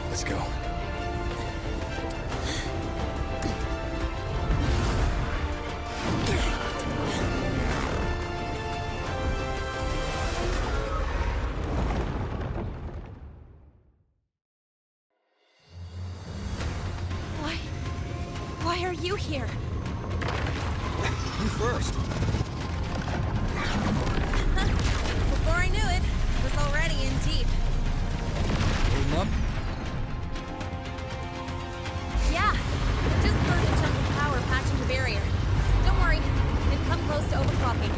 Let's go. Why are you here? You first. Before I knew it, I was already in deep. Holding up? Yeah, just burned a chunk of power patching the barrier. Don't worry, they've come close to overclocking.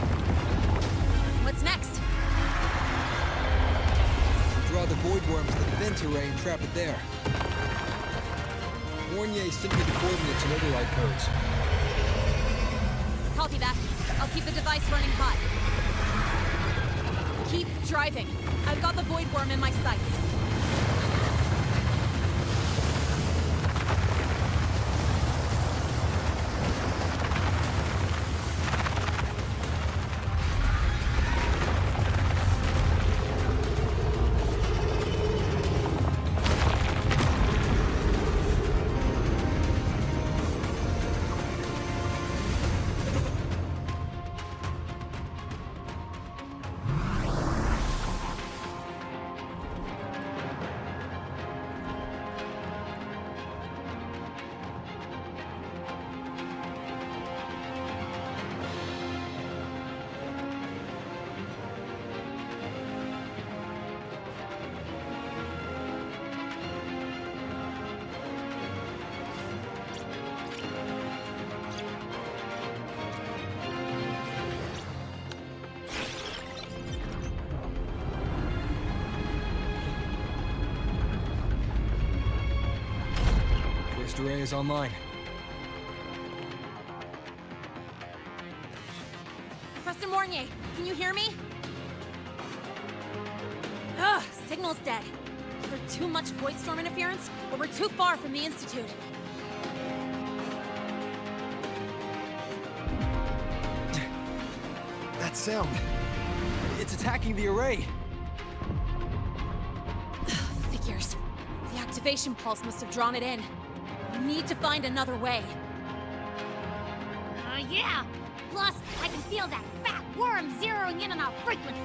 What's next? Draw the void worms to the defense array and trap it there. Mornier sent me the coordinates and override codes. Copy that. I'll keep the device running hot. Keep driving. I've got the void worm in my sights. First array is online. Professor Mornier, can you hear me? Ugh, signal's dead. Either too much void storm interference, or we're too far from the Institute. That sound. It's attacking the array. Figures. The activation pulse must have drawn it in. We need to find another way. Yeah! Plus, I can feel that fat worm zeroing in on our frequency.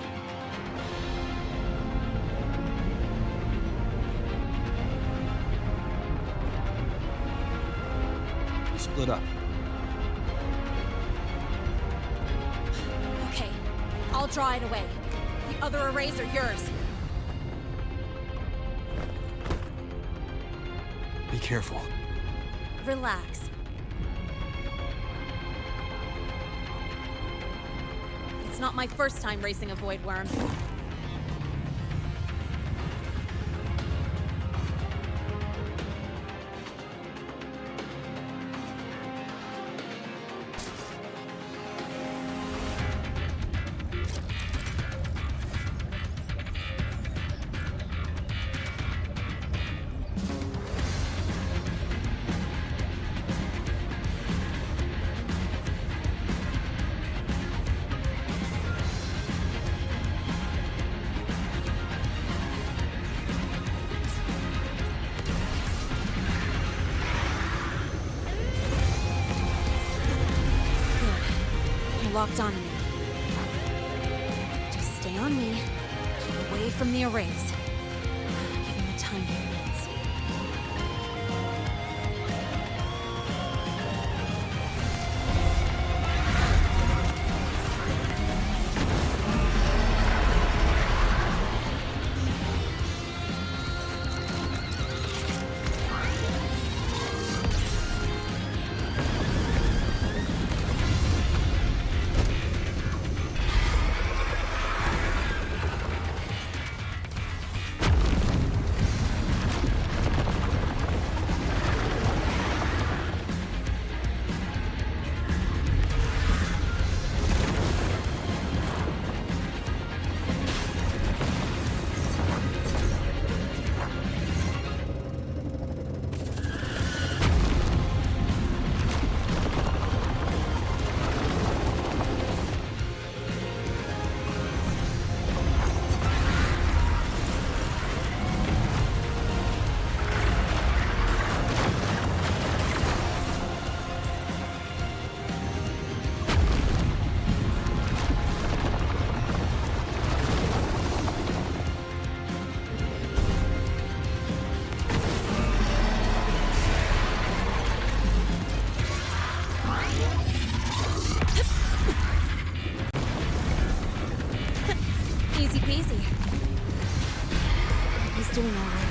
split up. Okay, I'll draw it away. The other arrays are yours. Be careful. Relax. It's not my first time racing a void worm. Locked on me. Just stay on me. Keep away from the arrays. Give him the time he needs. Easy peasy. He's doing all right.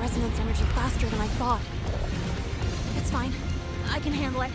resonance energy faster than I thought. It's fine. I can handle it.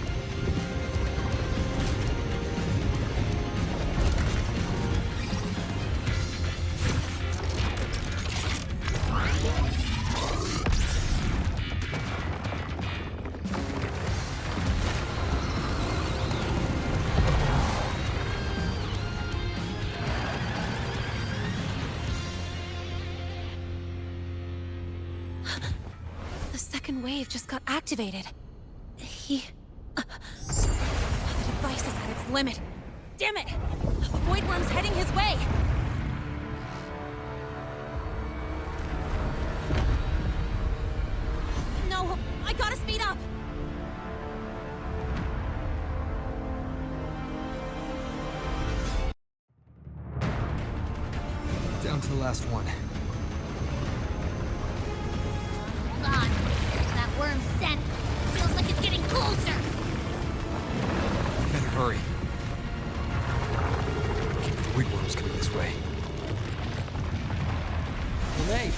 The second wave just got activated. The device is at its limit. Damn it! The Void Worm's heading his way! No, I gotta speed up! Down to the last one. Hold on. That worm's scent feels like it's getting closer. Better hurry. The Void Worm's coming this way. Renee!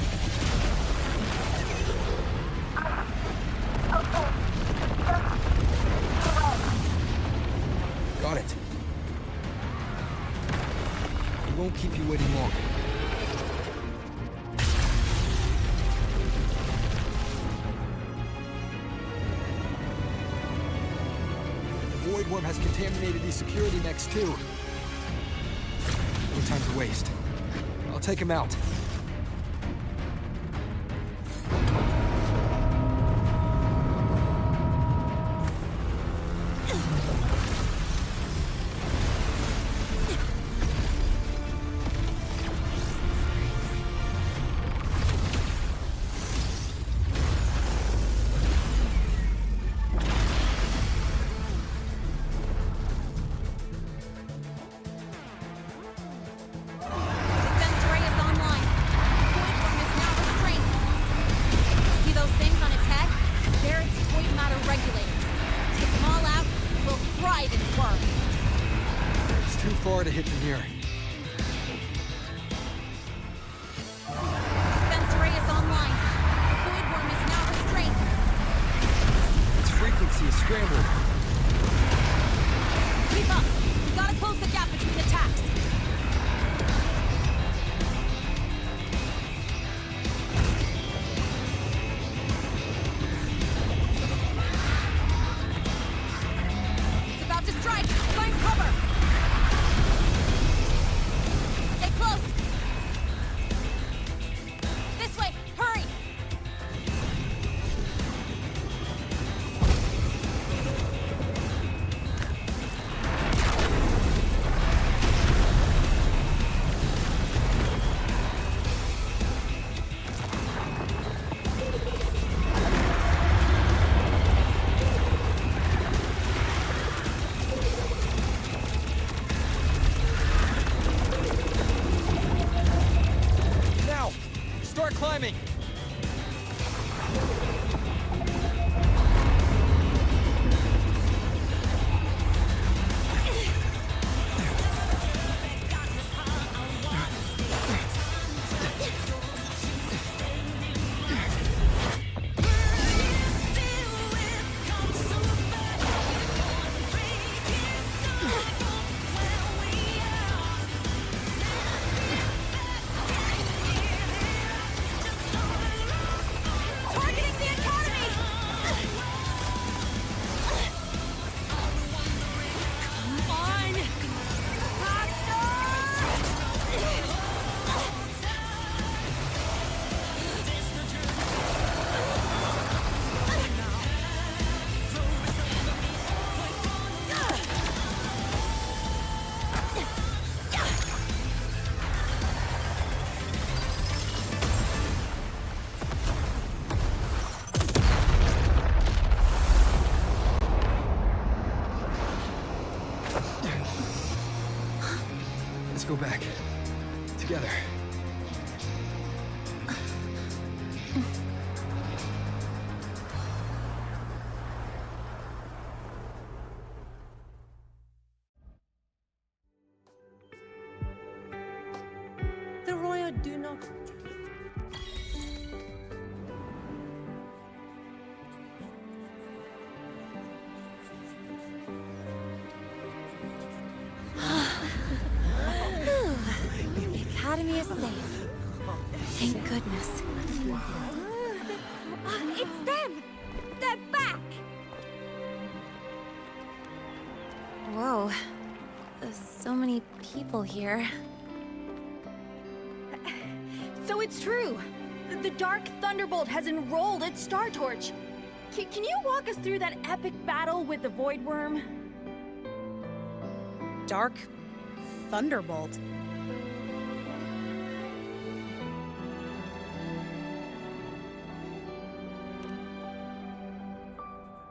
Got it. We won't keep you waiting long. The Void Worm has contaminated these security mechs too. No time to waste. I'll take him out. Defense array is online. Void Worm is now restrained. See those things on its head? They're its void matter regulators. Take them all out, we'll fry this worm. It's too far to hit from here. Defense array is online. The Void Worm is now restrained. Its frequency is scrambled. Keep up. We gotta close the gap between attacks. It's about to strike. Find cover. Stay close. This way. Hurry. Now! Start climbing! Targeting the academy. Come on. Let's go back. Together. The Royal do not. Academy is safe. Thank goodness. It's them! They're back! Whoa. There's so many people here. So it's true! The Dark Thunderbolt has enrolled at Star Torch! Can you walk us through that epic battle with the Void Worm? Dark Thunderbolt.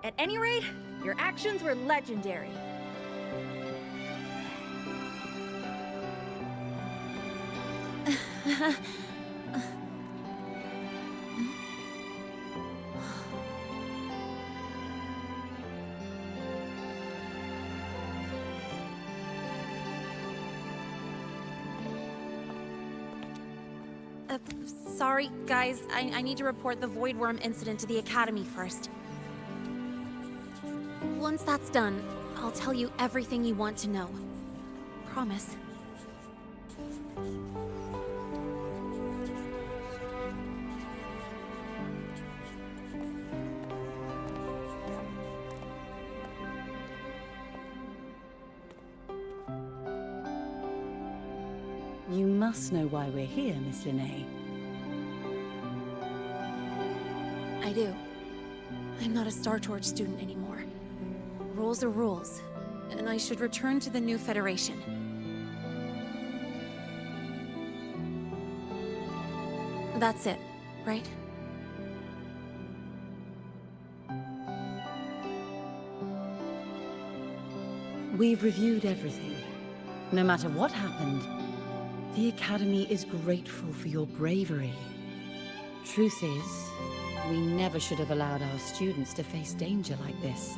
At any rate, your actions were legendary. Sorry, guys. I need to report the Void Worm incident to the Academy first. Once that's done, I'll tell you everything you want to know. Promise. You must know why we're here, Miss Linnae. I do. I'm not a Star Torch student anymore. Rules are rules, and I should return to the new Federation. That's it, right? We've reviewed everything. No matter what happened, the Academy is grateful for your bravery. Truth is, we never should have allowed our students to face danger like this.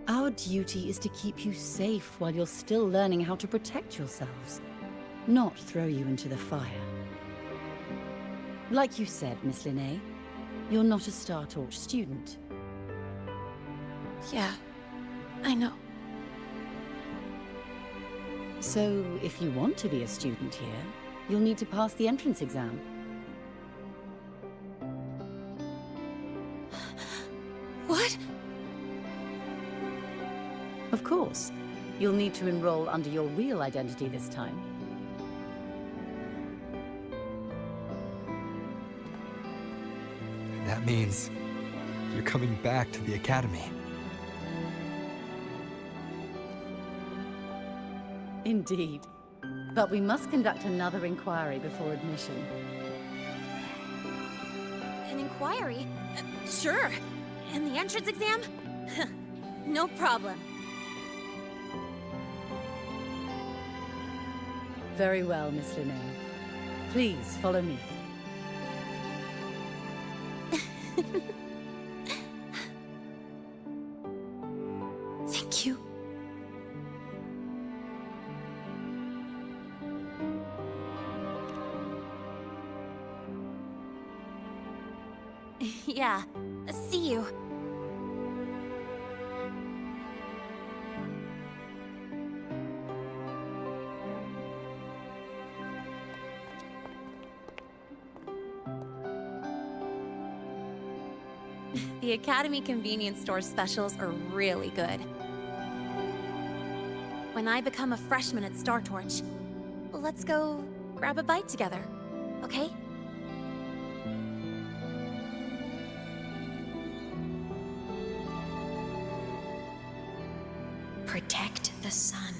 Our duty is to keep you safe while you're still learning how to protect yourselves, not throw you into the fire. Like you said, Miss Linnae, you're not a Star Torch student. Yeah, I know. So, if you want to be a student here, you'll need to pass the entrance exam. What? Of course. You'll need to enroll under your real identity this time. That means you're coming back to the Academy. Indeed. But we must conduct another inquiry before admission. An inquiry? Sure. And the entrance exam? No problem. Very well, Miss Linnae. Please, follow me. Thank you. Yeah, see you. The Academy convenience store specials are really good. When I become a freshman at Star Torch, let's go grab a bite together, okay? Protect the sun.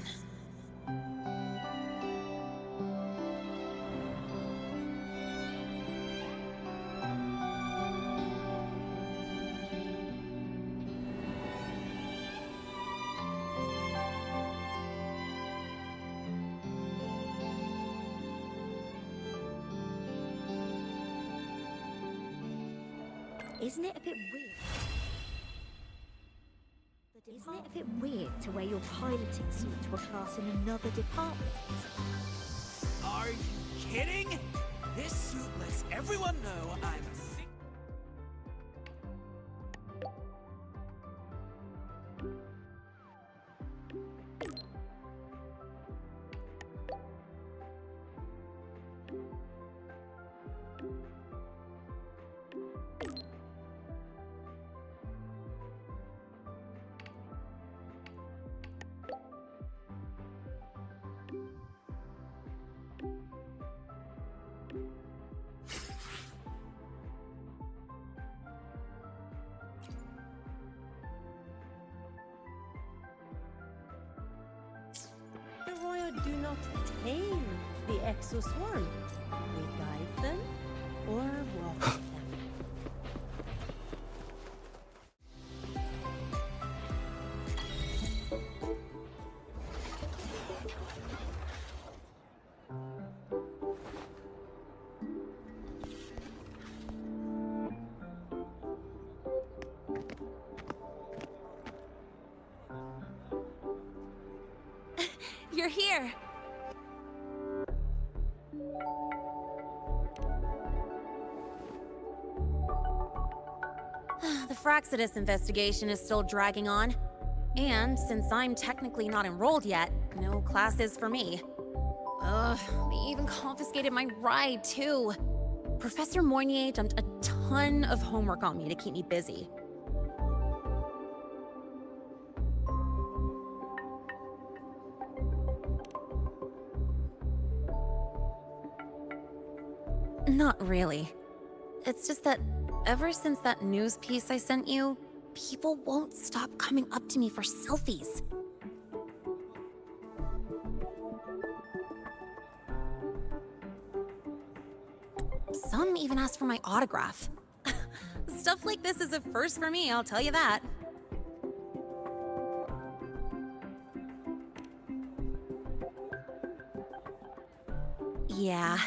Isn't it a bit weird? Isn't it a bit weird to wear your piloting suit to a class in another department? Are you kidding? This suit lets everyone know I'm a do not tame the exoswarm. We guide them or walk them. You're here! The Fraxidus investigation is still dragging on. And since I'm technically not enrolled yet, no classes for me. Ugh, they even confiscated my ride, too. Professor Moynier dumped a ton of homework on me to keep me busy. Not really. It's just that ever since that news piece I sent you, people won't stop coming up to me for selfies. Some even ask for my autograph. Stuff like this is a first for me, I'll tell you that. Yeah.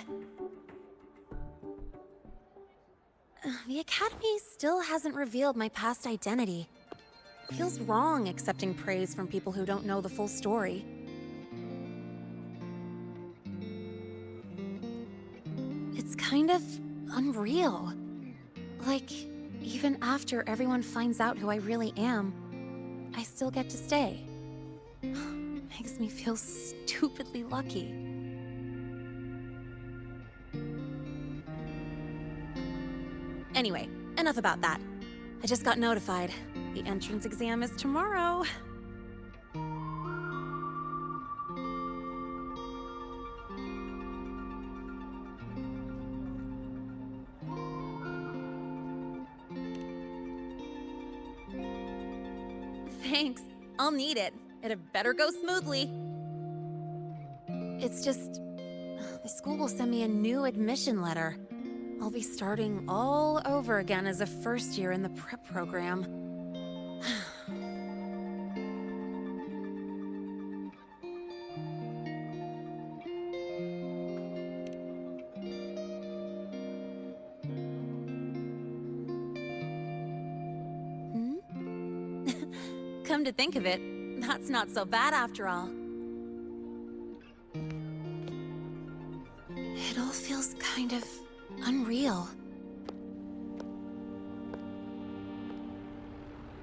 The Academy still hasn't revealed my past identity. Feels wrong accepting praise from people who don't know the full story. It's kind of unreal. Like, even after everyone finds out who I really am, I still get to stay. Makes me feel stupidly lucky. Anyway, enough about that. I just got notified. The entrance exam is tomorrow. Thanks. I'll need it. It better go smoothly. It's just... the school will send me a new admission letter. I'll be starting all over again as a first year in the prep program. Come to think of it, that's not so bad after all. It all feels kind of unreal.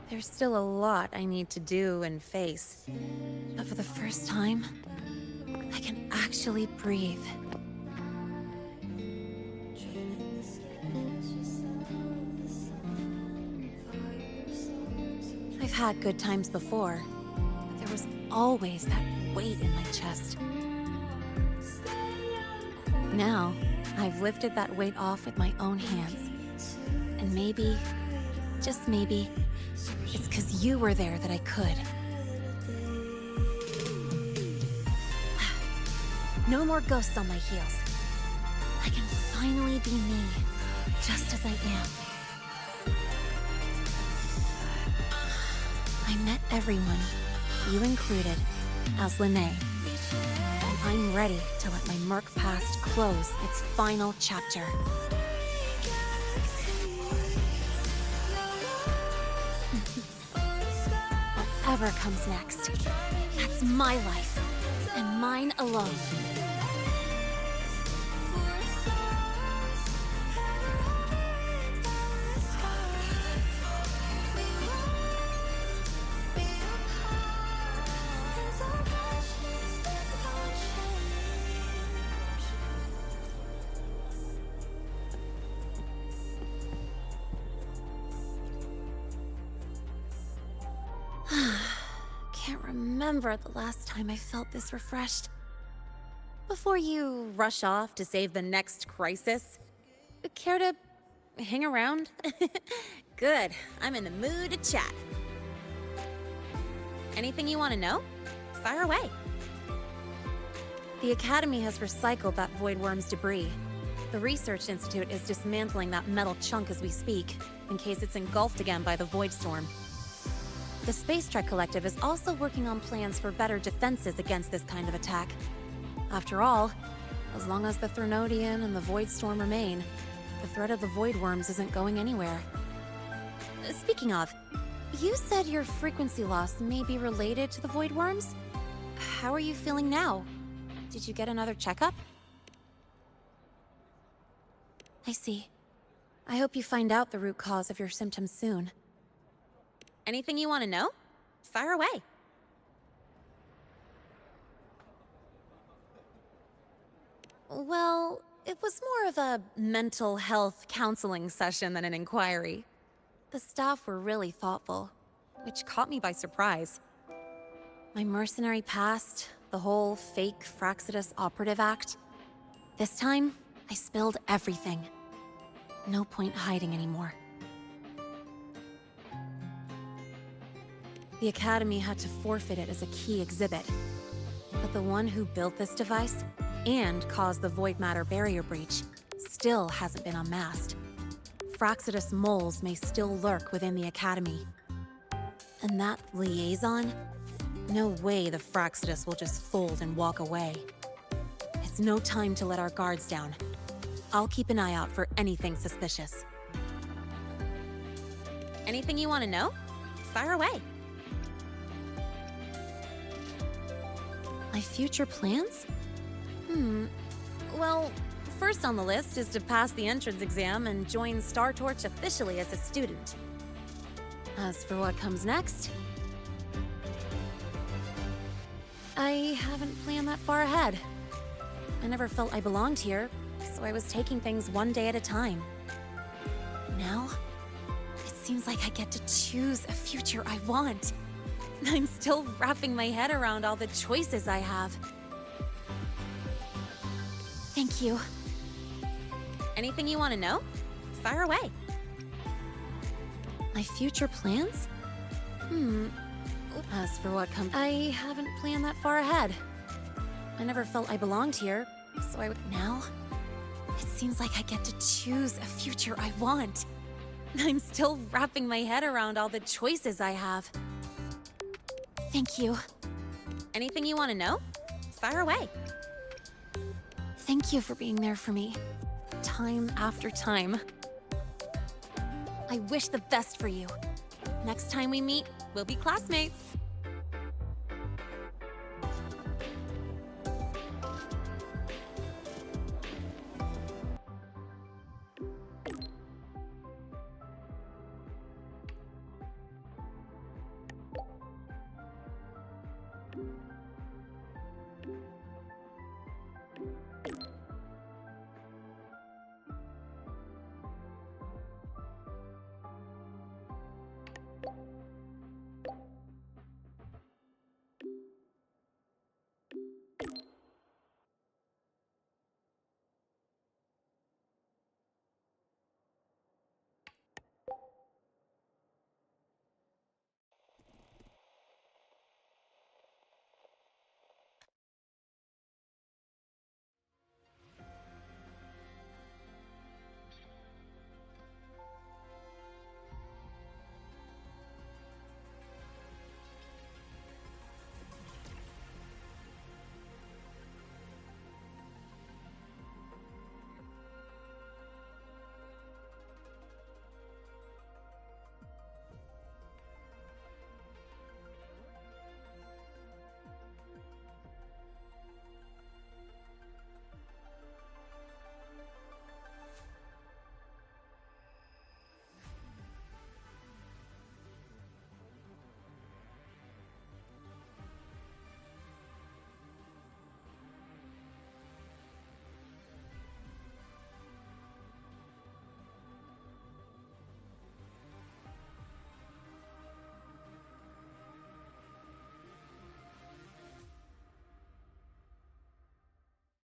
There's still a lot I need to do and face, but for the first time, I can actually breathe. I've had good times before, but there was always that weight in my chest. Now, I've lifted that weight off with my own hands. And maybe, just maybe, it's 'cause you were there that I could. No more ghosts on my heels. I can finally be me, just as I am. I met everyone, you included, as Lene. And I'm ready to let my Merc past close its final chapter. Whatever comes next, that's my life, and mine alone. Can't remember the last time I felt this refreshed. Before you rush off to save the next crisis, care to hang around? Good, I'm in the mood to chat. Anything you want to know? Fire away. The Academy has recycled that Void Worm's debris. The Research Institute is dismantling that metal chunk as we speak, in case it's engulfed again by the Void Storm. The Space Trek Collective is also working on plans for better defenses against this kind of attack. After all, as long as the Threnodian and the Void Storm remain, the threat of the Void Worms isn't going anywhere. Speaking of, you said your frequency loss may be related to the Void Worms? How are you feeling now? Did you get another checkup? I see. I hope you find out the root cause of your symptoms soon. Anything you want to know? Fire away. Well, it was more of a mental health counseling session than an inquiry. The staff were really thoughtful, which caught me by surprise. My mercenary past, the whole fake Frostlands operative act. This time, I spilled everything. No point hiding anymore. The Academy had to forfeit it as a key exhibit. But the one who built this device, and caused the void matter barrier breach, still hasn't been unmasked. Frostlands moles may still lurk within the Academy. And that liaison? No way the Frostlands will just fold and walk away. It's no time to let our guards down. I'll keep an eye out for anything suspicious. Anything you want to know? Fire away. My future plans? Well, first on the list is to pass the entrance exam and join Star Torch officially as a student. As for what comes next, I haven't planned that far ahead. I never felt I belonged here, so I was taking things one day at a time. Now, it seems like I get to choose a future I want. I'm still wrapping my head around all the choices I have. Thank you. Anything you want to know? Fire away. My future plans? As for what comes, I haven't planned that far ahead. I never felt I belonged here, so I would now. It seems like I get to choose a future I want. I'm still wrapping my head around all the choices I have. Thank you. Anything you want to know? Fire away. Thank you for being there for me, time after time. I wish the best for you. Next time we meet, we'll be classmates.